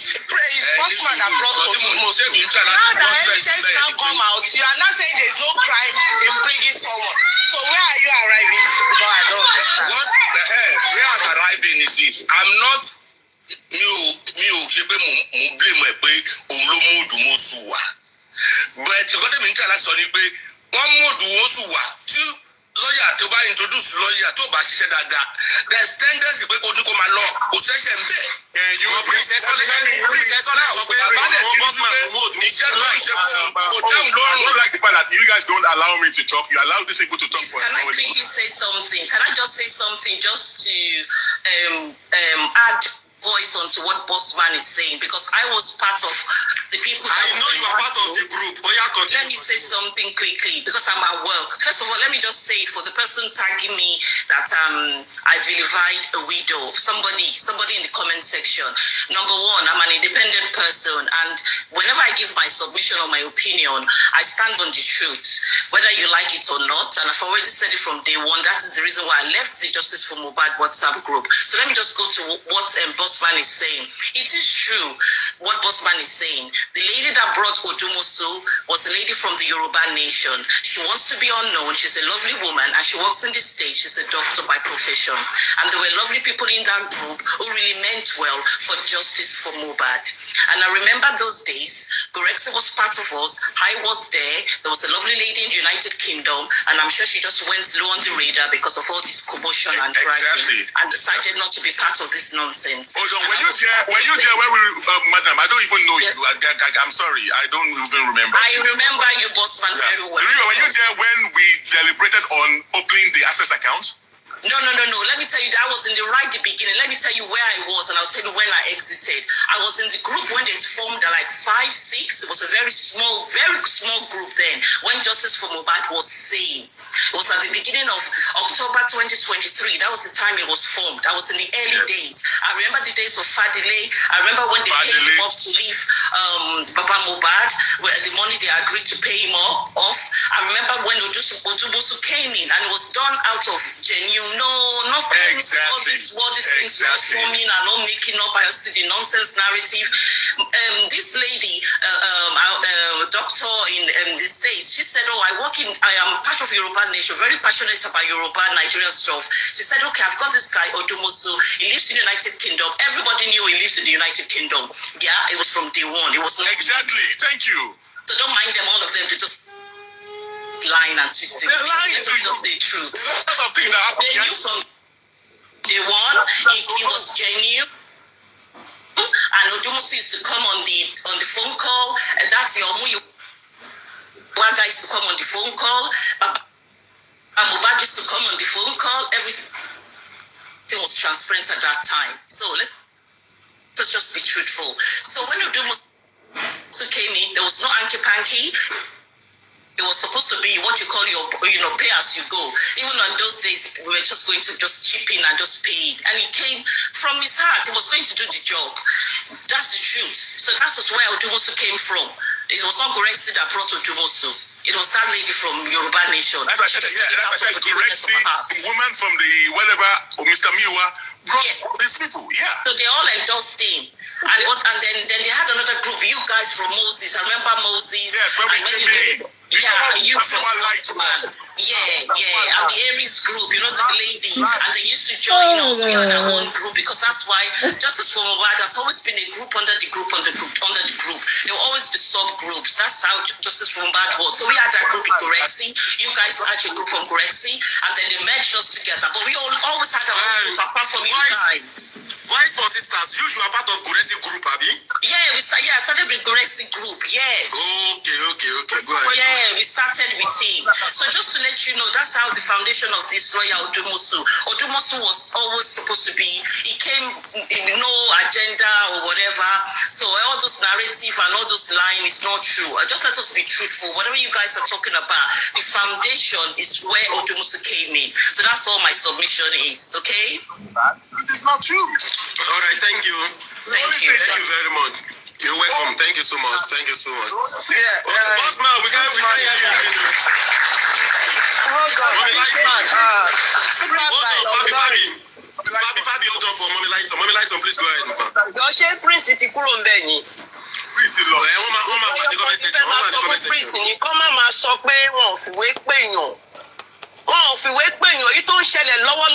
Bossman that brought Òdùmọ̀ṣù. Now that evidence now come out, you are not saying there's no crime in bringing someone. So where are you arriving to? No, I don't understand. What the hell? Where I'm arriving is this. I'm not ṣe pé mo blame ẹ pé òun ló mú Òdùmọ̀ṣù wá. But ìkọ́ tẹ̀mí ń kà láti sọ ni pé wọ́n mú Òdùmọ̀ṣù wá tí lọ́ọ̀yà tó bá introduce lọ́ọ̀yà tó bá ṣiṣẹ́ dáadáa. There's tendency pé kò ní kó máa lọ kò ṣẹ̀ṣẹ̀ ń bẹ̀. I don't like the fact that you guys don't allow me to talk. You allow these people to talk. Can I quickly say something? Can I just say something just to add voice onto what Bossman is saying, because I was part of the people. I know you are part of the group. Let me say something quickly because I'm at work. First of all, let me just say for the person tagging me that I vilified a widow, somebody in the comment section. Number one, I'm an independent person, and whenever I give my submission or my opinion, I stand on the truth, whether you like it or not. And I've already said it from day one. That is the reason why I left the Justice for Mohbad WhatsApp group. So let me just go to what Bossman is saying. It is true what Bossman is saying. The lady that brought Òdùmọ̀ṣù was a lady from the Yoruba nation. She wants to be unknown. She's a lovely woman and she works in the state. She's a doctor by profession. And there were lovely people in that group who really meant well for justice for Mohbad. And I remember those days, Gurexi was part of us. I was there. There was a lovely lady in the United Kingdom, and I'm sure she just went low on the radar because of all this commotion and dragging and decided not to be part of this nonsense. Hold on, were you there when we, madam, I don't even know you. I'm sorry, I don't even remember. I remember you, Bossman, very well. Were you there when we deliberated on opening the access account? No. Let me tell you, I was in the beginning. Let me tell you where I was, and I'll tell you when I exited. I was in the group when they formed like 5, 6. It was a very small group then, when Justice for Mohbad was saying. It was at the beginning of October 2023. That was the time it was formed. I was in the early days. I remember the days of Fadile. I remember when they paid him off to leave Baba Mohbad, where the money they agreed to pay him off. I remember when Odumosu came in, and it was done out of genuine, not all these things were forming and not making up by the nonsense narrative. This lady, doctor in the States, she said, I am part of Yoruba nation, very passionate about Yoruba Nigerian stuff. She said, okay, I've got this guy, Odumosu, he lives in the United Kingdom. Everybody knew he lived in the United Kingdom. Yeah, it was from day one. It was not exactly. Thank you. So don't mind them, all of them, to just lying and twisting. They're lying to just the truth. They knew from day one he was genuine. And Odumosu used to come on the phone call, and that's your Wummi guy used to come on the phone call. And Mohbad used to come on the phone call. Everything was transparent at that time. So let's just be truthful. So when Odumosu came in, there was no hanky-panky. It was supposed to be what you call your, pay as you go. Even on those days, we were just going to just chip in and just pay it. And he came from his heart. He was going to do the job. That's the truth. So that's where Odumosu came from. It was not Gorexi that brought Odumosu. It was that lady from Yoruba Nation. That's why I said Gorexi, the woman from the whatever, Mr. Miwa, brought these people. Yeah. So they all endorsed him. And then they had another group, you guys from Moses. I remember Moses. Yes, when we came in. You from Moses. And the Aries group, the ladies, and they used to join us. We had our own group, because that's why Justice for Mohbad has always been a group under the group under the group. There will always be subgroups. That's how Justice for Mohbad was. So we had that group in Gorexi. You guys had your group from Gorexi, and then they merged us together. But we always had our own group apart from you guys. Vice for sisters, you are part of Gorexi group, Abi? Yeah, I started with Gorexi group. Yes. Okay. Go ahead. Yeah, we started with him. So just to let you know, that's how the foundation of this lawyer Odumosu was always supposed to be. He came in no agenda or whatever. So all those narrative and all those lying is not true. Just let us be truthful. Whatever you guys are talking about, the foundation is where Odumosu came in. So that's all my submission is. Okay? It is not true. All right, thank you. Thank you very much. You're welcome. Thank you so much. Yeah. Boss man, we can't hear you. Hold on. Fabi, hold on for Mommy Lighton. Mommy Lighton, please go ahead. Lọ ṣe Prince ti kúrò ń bẹ̀ ni. Prince lọ. Wọ́n máa wà ní comment section. Prince ni kọ́ máa sọ pé wọn ò fìwé pèèyàn. Wọn ò fìwé pèèyàn. Èyí tó ń ṣẹlẹ̀ lọ́wọ́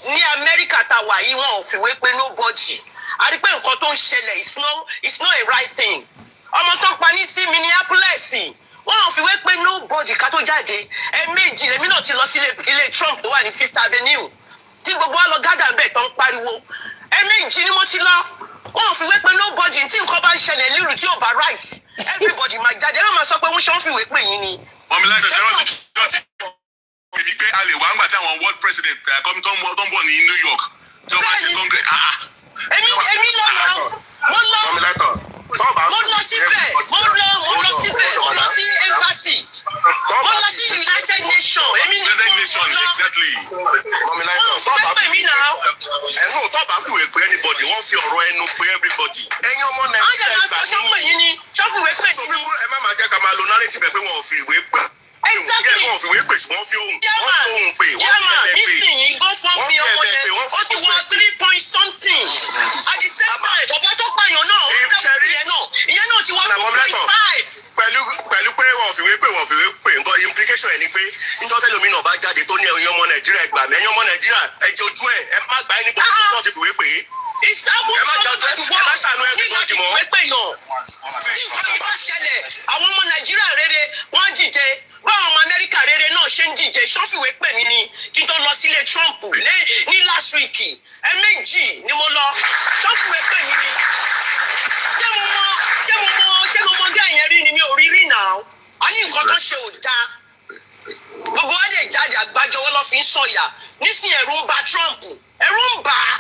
ní Amẹ́ríkà tá wà yìí, wọn ò fìwé pé nobody. A rí pé nǹkan tó ń ṣẹlẹ̀ it's not a right thing. Ọmọ tó pa ní sí Minneapolis, wọn ò fìwé pé nobody ká tó jáde. Ẹ̀ẹ̀mejì lèmi náà ti lọ sí ilé Trump tó wà ní Fifth Avenue. Tí gbogbo wa lọ gádà bẹ́ẹ̀ tó ń pariwo. Ẹ̀ẹ̀mejì ni mo ti lọ. Wọn ò fìwé pé nobody tí nǹkan bá ń ṣẹlẹ̀ nílùú tí ò bá right. Everybody máa jáde. Ẹ má máa sọ pé wọ́n ṣe ń fìwé pè yín ni. Mọ̀mí láti ṣe èmi pé a lè wá ńgbà tí àwọn world president tó ń bọ̀ ní New York tí wọ́n bá ṣe congress. Èmi lọ. Mo lọ síbẹ̀. Mo lọ sí embassy. Mo lọ sí United Nations. United Nations, exactly. Wọ́n pè mí náà. Ẹ̀rọ tó bá fìwé pé anybody, wọ́n fi ọ̀rọ̀ ẹnu pé everybody. Ẹ̀yin ọmọ Nàìjíríà gbà ní. Ṣọ́fù yín ni. Ṣọ́fù ìwé pè mí. Ẹ má máa jẹ́ ká máa lo narrative pé wọ́n ò fi ìwé pè. Exactly. Wọ́n fi ìwé pè sí wọ́n fi ohùn pè. Nísìnyí go fún mi ọmọ yẹn. Ó ti wọ 3 point something. At the same time, bàbá tó pààyàn náà, ìyẹn náà ti wọ 2.5. Pẹ̀lú pé wọ́n fi ìwé pè nǹkan implication ẹ̀ ni pé nítorí tẹ́lómi náà bá jáde tó ní ẹ̀yin ọmọ Nàìjíríà ẹgbà mí ẹ̀yin ọmọ Nàìjíríà ẹ̀jẹ̀ ojú ẹ̀ má gbà ẹni bọ́ọ̀lù tó ti fìwé pè é. Ìṣàbùn ẹ má ṣàánú everybody mọ́. Nǹkan bá ṣẹlẹ̀, àwọn ọmọ Nàìjíríà rere wọ́n dìde. Báwọn ọmọ Amẹ́ríkà rere náà ṣe ń dìje ṣọ́fìwé pè mí ni kí n tó lọ sílé Trump ní last week. Ẹ̀ẹ̀mejì ni mo lọ. Ṣọ́fìwé pè mí ni. Ṣé mo mọ gẹ́ yẹn rí ni mi ò rí náà? A ní nǹkan tó ṣe ò dáa. Gbogbo wa dẹ̀ jáde àgbájọ wọn lọ fi ń sọ̀yà nísìnyí ẹ̀rù ń bà Trump ẹ̀rù ń bà á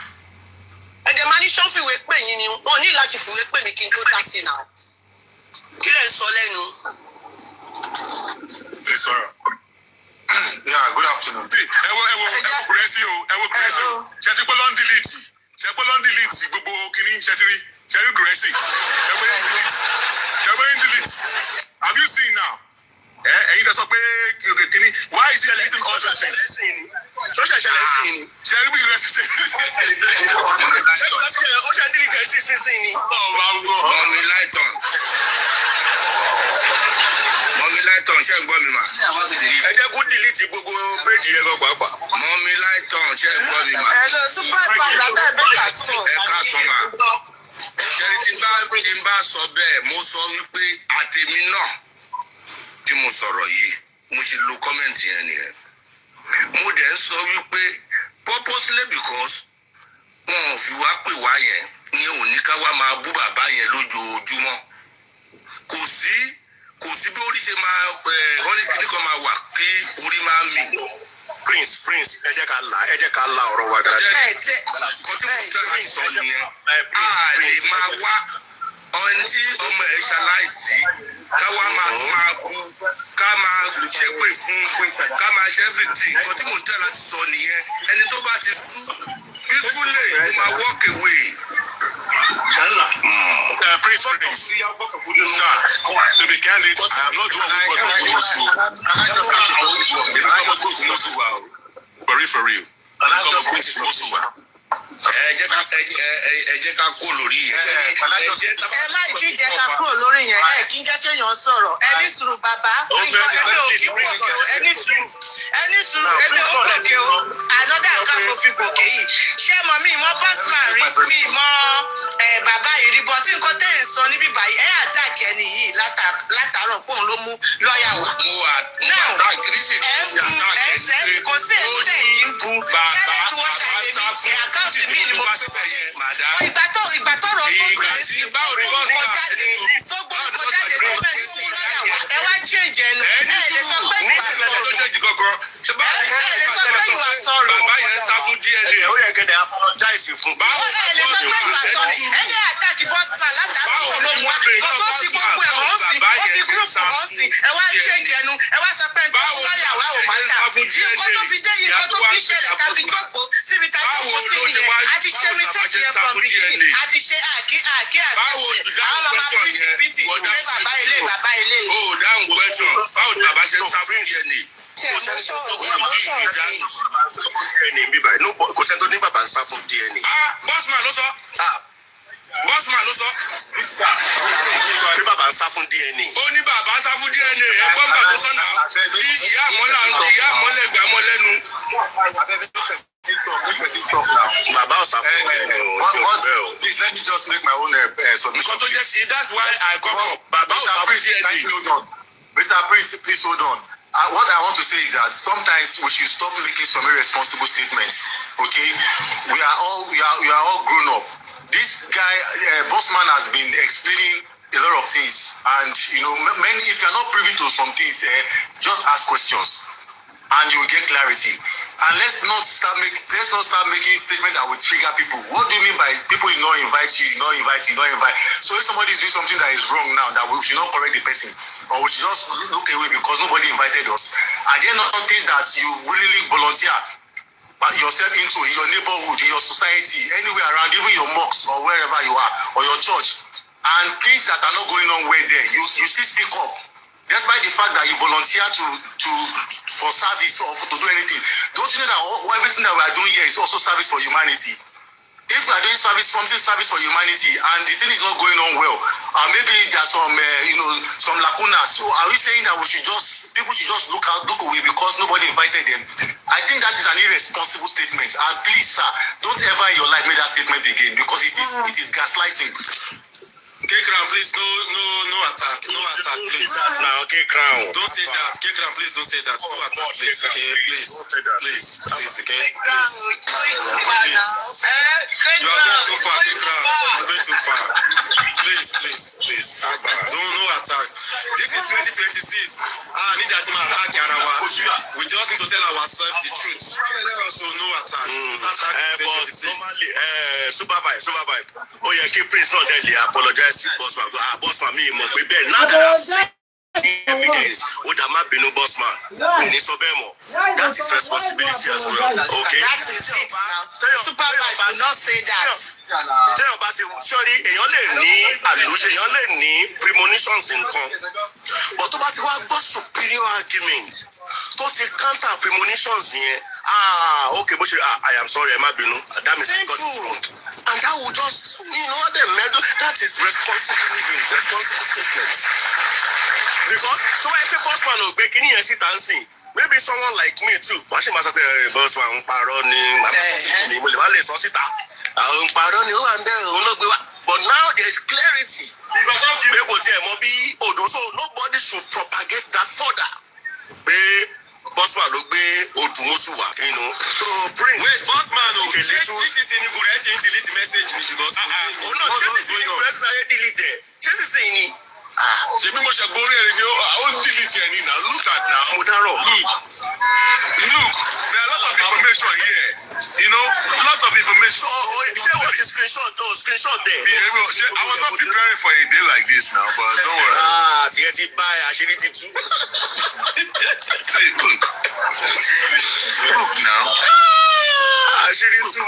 ẹ̀dẹ̀ máa ní sọ́n fìwé pè yín ni wọ́n ní láti fìwé pè mí kí n tó dá sí náà kí lẹ̀ ń sọ lẹ́nu. Yeah, good afternoon. Ẹ wo kúrẹ́sì o. Ṣé ti pé London delete gbogbo kìíní ṣe rí kúrẹ́sì. Ṣé pé delete. Have you seen now? Ẹ̀yin tẹ sọ pé kìíní. Why is he deleting all those things? Ṣọ́ṣẹ̀ ṣẹlẹ̀ sí ni. Ṣé rí bí kúrẹ́sì ṣe? Ó ṣe delete ẹ̀ sí ni. Mọ̀mí láìtàn ṣe ń gbọ́ mi mà. Ẹ jẹ́ kó delete gbogbo péjì yẹn gan pàápàá. Mọ̀mí láìtàn ṣe ń gbọ́ mi mà. Ẹ̀lọ́ superstar lábẹ́ bẹ́ẹ̀ tún. Ẹ ká sọ mà. Ṣẹ́ni tí n bá sọ bẹ́ẹ̀ mo sọ wípé àtẹ̀mí náà tí mo sọ̀rọ̀ yìí mo ṣe lo kọ́mẹ̀ntì yẹn nìyẹn. Mo dẹ̀ ń sọ wípé purposely because wọn ò fi wá pè wá yẹn ní òní ká wá máa bú bàbá yẹn lójoojúmọ́. Kò sí bí orí ṣe máa wọ́n ní kíní kan máa wà kí orí máa mì. Prince ẹ jẹ́ ká la ọ̀rọ̀ wa dáadáa. Kọjú kò tẹ́lẹ̀ sọ nìyẹn. A lè máa wá ọ̀n tí ọmọ ẹ̀ ṣaláìsí ká wá máa bú ká máa ṣépè fún ká máa ṣe everything. Nǹkan tí mò ń tẹ̀ láti sọ nìyẹn. Ẹni tó bá ti sú peacefully ó máa walk away. Prince, sir, to be candid, I am not the one who got the most but for real. Ẹ jẹ́ ká kó lórí yẹn. Ẹ láì tí jẹ́ ká kúrò lórí yẹn ẹ kí n jẹ́ kéèyàn sọ̀rọ̀ ẹ ní sùúrù bàbá nǹkan ẹgbẹ́ òfin gòkè o ẹ ní sùúrù ẹgbẹ́ ó gòkè o ànádà nǹkan mo fi gòkè yìí ṣé mo mi mọ bọ́sùmán rí mi mọ bàbá yìí rí bọ́ tí nǹkan tẹ́ ẹ̀ sọ níbí báyìí ẹ àtàkì ẹni yìí látàárọ̀ pòun ló mú lọ́ọ̀yà wá. Now ẹ bu ẹsẹ̀ kò sí èyí tẹ̀ yìí ń bu sẹ́lẹ̀ tí wọ́n ṣàlẹ̀ mi ṣe àkáǹtì mi ni mo fi wọlé ìgbà tó rọ tó bẹ̀rẹ̀ sí mo jáde tó gbọ́dọ̀ mo jáde tó bẹ̀rẹ̀ sí lọ́ọ̀yà wá ẹ wá change ẹnu ẹ lè sọ pé ìwà sọ̀rọ̀ ẹ lè sọ pé ìwà sọ̀rọ̀ bàbá yẹn sá fún DNA. Ó yẹ kẹ́dẹ̀ apologize fún. ẹ lè sọ pé ìwà sọ̀rọ̀ ẹ ní àtàkì bọ́sà látàrí olóhùn wa kò tó fi gbogbo ẹ̀ hàn sí ó fi gúrùpù hàn sí ẹ wá change ẹnu ẹ wá sọ pé tó lọ́ọ̀yà wá ò máa tà nǹkan tó fi dé yìí nǹkan tó fi ṣẹlẹ̀ tàbí jókòó síbi tàbí jókòó sí nìyẹn àti ṣe mistake yẹn from beginning àti ṣe àkí àṣẹṣe àwọn máa pìtì ilé bàbá ilé. ó dáhùn question báwo ni bàbá ṣe ń sá fún DNA. Kò sẹ́ni tó ní bàbá ń sá fún DNA. Bossman ló sọ. Ní bàbá ń sá fún DNA. Ó ní bàbá ń sá fún DNA ẹgbọ́n gbà tó sọ́nà tí ìyá àmọ́lẹ̀ gbà mọ́ lẹ́nu. Bàbá ọ̀sán fún DNA. Please let me just make my own submission. Nǹkan tó jẹ́ sí that's why I come up. Bàbá ọ̀sán fún DNA. Mr. Prince, please hold on. What I want to say is that sometimes we should stop making some irresponsible statements. Okay, we are all grown up. This guy, Bossman, has been explaining a lot of things, and many. If you are not privy to some things, just ask questions, and you will get clarity. And let's not start making statements that will trigger people. What do you mean by people you not invite you, you not invite? So if somebody is doing something that is wrong now, that we should not correct the person, or we should just look away because nobody invited us. Are there not things that you willingly volunteer yourself into in your neighborhood, in your society, anywhere around, even your mosque or wherever you are, or your church, and things that are not going on well there, you still speak up, despite the fact that you volunteer for service or to do anything? Don't you know that everything that we are doing here is also service for humanity? If we are doing service for humanity, and the thing is not going on well, maybe there's some lacunas. So are we saying that people should just look away because nobody invited them? I think that is an irresponsible statement. And please, sir, don't ever in your life make that statement again, because it is gaslighting. K-Crown, please, no attack, please. Don't say that. K-Crown, please, don't say that. No attack, please. Okay, please, okay, please. You are going too far, Kikra. You are going too far. Please. No attack. This is 2026. I need that to attack Yarawa. We just need to tell ourselves the truth. So no attack. But normally, supervise. Oh yeah, keep Prince not deadly. I apologize to Bossman. Bossman, me, now that I've seen evidence, Bossman. That is responsibility as well. Okay? That is it now. Supervise will not say that. Sorry, èèyàn lè ní àlùjẹ, èèyàn lè ní premonitions nǹkan. But tó bá ti wá gbọ́ superior argument, tó ti counter premonitions yẹn, okay, but I am sorry, ẹ má bínú. That means I got it wrong. And that will just, that is responsible statement. Because so when people Bossman ò gbé kíní yẹn síta ń sìn, maybe someone like me too. Wọ́n ṣe máa sọ pé Bossman ń parọ́ ni, mo lè má lè sọ síta. Àwọn ń parọ́ ni ó wà ń bẹ̀rẹ̀ òun ló gbé wá. But now there is clarity. Pé kò tiẹ̀ mọ bí odò, so nobody should propagate that further. Pé Bossman ló gbé Odùmọ̀ṣù wá, So Prince. Wait, Bossman o, ṣé CCC ni Gure ti ń delete message ni because ṣé CCC ni Gure ti sáré delete ẹ̀? Ṣé CCC ni? Ṣebí mo ṣe gbórí ẹ̀rí ni àwọn delete ẹ̀ ní now. Look at now. Mo dárò. Look, there are a lot of information here. A lot of information. Say what is screenshot there. I was not preparing for a day like this now, but don't worry. Tiẹ̀ ti bá àṣírí ti tú. See, look now. Àṣírí tú.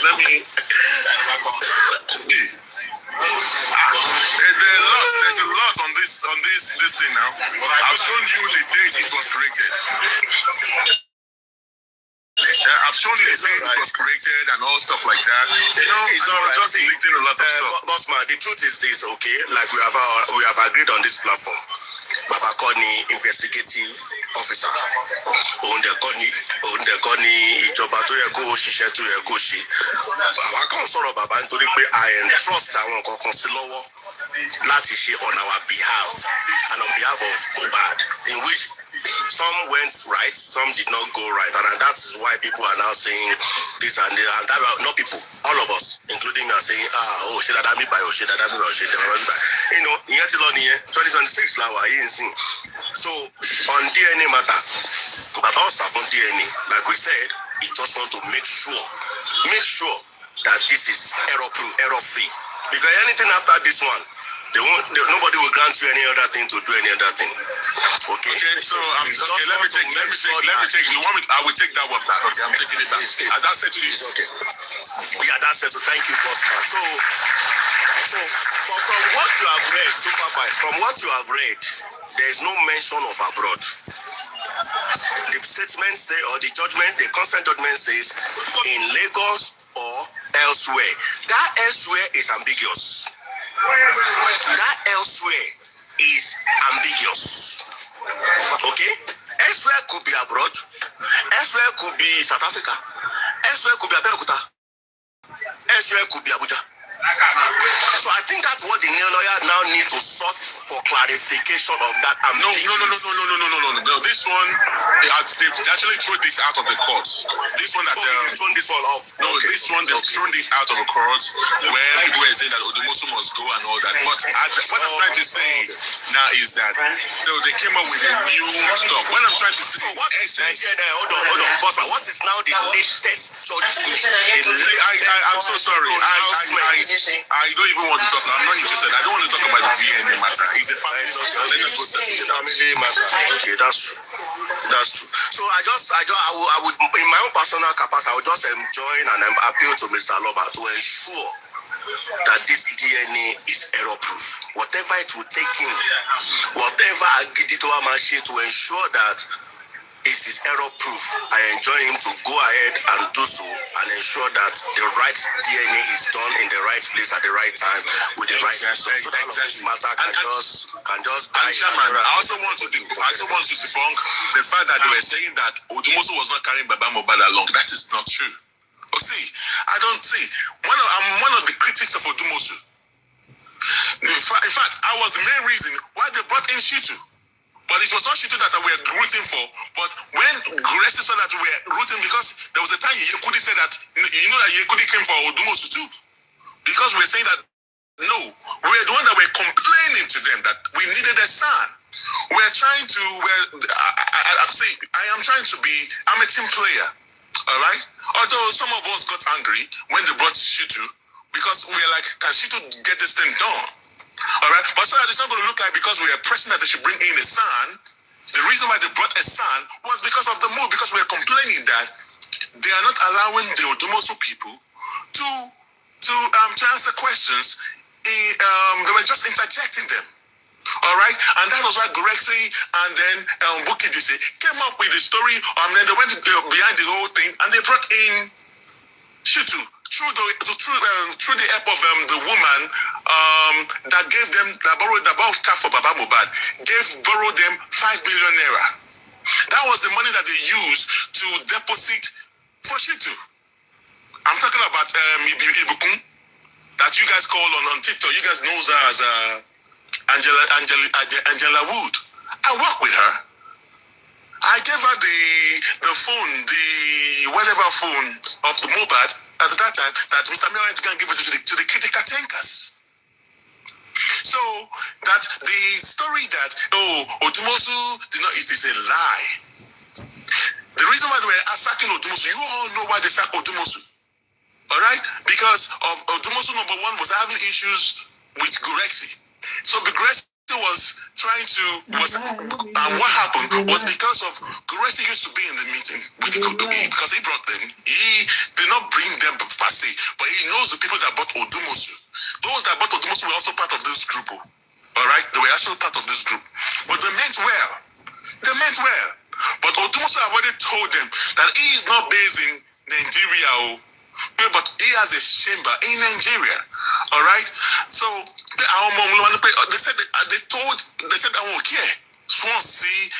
Let me. There's a lot on this thing now. I've shown you the date it was created. I've shown you the date it was created and all stuff like that. It's all right. Just deleting a lot of stuff. Bossman, the truth is this, okay? Like we have agreed on this platform. Baba Koni investigative officer. Òun dẹ̀ kọ́ ní ìjọba tó yẹ kó ṣiṣẹ́ tó yẹ kó ṣe. Àwa kàn sọ̀rọ̀ bàbá nítorí pé I entrust àwọn kankan sí lọ́wọ́ láti ṣe on our behalf and on behalf of Mohbad, in which some went right, some did not go right, and that is why people are now saying this and that. And that not people, all of us, including me, are saying, ṣe dáadáa mi báyìí, ṣe dáadáa mi báyìí, ṣe dáadáa mi báyìí. Ìyẹn ti lọ nìyẹn, 2026 la wà yìí ń sìn. So on DNA matter, Baba ọ̀sà fún DNA, like we said, he just want to make sure that this is error free. Because anything after this one, nobody will grant you any other thing to do any other thing. Okay, so let me take. You want me? I will take that one back. Okay, I'm taking it back. As I said to you, okay. Yeah, that's it. Thank you, Bossman. So from what you have read, from what you have read, there is no mention of abroad. The statement say, or the judgment, the consent judgment says in Lagos or elsewhere. That elsewhere is ambiguous. That elsewhere is ambiguous. Okay? Elsewhere could be abroad. Elsewhere could be South Africa. Elsewhere could be Abeokuta. Elsewhere could be Abuja. So I think that's what the lawyer now need to sort for clarification of that. No. This one, they've actually thrown this out of the courts. This one that they've thrown this one off. No, okay. This one they've thrown this out of the courts where people were saying that Odùmọ̀ṣù must go and all that. But what I'm trying to say now is that so they came up with a new stuff. What I'm trying to say, so what is hold on, Bossman. What is now the latest judgment? I'm so sorry. I don't even want to talk. I'm not interested. I don't want to talk about the DNA matter. It's a family matter. Let us go settle it. Family matter. Okay, that's true. So I would, in my own personal capacity, I would just join and appeal to Mr. Loba to ensure that this DNA is error-proof. Whatever it will take him, whatever Agiditowa machine to ensure that it is error-proof, I enjoin him to go ahead and do so and ensure that the right DNA is done in the right place at the right time with the right person. So that this matter can just die. Chairman, I also want to debunk the fact that they were saying that Odùmọ̀ṣù was not carrying Baba Mohbad along. That is not true. Oh, see, I don't see. I'm one of the critics of Odùmọ̀ṣù. In fact, I was the main reason why they brought in Shitu. But it was not Shitu that we were rooting for. But when Guresi saw that we were rooting, because there was a time Yekudi said that, you know that Yekudi came for Odumosu too. Because we're saying that, no, we're the one that were complaining to them that we needed a son. We're trying to, I'm trying to be, I'm a team player, all right? Although some of us got angry when they brought Shitu, because we're like, can Shitu get this thing done? All right? But so that it's not going to look like because we are pressing that they should bring in a son. The reason why they brought a son was because of the move, because we are complaining that they are not allowing the Odumosu people to answer questions. They were just interjecting them. All right, and that was why Grexy and then Bukidise came up with the story. Then they went behind the whole thing and they brought in Shitu through the help of the woman that gave them that borrowed car for Baba Mohbad, borrowed them 5 billion naira. That was the money that they used to deposit for Shitu. I'm talking about Ibukun that you guys call on TikTok. You guys know her as Angela Wood. I work with her. I gave her the phone, the whatever phone of the Mohbad at that time that Mr. Miller can give it to the critical tankers. So that the story that Odumosu did not, it is a lie. The reason why they were attacking Odumosu, you all know why they sacked Odumosu. All right? Because of Odumosu, number one, was having issues with Gurexi. So Gurexi was trying to, and what happened was because of Gurexi used to be in the meeting with because he brought them. He did not bring them per se, but he knows the people that bought Odumosu. Those that bought Odumosu were also part of this group. All right? They were actually part of this group. But they meant well. They meant well. But Odumosu already told them that he is not based in Nigeria, but he has a chamber in Nigeria. All right? So they said I won't care. Swan see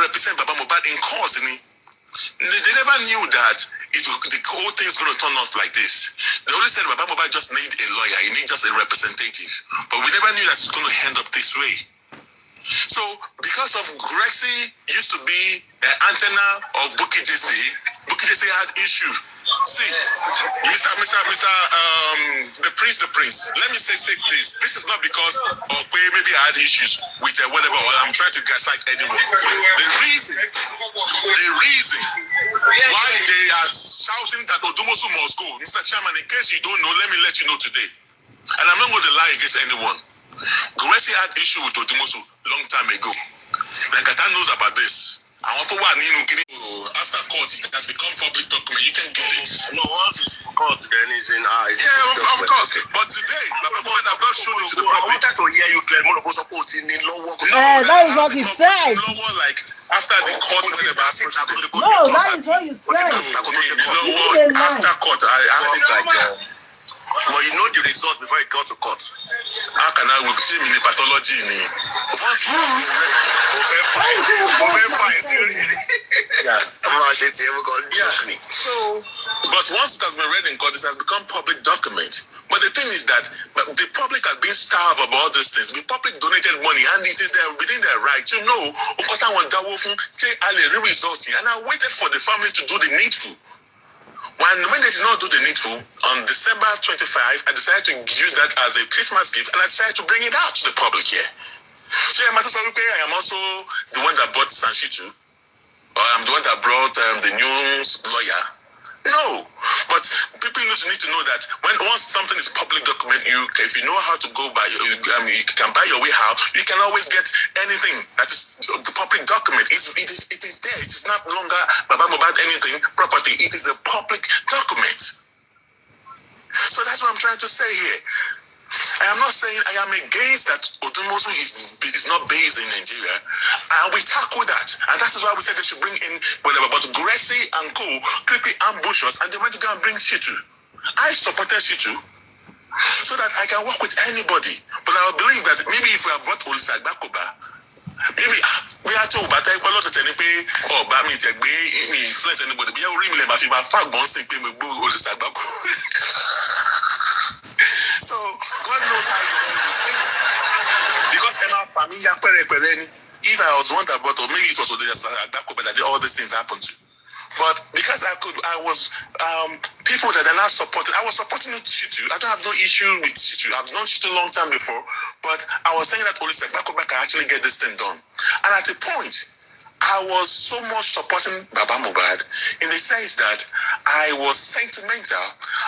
represent Baba Mohbad in court. They never knew that the whole thing is going to turn out like this. They only said Baba Mohbad just need a lawyer, he needs just a representative. But we never knew that it's going to end up this way. So because of Grexy used to be an antenna of Bukky Jesse had issue. See, Mr. the Prince. Let me say this. This is not because of maybe I had issues with whatever, or I'm trying to gaslight anyone. The reason why they are shouting that Odumosu must go, Mr. Chairman, in case you don't know, let me let you know today. And I'm not going to lie against anyone. Gurexy had issue with Odumosu long time ago. Nakata knows about this. After court, it has become public document. You can get it. No, once it's court, then it's in of course. But today, I've not shown it to the public. I wanted to hear you clear. That is what he said. Like after the court, no, that is what you said. After court, I had it like. But you know the result before it got to court. How can I will see me pathology in it? So, but once it has been read in court, it has become public document. But the thing is that the public has been starved about all these things. The public donated money, and it is within their right to know and I waited for the family to do the needful. When they did not do the needful, on December 25, I decided to use that as a Christmas gift, and I decided to bring it out to the public here. So I am also the one that bought Sanshitu, or I'm the one that brought the news lawyer. No, but people need to know that once something is public document, if you know how to go by, you can buy your way out. You can always get anything that is the public document. It is there. It is not longer about anything property. It is a public document. So that's what I'm trying to say here. I am not saying I am against that Odumosu is not based in Nigeria, and we tackle that, and that is why we said they should bring in whatever. But Gurexy and co quickly ambush us, and they went to go and bring Shitu. I supported Shitu so that I can work with anybody, but I believe that maybe if we have brought Olisa Agbakoba, maybe we have to but I will not tell me influence anybody. We are really my fact Olisa So God knows how you do these things. Because if I was one that brought, or maybe it was that all these things happened to. But because I was people that are not supporting. I was supporting Shitu. I don't have no issue with Shitu. I've known Shitu a long time before, but I was thinking that police like back can actually get this thing done. And at the point, I was so much supporting Baba Mohbad in the sense that I was sentimental.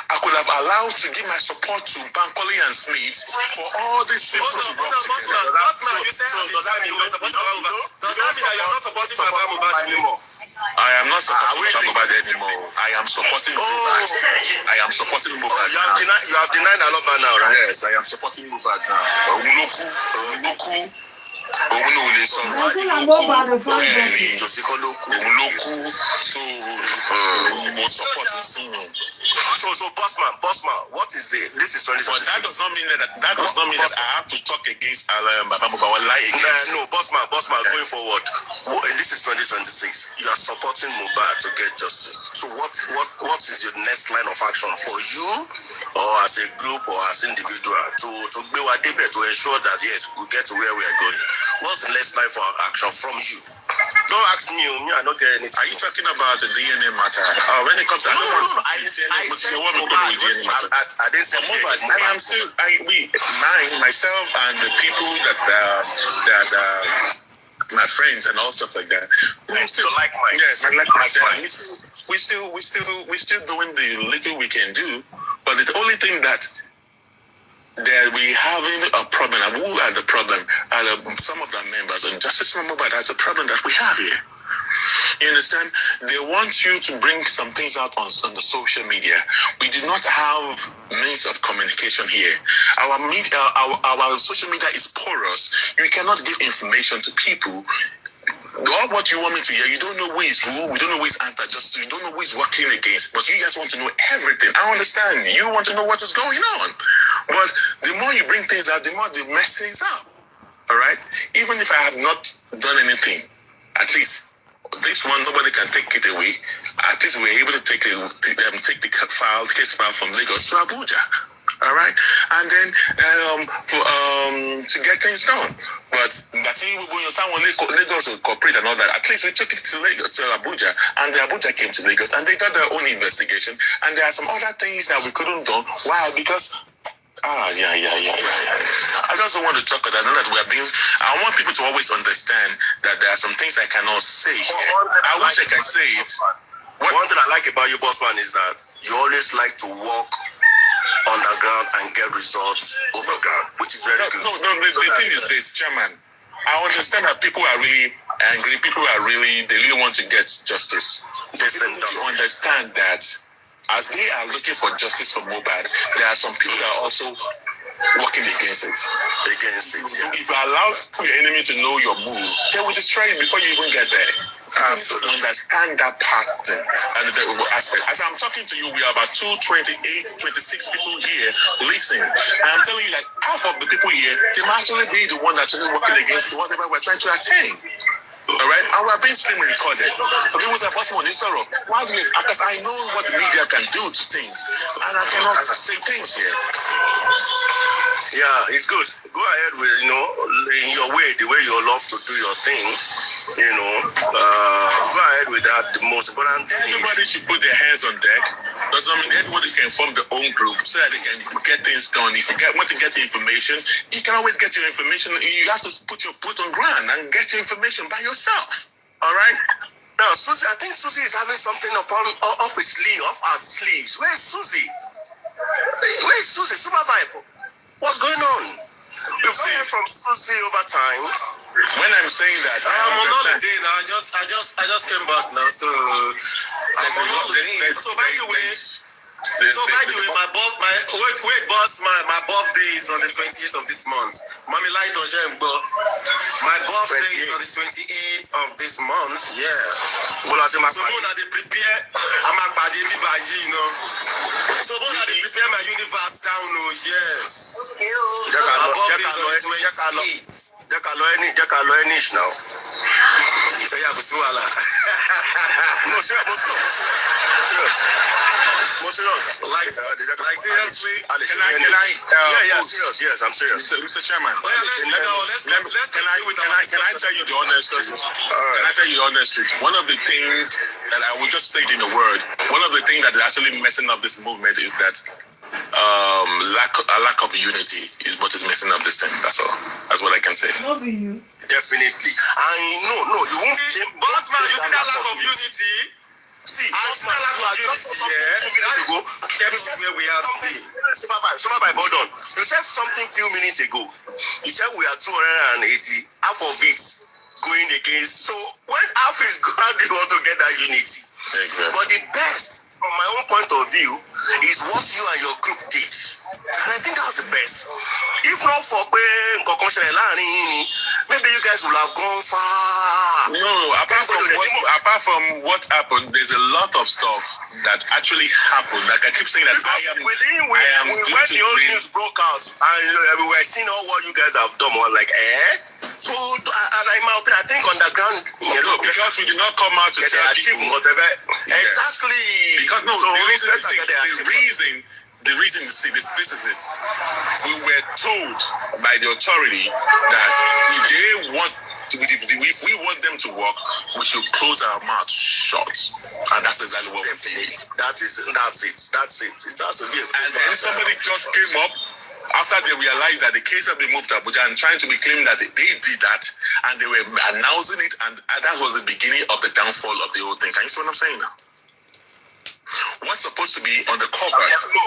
I could have allowed to give my support to Bankole and Smith for all these people to work together. Does that mean you're not supporting Baba Mohbad anymore? I am not supporting Baba Mohbad anymore. I am supporting Mohbad. I am supporting Mohbad. You have denied Aloba now, right? Yes, I am supporting Mohbad now. Omuloku. So Bossman, what is this is 2026. But that does not mean that I have to talk against Baba Mohbad or lie against. No, Bossman, going forward. This is 2026. You are supporting Mohbad to get justice. So what is your next line of action for you, or as a group, or as individual, to be a debate to ensure that yes, we get to where we are going? What's the next line for action from you? Don't ask me, I don't get anything. Are you talking about the DNA matter? When it comes to I didn't say Mohbad. I am still myself and the people that my friends and all stuff like that. We still like my we still doing the little we can do, but the only thing that we having a problem, and who has the problem? Some of the members, and Justice Mohbad has the problem that we have here. You understand? They want you to bring some things out on the social media. We do not have means of communication here. Our media, our social media is porous. You cannot give information to people. All what you want me to hear, you don't know who is who, we don't know who is anti-justice, you don't know who is working against, but you guys want to know everything. I understand. You want to know what is going on. But the more you bring things out, the more they mess things up. All right? Even if I have not done anything, at least this one, nobody can take it away. At least we're able to take the case file from Lagos to Abuja. All right, and then to get things done. But when your time when Lagos will cooperate and all that, at least we took it to Lagos, to Abuja, and the Abuja came to Lagos, and they did their own investigation. And there are some other things that we couldn't do. Why? Because I just don't want to talk about that. I know that we are being. I want people to always understand that there are some things I cannot say. I wish I can say it. One thing I like about you, Bossman, is that you always like to walk underground and get results overground, which is very good. No, the thing is this, Chairman. I understand that people are really angry. They really want to get justice. People need to understand that as they are looking for justice for Mohbad, there are some people that are also working against it. Yeah. If you allow your enemy to know your move, they will destroy you before you even get there. Absolutely. Understand that part and the aspect. As I'm talking to you, we are about 26 people here listening. And I'm telling you, like, half of the people here, they might actually be the one that's actually working against whatever we're trying to attain. All right, and we're being streaming recorded. So people say, "What's more, this sorrow?" Why do you? Because I know what the media can do to things, and I cannot say things here. Yeah, it's good. Go ahead with in your way, the way you love to do your thing. Go ahead with that. The most important thing. Everybody should put their hands on deck. Doesn't mean everybody can form their own group so that they can get things done. If you want to get the information, you can always get your information. You have to put your foot on ground and get your information by yourself. All right? Now, Susie, I think Susie is having something off her sleeves. Where's Susie? Where's Susie? Super Vibe. What's going on? We've heard from Susie over time. When I'm saying that, I'm on holiday now. I just came back now, so I'm on holiday. So by the way, my birthday is on the 28th of this month. Mommy light on Jembo. My birthday is on the 28th of this month. Yeah. So when they prepare, I'm a party by So when they prepare my universe down, yes. My birthday is on the 28th. Jekalo now. No, serious. Like seriously. Can I? Serious. Yes, I'm serious. Mr. Chairman. Can I tell you the honest truth? Can I tell you the honest truth? One of the things that I will just say it in a word. One of the things that is actually messing up this movement is that lack of unity is what is messing up this thing. That's all. That's what I can say. Not be you. Definitely. And no, you won't be. Boss man, you see that lack of unity? See, boss man, lack of unity. Minutes ago, where we are today. Super by Bordon. You said something few minutes ago. You said we are 280. Half of it going against. So when half is gone, how do you want to get that unity? Exactly. But the best, from my own point of view, is what you and your group did. And I think that's the best. If not for maybe you guys will have gone far. No, apart from what happened, there's a lot of stuff that actually happened. Like I keep saying that because when the old news broke out and we were seeing all what you guys have done, we were like, So, and I think underground, because we did not come out to tell people whatever. Yes. Exactly. Because no, so the reason, see, this is it. We were told by the authority that if we want them to work, we should close our mouth shut. And that's exactly what we did. That's it. It has to be and then somebody just came up after they realized that the case had been moved to Abuja and trying to be claiming that they did that, and they were announcing it, and that was the beginning of the downfall of the whole thing. Can you see what I'm saying now? What's supposed to be on the cover? No,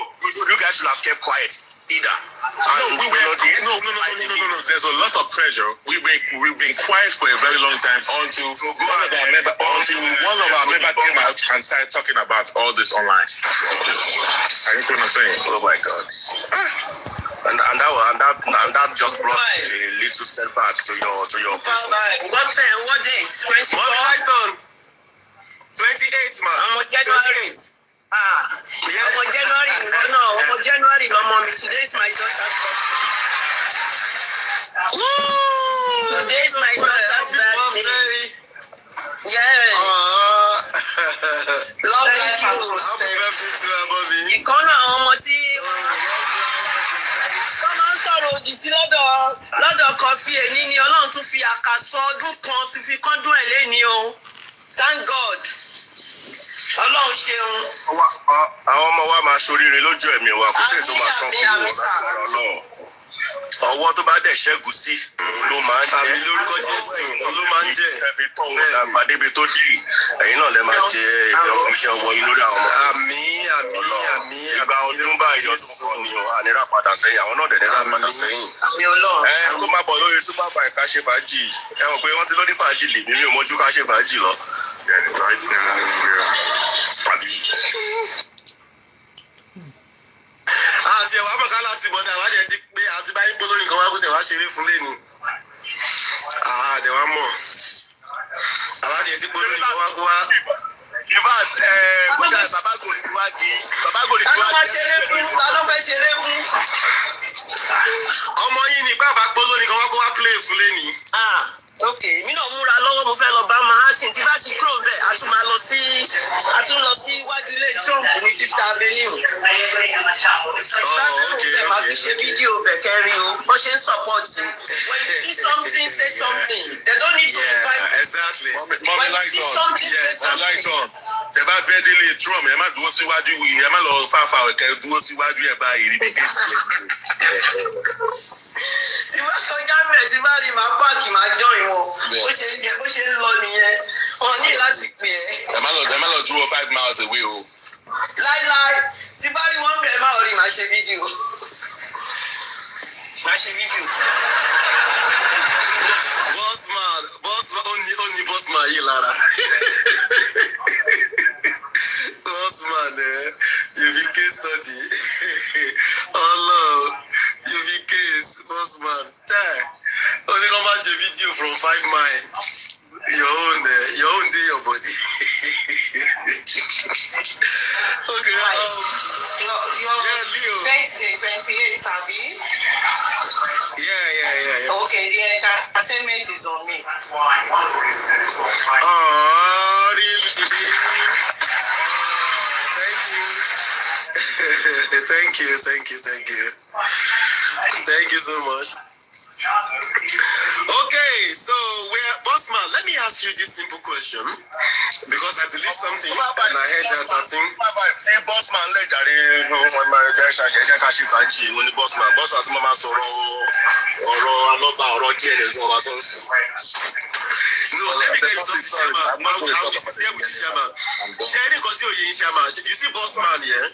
you guys should have kept quiet either. No. There's a lot of pressure. We've been quiet for a very long time until one of our members came out and started talking about all this online. Are you know what I'm saying? Oh my God. And that just brought a little setback to your person. What date? 24? 28, man. 28. January, no, mommy. Today is my daughter's birthday. Today is my daughter's birthday. Yeah. Long life and prosperity. Ìkànnì àwọn ọmọ tí wọ́n máa ń sọ̀rọ̀ òdì sí lọ́dọ̀ kọfí èyí ni Ọlọ́run tún fi àkàsọ ọdún kan tún fi kọ́dún ẹ̀ léni o. Thank God. Ọlọ́run ṣeun. Àwọn ọmọ wa máa ṣoríire lójú ẹ̀mí wa kò sí ètò máa sán kúrò lágbára náà. Ọwọ́ tó bá dẹ̀ ṣẹ́gun sí ló máa ń jẹ́. Àmì lórúkọ Jésù ló máa ń jẹ́. Ẹ fi tọ́ òun dàgbà débi tó dì. Ẹ̀yin náà lè máa jẹ iṣẹ́ ọwọ́ yín lórí àwọn ọmọ. Àmì. Ìgbà ọdún báyìí ọdún kan ni ànírà padà sẹ́yìn. Àwọn náà dẹ̀ nírà padà sẹ́yìn. Àmì Ọlọ́run. Kó má bọ̀ lórí super bike ká ṣe fàájì. Ẹ mọ̀ pé wọ́n ti lóní fàájì lè mímí ò mọ́jú ká ṣe fàájì lọ. Àti ẹ̀wà mọ̀ká láti bọ̀dá àwájẹ ti pé àti báyìí pé lórí nǹkan wá kó tẹ̀ wá ṣeré fún lẹ́nu. Àdẹ̀wà mọ̀. Àwájẹ ti pé lórí nǹkan wá kó wá. Ìbáàs bóyá Babagoli ti wá di. Ta ló fẹ́ ṣeré fún? Ọmọ yín ni bàbá gbó lórí nǹkan wá kó wá play fún lẹ́nu. Ok, mi náà múra lọ́wọ́ mo fẹ́ lọ bá Manhattan tí bá ti kúrò bẹ́ẹ̀ a tún lọ sí iwájú ilé Trump ní Fifth Avenue. Máa fi ṣe fídíò bẹ̀ kẹrin o, wọ́n ṣe ń support you. When you see something, say something. They don't need to invite. Exactly. When you see something, say something. Tẹ bá bẹ́ẹ̀ délé Trump, ẹ má dúró síwájú yìí, ẹ má lọ fáfá ọ̀kẹ́ dúró síwájú ẹ̀ báyìí níbi kéèsì yẹn. Tí wọ́n kọjá bẹ̀ tí bá rí màá pààkì máa jọ ìwọ̀n. Bó ṣe ń lọ nìyẹn. Wọ́n ní láti pè é. Ẹ má lọ dúró 5 miles away o. Láíláí, tí bá rí wọ́n bẹ̀ máa rí màá ṣe fídíò. Bossman yìí lára. Bossman you be case study. Allah, you be case, Bossman. Only come and ṣe video from 5 miles. Your own day, your body. Okay. Your 28, Abi. Yeah. Okay, the entertainment is on me. Oh, really? Thank you. Thank you so much. Okay, so Bossman, let me ask you this simple question because I believe something and I heard that thing. See, Bossman, let that Bossman tí mo máa sọ̀rọ̀ ọ̀rọ̀ alọ́ba ọ̀rọ̀ jẹ́rẹ̀ tí wọ́n máa sọ. No, let me tell you something, Chairman. I'll be sincere with you, Chairman. Sharing continue, Chairman. You see, Bossman, yeah?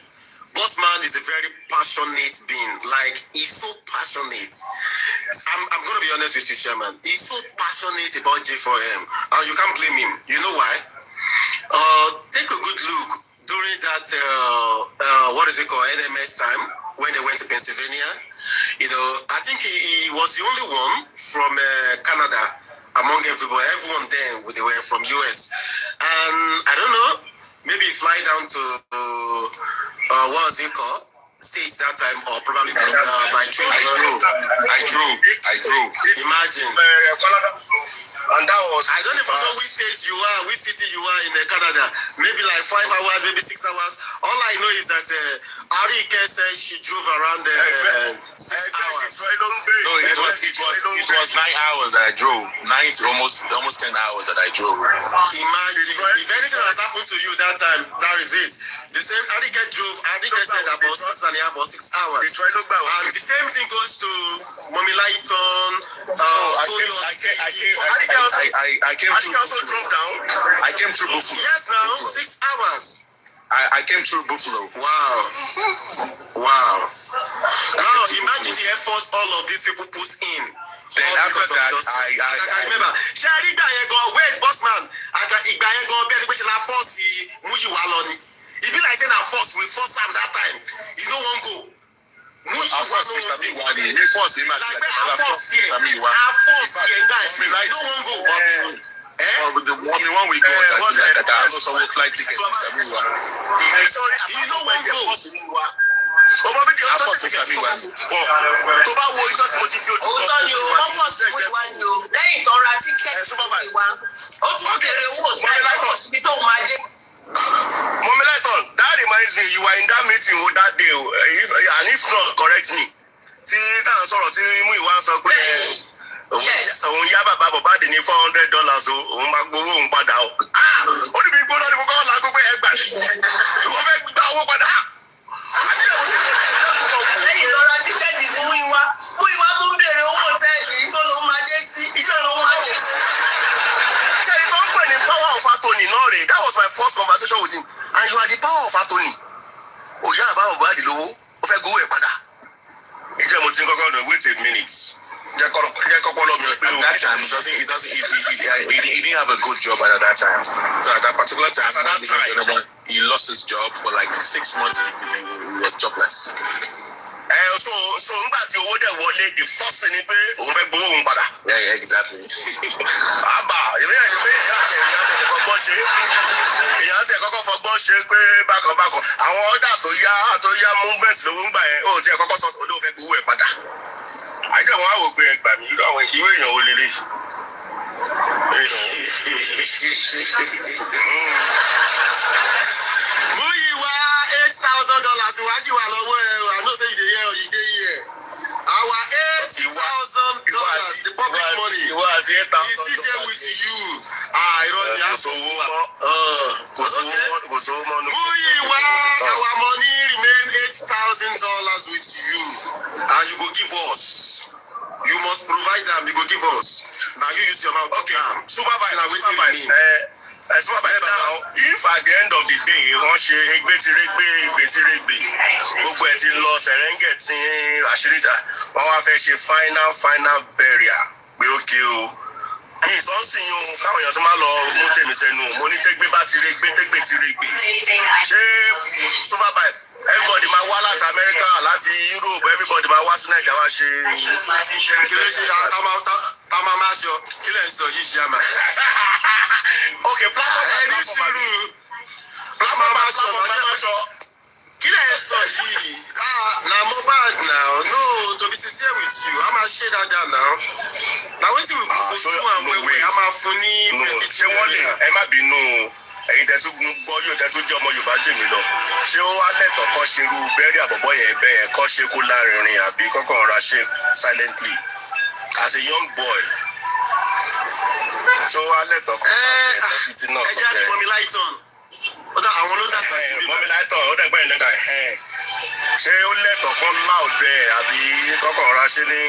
Bossman is a very passionate being. Like, he's so passionate. I'm going to be honest with you, Chairman. He's so passionate about J4M. And you can't blame him. You know why? Take a good look during that, what is it called, NMS time, when they went to Pennsylvania. You know, I think he was the only one from Canada among everybody. Everyone there, they were from US. And I don't know, maybe fly down to, what was it called? States that time, or probably by train. I drove. Imagine. And that was. I don't even know which state you are, which city you are in Canada. Maybe like 5 hours, maybe 6 hours. All I know is that Arike said she drove around 6 hours. No, it was 9 hours that I drove. 9 to almost 10 hours that I drove. Imagine if anything has happened to you that time, that is it. The same Arike said about 6 and a half or 6 hours. And the same thing goes to Mommy Lighton. I came through. Also drove down. I came through Buffalo. Yes, now 6 hours. I came through Buffalo. Wow. Now imagine the effort all of these people put in. Then after that, I remember. Shari wait, Bossman. Igba yẹn go bẹ́ẹ̀ ni pé ṣe la force Muyiwa lọ ni. It be like saying I force am that time. You no wan go. I force Mr. Miwani. You force him. I force here. Guys. No one go. The Wummi one we go that I know someone flight ticket. Mr. Miwani. You know one go. Ọmọ bí kí o tó ti fi wá tó bá wo ìtọ́ tí mo ti fi ojú kan tó ti wá sí ẹgbẹ́ wa ni o lẹ́yìn tó ra tíkẹ́ẹ̀tì tó fi wá ó tún kéré owó tó síbi tó máa dé. Mommy Lighton, that reminds me, you were in that meeting with that day, and if not, correct me. Tí táwọn sọ̀rọ̀ tí Muyiwa sọ pé òun yá bàbá Mohbad ní $400 o, òun máa gbowó òun padà o. Ó ní bí gbóná ni mo kọ́ ọ́ lágbo pé ẹ gbà ní. Ìwọ́n fẹ́ gba owó padà. Lẹ́yìn lọ́ra tíkẹ́ẹ̀tì fún Muyiwa tó ń béèrè owó hòtẹ́ẹ̀lì ìjọ ló máa dé sí. Ṣé ìfọ̀ ń pè ní power of attorney náà rè? That was my first conversation with him. And you are the power of attorney. Òyà àbá Mohbad lówó, ó fẹ́ gbowó ẹ̀ padà. Ìjẹ́ mo ti ń kọ́kọ́ lọ wait a minute. Jẹ́ kọ́kọ́ lọ mi pé o. At that time, he didn't have a good job at that time. So at that particular time, he lost his job for like 6 months. He was jobless. So nígbà tí owó dẹ̀ wọlé, the first thing ni pé òun fẹ́ gbowó òun padà. Yeah, exactly. Àbá ìwé ẹ̀yìn pé èèyàn tẹ̀ kọ́kọ́ fọgbọ́n ṣe pé bákan. Àwọn ọ̀dà tó yá movement lówó ń gbà yẹn, ó tiẹ̀ kọ́kọ́ sọ olóò fẹ́ gbowó ẹ̀ padà. Àìjẹ́ wọn á wò pé ẹgbà mi irú àwọn ìwé èèyàn ò lélẹ̀. Muyiwa $8,000 iwájú wa lọ́wọ́ ẹ̀ I know say you dey here. Our $8,000, the public money, is still there with you. Irọ́ ni a sọ owó. Kò sówó mọ́. Muyiwa, our money remain $8,000 with you. And you go give us. You must provide them, you go give us. Now you use your mouth. Okay. Supervise. If at the end of the day wọ́n ṣe ìgbésírégbé gbogbo ẹ̀ ti lọ Serengeti àṣíríta wọ́n wá fẹ́ ṣe final burial pé ókè o mi ìsọ́nsìn o káwọn èèyàn tó máa lọ mú tèmi sẹ́nu mo ní tẹ́gbé bá ti régbé tẹ́gbé ti régbé ṣé Superbike everybody máa wá láti America láti Europe everybody máa wá sí Nàìjíríà wá ṣe kí ló ṣe táwọn máa ṣọ kí lè ń sọ yìí ṣe àmà. ok platform kí lè ń sọ yìí na Mohbad now no to be be sincere with you. I'm a share that down now. Now wait till we go to and wait. I'm a funny. No, ṣé wọ́n lè ẹ má bínú ẹ̀yin tẹ́ tún gbọ́ yóò tẹ́ tún jẹ́ ọmọ Yorùbá jù mí lọ. Ṣé ó wá lẹ́tọ̀ọ́ kan ṣe irú bẹ́ẹ̀rì àbọ̀bọ̀ yẹn bẹ́ẹ̀ yẹn kọ́ ṣe kó lárinrin àbí kọ́kàn ra ṣe silently as a young boy. Ṣé ó wá lẹ́tọ̀ọ́ kan ṣe títí náà? Ẹ jẹ́ àti mọ́mi láìtàn. Ó dá àwọn ló dàgbà jù mí. Mọ́mi láìtàn ó dẹ̀gbẹ́ yẹn lẹ́gbàá ṣé ó lẹ́tọ̀ọ́ kan láòdẹ àbí kọ́kàn ra ṣe ní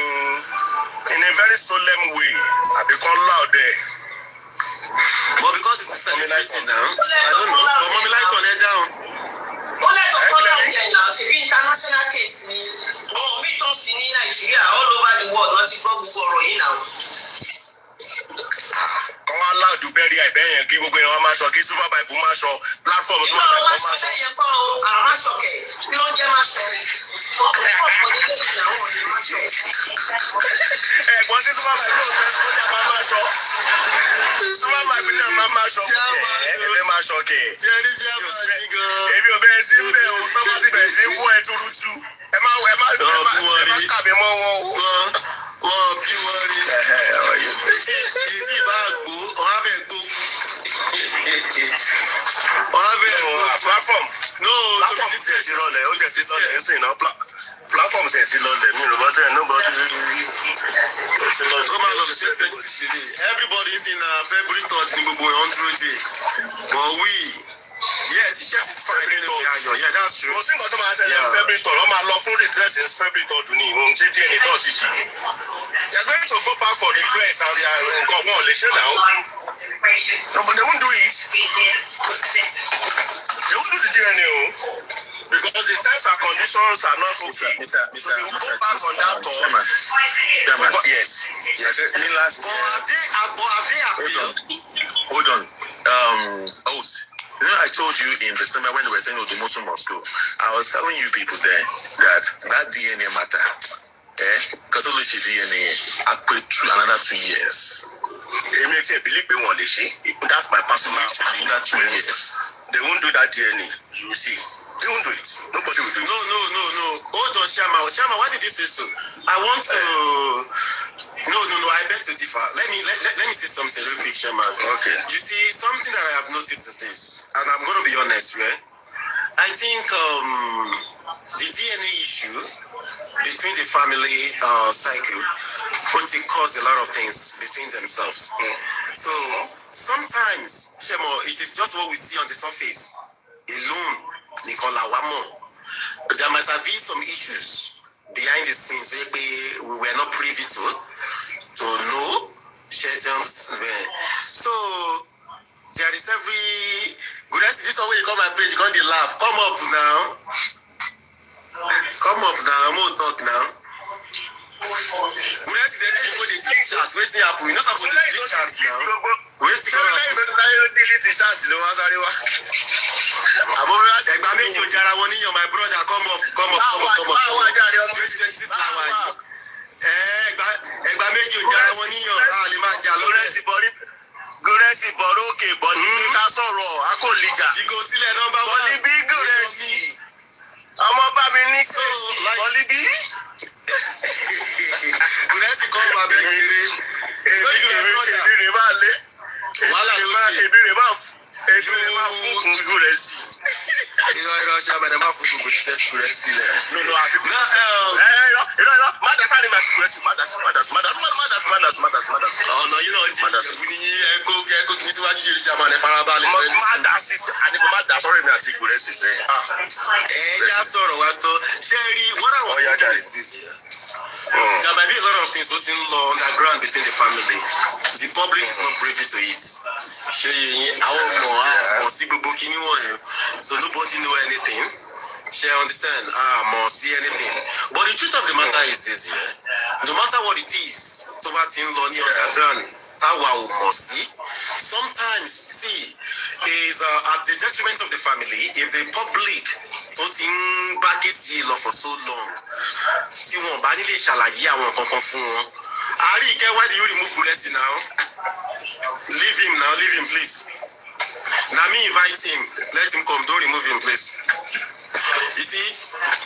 in a very solemn way àbí kan láòdẹ. But because it's celebrating now, I don't know. But Mommy Light on it down. Ó lẹ́tọ̀ọ́ kọ́ láwọn yẹn náà ṣe bí international case ni. Àwọn mítọ́s ní Nàìjíríà all over the world wọ́n ti gbọ́ gbogbo ọ̀rọ̀ yìí náà. Kan wá láòdù bẹ́ẹ̀rì àìbẹ́ yẹn kí gbogbo yẹn wọ́n máa ṣọ kí super pipe máa ṣọ platform tó máa bẹ̀rẹ̀ kọ́ máa ṣọ. Ìgbà wọn ṣe àwọn máa ṣọkẹ̀ kí ló ń jẹ́ máa ṣọ. Ẹ̀gbọ́n tí super pipe yóò fẹ́ kó ní máa ṣọ. Super pipe ní máa ṣọ ẹ̀fẹ́ máa ṣọ kẹ̀. Èmi ò bẹ̀rẹ̀ sí ń bẹ̀ o, tọ́ bá ti bẹ̀rẹ̀ sí ń wọ́ ẹ túrútú. Ẹ má kàbí mọ́ wọn o. Wọ́n bí wọ́n rí. Èyí bá gbó, ọ̀rá fẹ́ gbó. Ọ̀rá fẹ́ gbó. Platform. No, platform tẹ̀ sí lọ́lẹ̀, ó tẹ̀ sí lọ́lẹ̀ ẹ̀ sìn náà. Platform tẹ̀ sí lọ́lẹ̀, mi ò bá dẹ̀ nobody. Come on, everybody is in February 3rd ní gbogbo 100. But we. Yeah, t-shirt is fine. Yeah, that's true. Mo sì ń kọ́ tó máa ṣẹlẹ̀ February 3rd, wọ́n máa lọ fún redress in February 3rd ní ìwọ̀n tí díẹ̀ ní tọ́ọ̀sì ṣe. They are going to go back for redress and nǹkan wọn ò lè ṣe náà. No, but they won't do it. They won't do the DNA o. Because the terms and conditions are not okay. So they will go back on that thought. Yes. Me last year. Hold on. Host. You know, I told you in December when they were saying Odumosu must go. I was telling you people there that DNA matter. Catholic DNA, I put through another 2 years. It makes me believe they won't let. That's my personal another 2 years. They won't do that DNA. You see. They won't do it. Nobody will do it. No. Hold on, Shama. Why did you say so? I want to. No. I beg to differ. Let me say something real quick, Shama. Okay. You see, something that I have noticed is this, and I'm going to be honest, right? I think the DNA issue between the family cycle going to cause a lot of things between themselves. So sometimes, Shema, it is just what we see on the surface alone. Nicola Wamo. There might have been some issues behind the scenes where we were not privy to know. So there is every good. This is way you come my page, you can't laugh. Come up now. I'm gonna talk now. Good as they say they take shots. Waiting up. We not supposed to take shots now. Waiting Ẹgbà méjì ò jára wọn níyàn, my brother, come up. Ẹgbà méjì ò jára wọn níyàn, a lè máa jà lórí. Gúrẹ́sì bọ̀rọ̀ òkè bọ̀ ní ká sọ̀rọ̀ akólíjà. Ìgò tilẹ̀ nọ́mbà wọn. Bọ̀lí bí gúrẹ́sì. Ọmọ bá mi ní kẹ́sì. Bọ̀lí bí. Gúrẹ́sì kọ́ wà bẹ́ẹ̀ kéré. Èmi máa lé. Wàhálà ló dé. Èmi rè máa fún gúrẹ́sì. Irọ́ ṣe àbẹ̀dẹ̀ máa fún gúrẹ́sì lẹ̀. No, àti gúrẹ́sì. Irọ́. Má dasa ni ma gúrẹ́sì. Má dasa. Ọ̀nà yìí náà jí ìjẹ̀bú ní ẹ̀kọ́ kìíní síwájú yìí ṣe àmàlẹ̀ farabalẹ̀. Má dá sí àdìgbò má dá sọ́rọ̀ èmi àti gúrẹ́sì sẹ́. Ẹ̀ẹ́dá sọ̀rọ̀ wa tán. Ṣé rí what I want to do is this here. There might be a lot of things that in law underground between the family. The public is not privy to it. Ṣé àwọn ọmọ sí gbogbo kíní wọ̀nyẹn? So nobody know anything. She understand? More see anything. But the truth of the matter is this, yeah? No matter what it is, to what in law underground, sometimes, see, is at the detriment of the family if the public voting back is for so long. See, one body ṣàlàyé àwọn kankan fún wọn. Ari, why do you remove Guresi now? Leave him, please. Now me invite him. Let him come. Don't remove him, please. You see,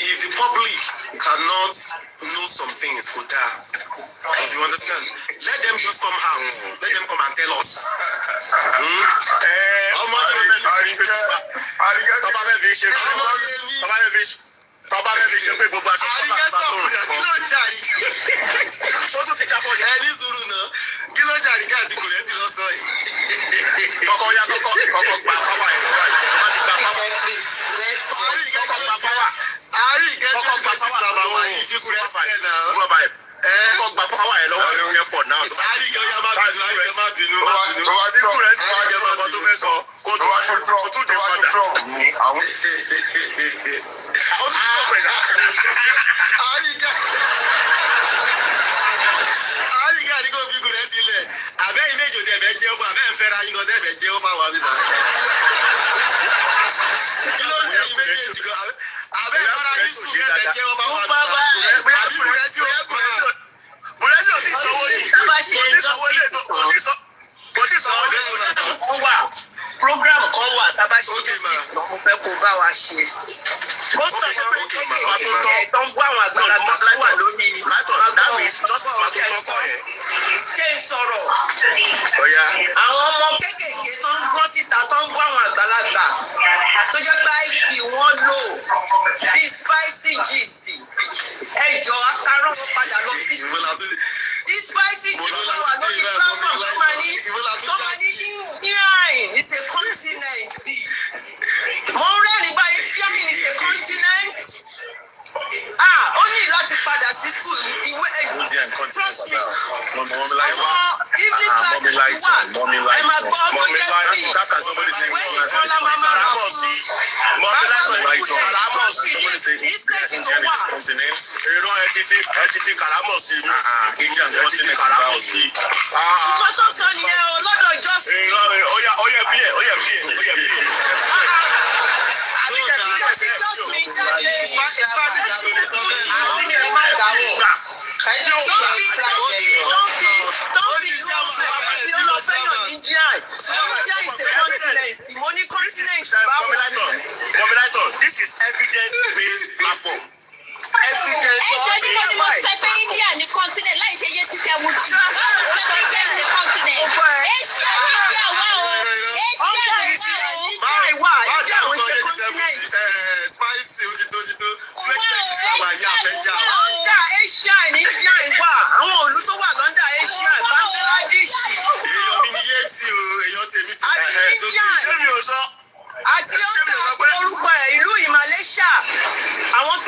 if the public cannot know some things, if you understand, let them just come out. Let them come and tell us. Tọ́ba fẹ́ fi ṣe pé gbogbo aṣọ tó bá tó kí ló ń jà rí sọ́tún ti jábọ̀ ní. ẹni sùúrù náà kí ló ń jà rí káàtì kò lẹ́sìn lọ́sọ̀ yìí. kọ́kọ́ ya kọ́kọ́ gba pàwọ́ ẹ̀ lọ́wọ́ ẹ̀ tó bá ti gba pàwọ́. àárín ìkẹ́kọ̀ọ́ gba pàwọ́. àárín ìkẹ́kọ̀ọ́ gba pàwọ́ yìí fi kúrẹ́ sílẹ̀ náà. kọ́kọ́ gba pàwọ́ ẹ̀ lọ́wọ́ ẹ̀ yẹn fọ̀ náà. àárín ìkẹ́kọ̀ọ́ má bínú. tí kúrẹ́ sí wàá jẹ́ sọ́kọ́ tó fẹ́ sọ kó tó wá tún dé padà. àríkà ní kò fi gùn rẹ sílẹ̀ àbẹ́yìn méjò tẹ̀ bẹ́ẹ̀ jẹ́ fún àbẹ́yìn fẹ́ra yín kan tẹ̀ bẹ́ẹ̀ jẹ́ fún àwọn àbíbá. kí ló ń ṣe yín méjèèjì kan àbẹ́yìn fẹ́ra yín sùn kẹ́ bẹ́ẹ̀ jẹ́ fún àwọn àbíbá. àbí bùrẹ́sì ò pa bùrẹ́sì ò ti sanwó yìí kò tí sanwó lé wà program kan wà tá a bá ṣe mo fẹ́ kó bá wa ṣe. ó sọ pé kékeré tó ń bọ́ àwọn àgbàlagbà wà lórí ṣé ń sọ̀rọ̀. àwọn ọmọ kéékèèké tó ń gbọ́ síta tó ń bọ́ àwọn àgbàlagbà tó jẹ́ pé àìkì wọ́n lò bíi spicy gc ẹjọ́ akárọ̀ wọn padà lọ sí tí spicy gc wà lórí platform tó máa ní Indian is a continent. Mo rẹ́rìn báyìí Indian is a continent. Ó ní láti padà sí school ìwé trust me. Àwọn evening classes wà ẹ máa gbọ́ ọmọ jẹ́ sí ìwé ìjọba máa máa rà fún èrò ẹ ti fi kàrámọ̀ sí mi. ẹ ti fi kàrámọ̀ sí. Ṣùgbọ́n tó sọ nìyẹn o lọ́dọ̀ ìjọsìn. Ó yẹ bí ẹ̀. This is evidence-based platform. Ẹ̀ṣọ́ ní mo ti mọ̀ sẹ́ pé India ní continent láì ṣe yé títẹ̀ wù sí. India is a continent. Asia ní India wà o. Báyìí wà India ò ṣe continent. Spicy òtítọ́ Lọ́ndà Asia ní India wà. Àwọn òlú tó wà lọ́ndà Asia Bangladesh. èèyàn mi ní yéètì o èèyàn tèmi ti Àti India. ṣé mi ò sọ. Àti orúkọ ẹ̀ ìlú Malaysia. Àwọn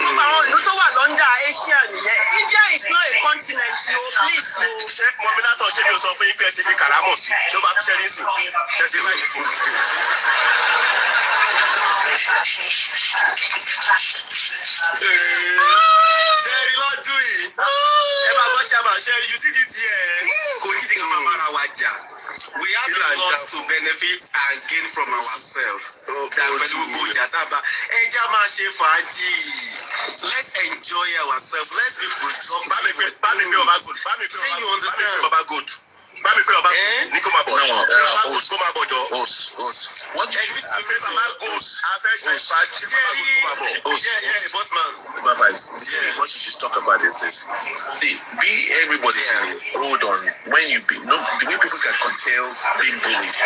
ìlú tó wà lọ́ndà Asia nìyẹn. India is not a continent o please o. ṣé mọ́mílátọ̀ ṣé mi ò sọ fún yín pé ẹ ti fi kàrámọ̀ sí ṣé ó bá ṣe rí sí ṣe ti láì sí. ṣẹ́ẹ̀rì lọ́dún yìí ẹ máa bọ́ ṣàbà ṣẹ́ẹ̀rì you see this year kò ní ìdí kan máa bára wa jà. We have a lot to benefit and gain from ourselves. Pẹ̀lú gbogbo ìjà tá a bá ẹja máa ṣe fàájì. Let's enjoy ourselves. Let's be productive. Bá mi pé ọba good. Say you understand. Ọba good. Bá mi pé ọba good. Ní kò máa bọ̀. Ọba good kó máa bọ̀ jọ. What do you say? Baba good. Afẹ́ ṣe fàájì. Yeah, bossman. What you should talk about is this. See, everybody saying, hold on. When you be, no, the way people can curtail being bullied.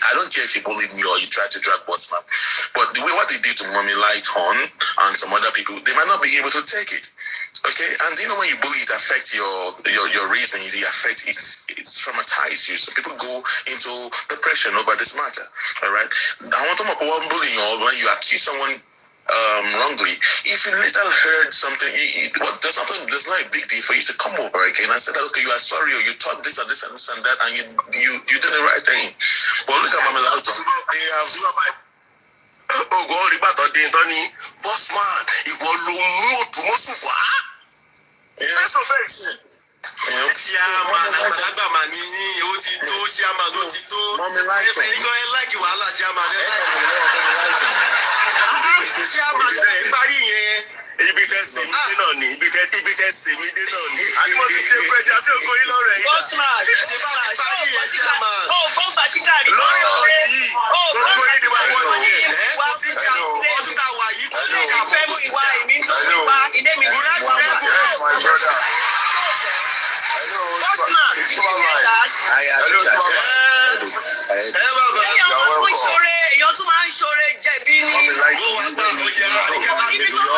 I don't care if you bullied me or you try to drag bossman. But the way what they did to Mommy Lighthorn and some other people, they might not be able to take it. Okay, and you know when you bully, it affects your reasoning. It affects it's traumatizes you. So people go into depression over this matter. All right. I want to know about bullying or when you accuse someone wrongly. If you later heard something, there's not a big deal for you to come over again and say that okay, you are sorry or you thought this and this and this and that, and you did the right thing. But look at Mama Lighthorn. They have. Ogun olùgbàtọ̀ dín tán ní bossman ìwọ ló mú òdùmọ̀sùn wá. Face to face. Ṣíàmà àgbàlagbà mà ní ó ti tó ṣíàmà ló ti tó. Ẹ̀yin ẹ láìkì wàhálà ṣíàmà ẹ láìkì. Ṣíàmà ti parí yẹn. Ibi tẹ́ ṣe mí dé náà ni ibi tẹ́ ṣe mí dé náà ni àdìmọ́ ti dé fẹ́jà sí ògo yín lọ́rọ̀ ẹ̀yìn náà. ṣé bá ti parí yẹn ṣe máa lórí ọ̀rọ̀ yìí gbogbo yìí ni wàá wọ́n yẹn kò sí ìjà ọdún tá a wà yìí kò sí ìjà fẹ́ mú ìwà èmi ń tó ìwà ilé mi kúrẹ́ èèyàn tún máa ń ṣoore jẹ̀bi ní ibi tó máa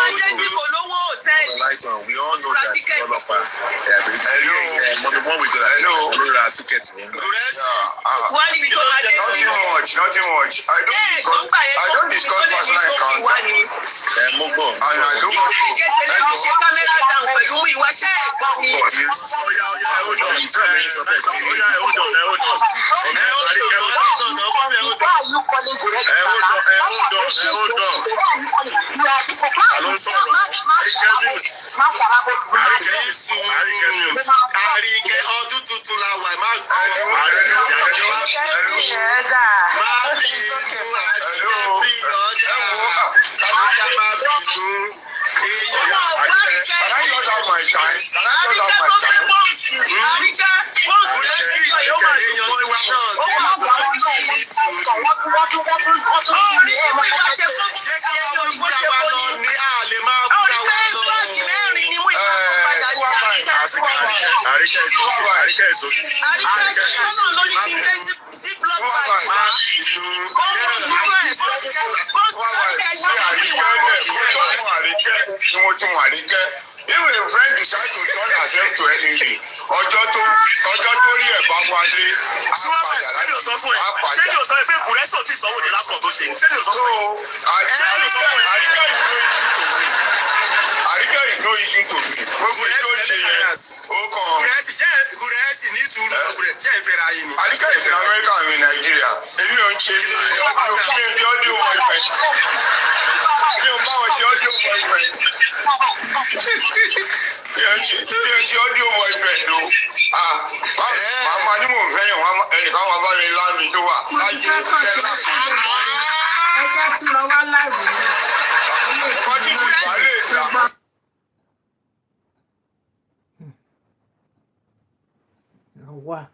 ń jẹ́ tí kò lówó hòtẹ́ẹ̀lì ra tíkẹ́ẹ̀tì. wá níbi tó máa dé sí. Nothing much. I don't discuss personal encounter. ṣe kámẹ́rà dáhùn pẹ̀lú ìwáṣẹ́ ẹ̀gbọ́n mi. Àríkẹ́ ọdún tuntun la wà má kọ́ Even a friend decide to turn herself to enemy. Ọjọ́ tó rí ẹ̀ bá wálé. Ṣé ni o sọ fún ẹ? Ṣé ni o sọ pé Kùrẹ́sọ̀ ti sanwó de lásán tó ṣe ni? Ṣé ni o sọ fún ẹ? Àríkẹ́ is no issue to me. Gbogbo ètò ìṣe yẹn ó kàn. Kùrẹ́sì ní sùúrù ọ̀gbìn ṣé ìfẹ́ ra yìí ni? Àríkẹ́ is in America and in Nigeria. Èmi ò ń ṣe bí ọdún boyfriend. Mi ò bá wọn ṣe ọdún boyfriend. Mi ò ṣe ọdún boyfriend o. Màmá ni mò ń fẹ́ yàn ẹnìkan wà bá mi lámì tó wà láti ṣe ẹjẹ́ tí lọ wá láìwò náà. Kọ́jú ìgbà lè ta. Wow,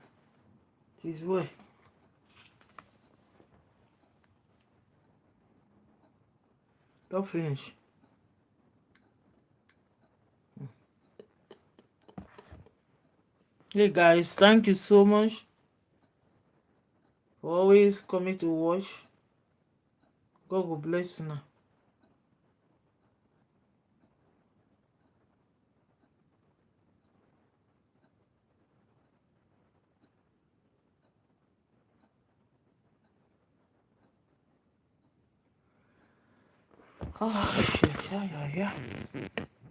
it is well. Don't finish. Hey guys, thank you so much for always coming to watch. God will bless you now. Oh shit, yeah.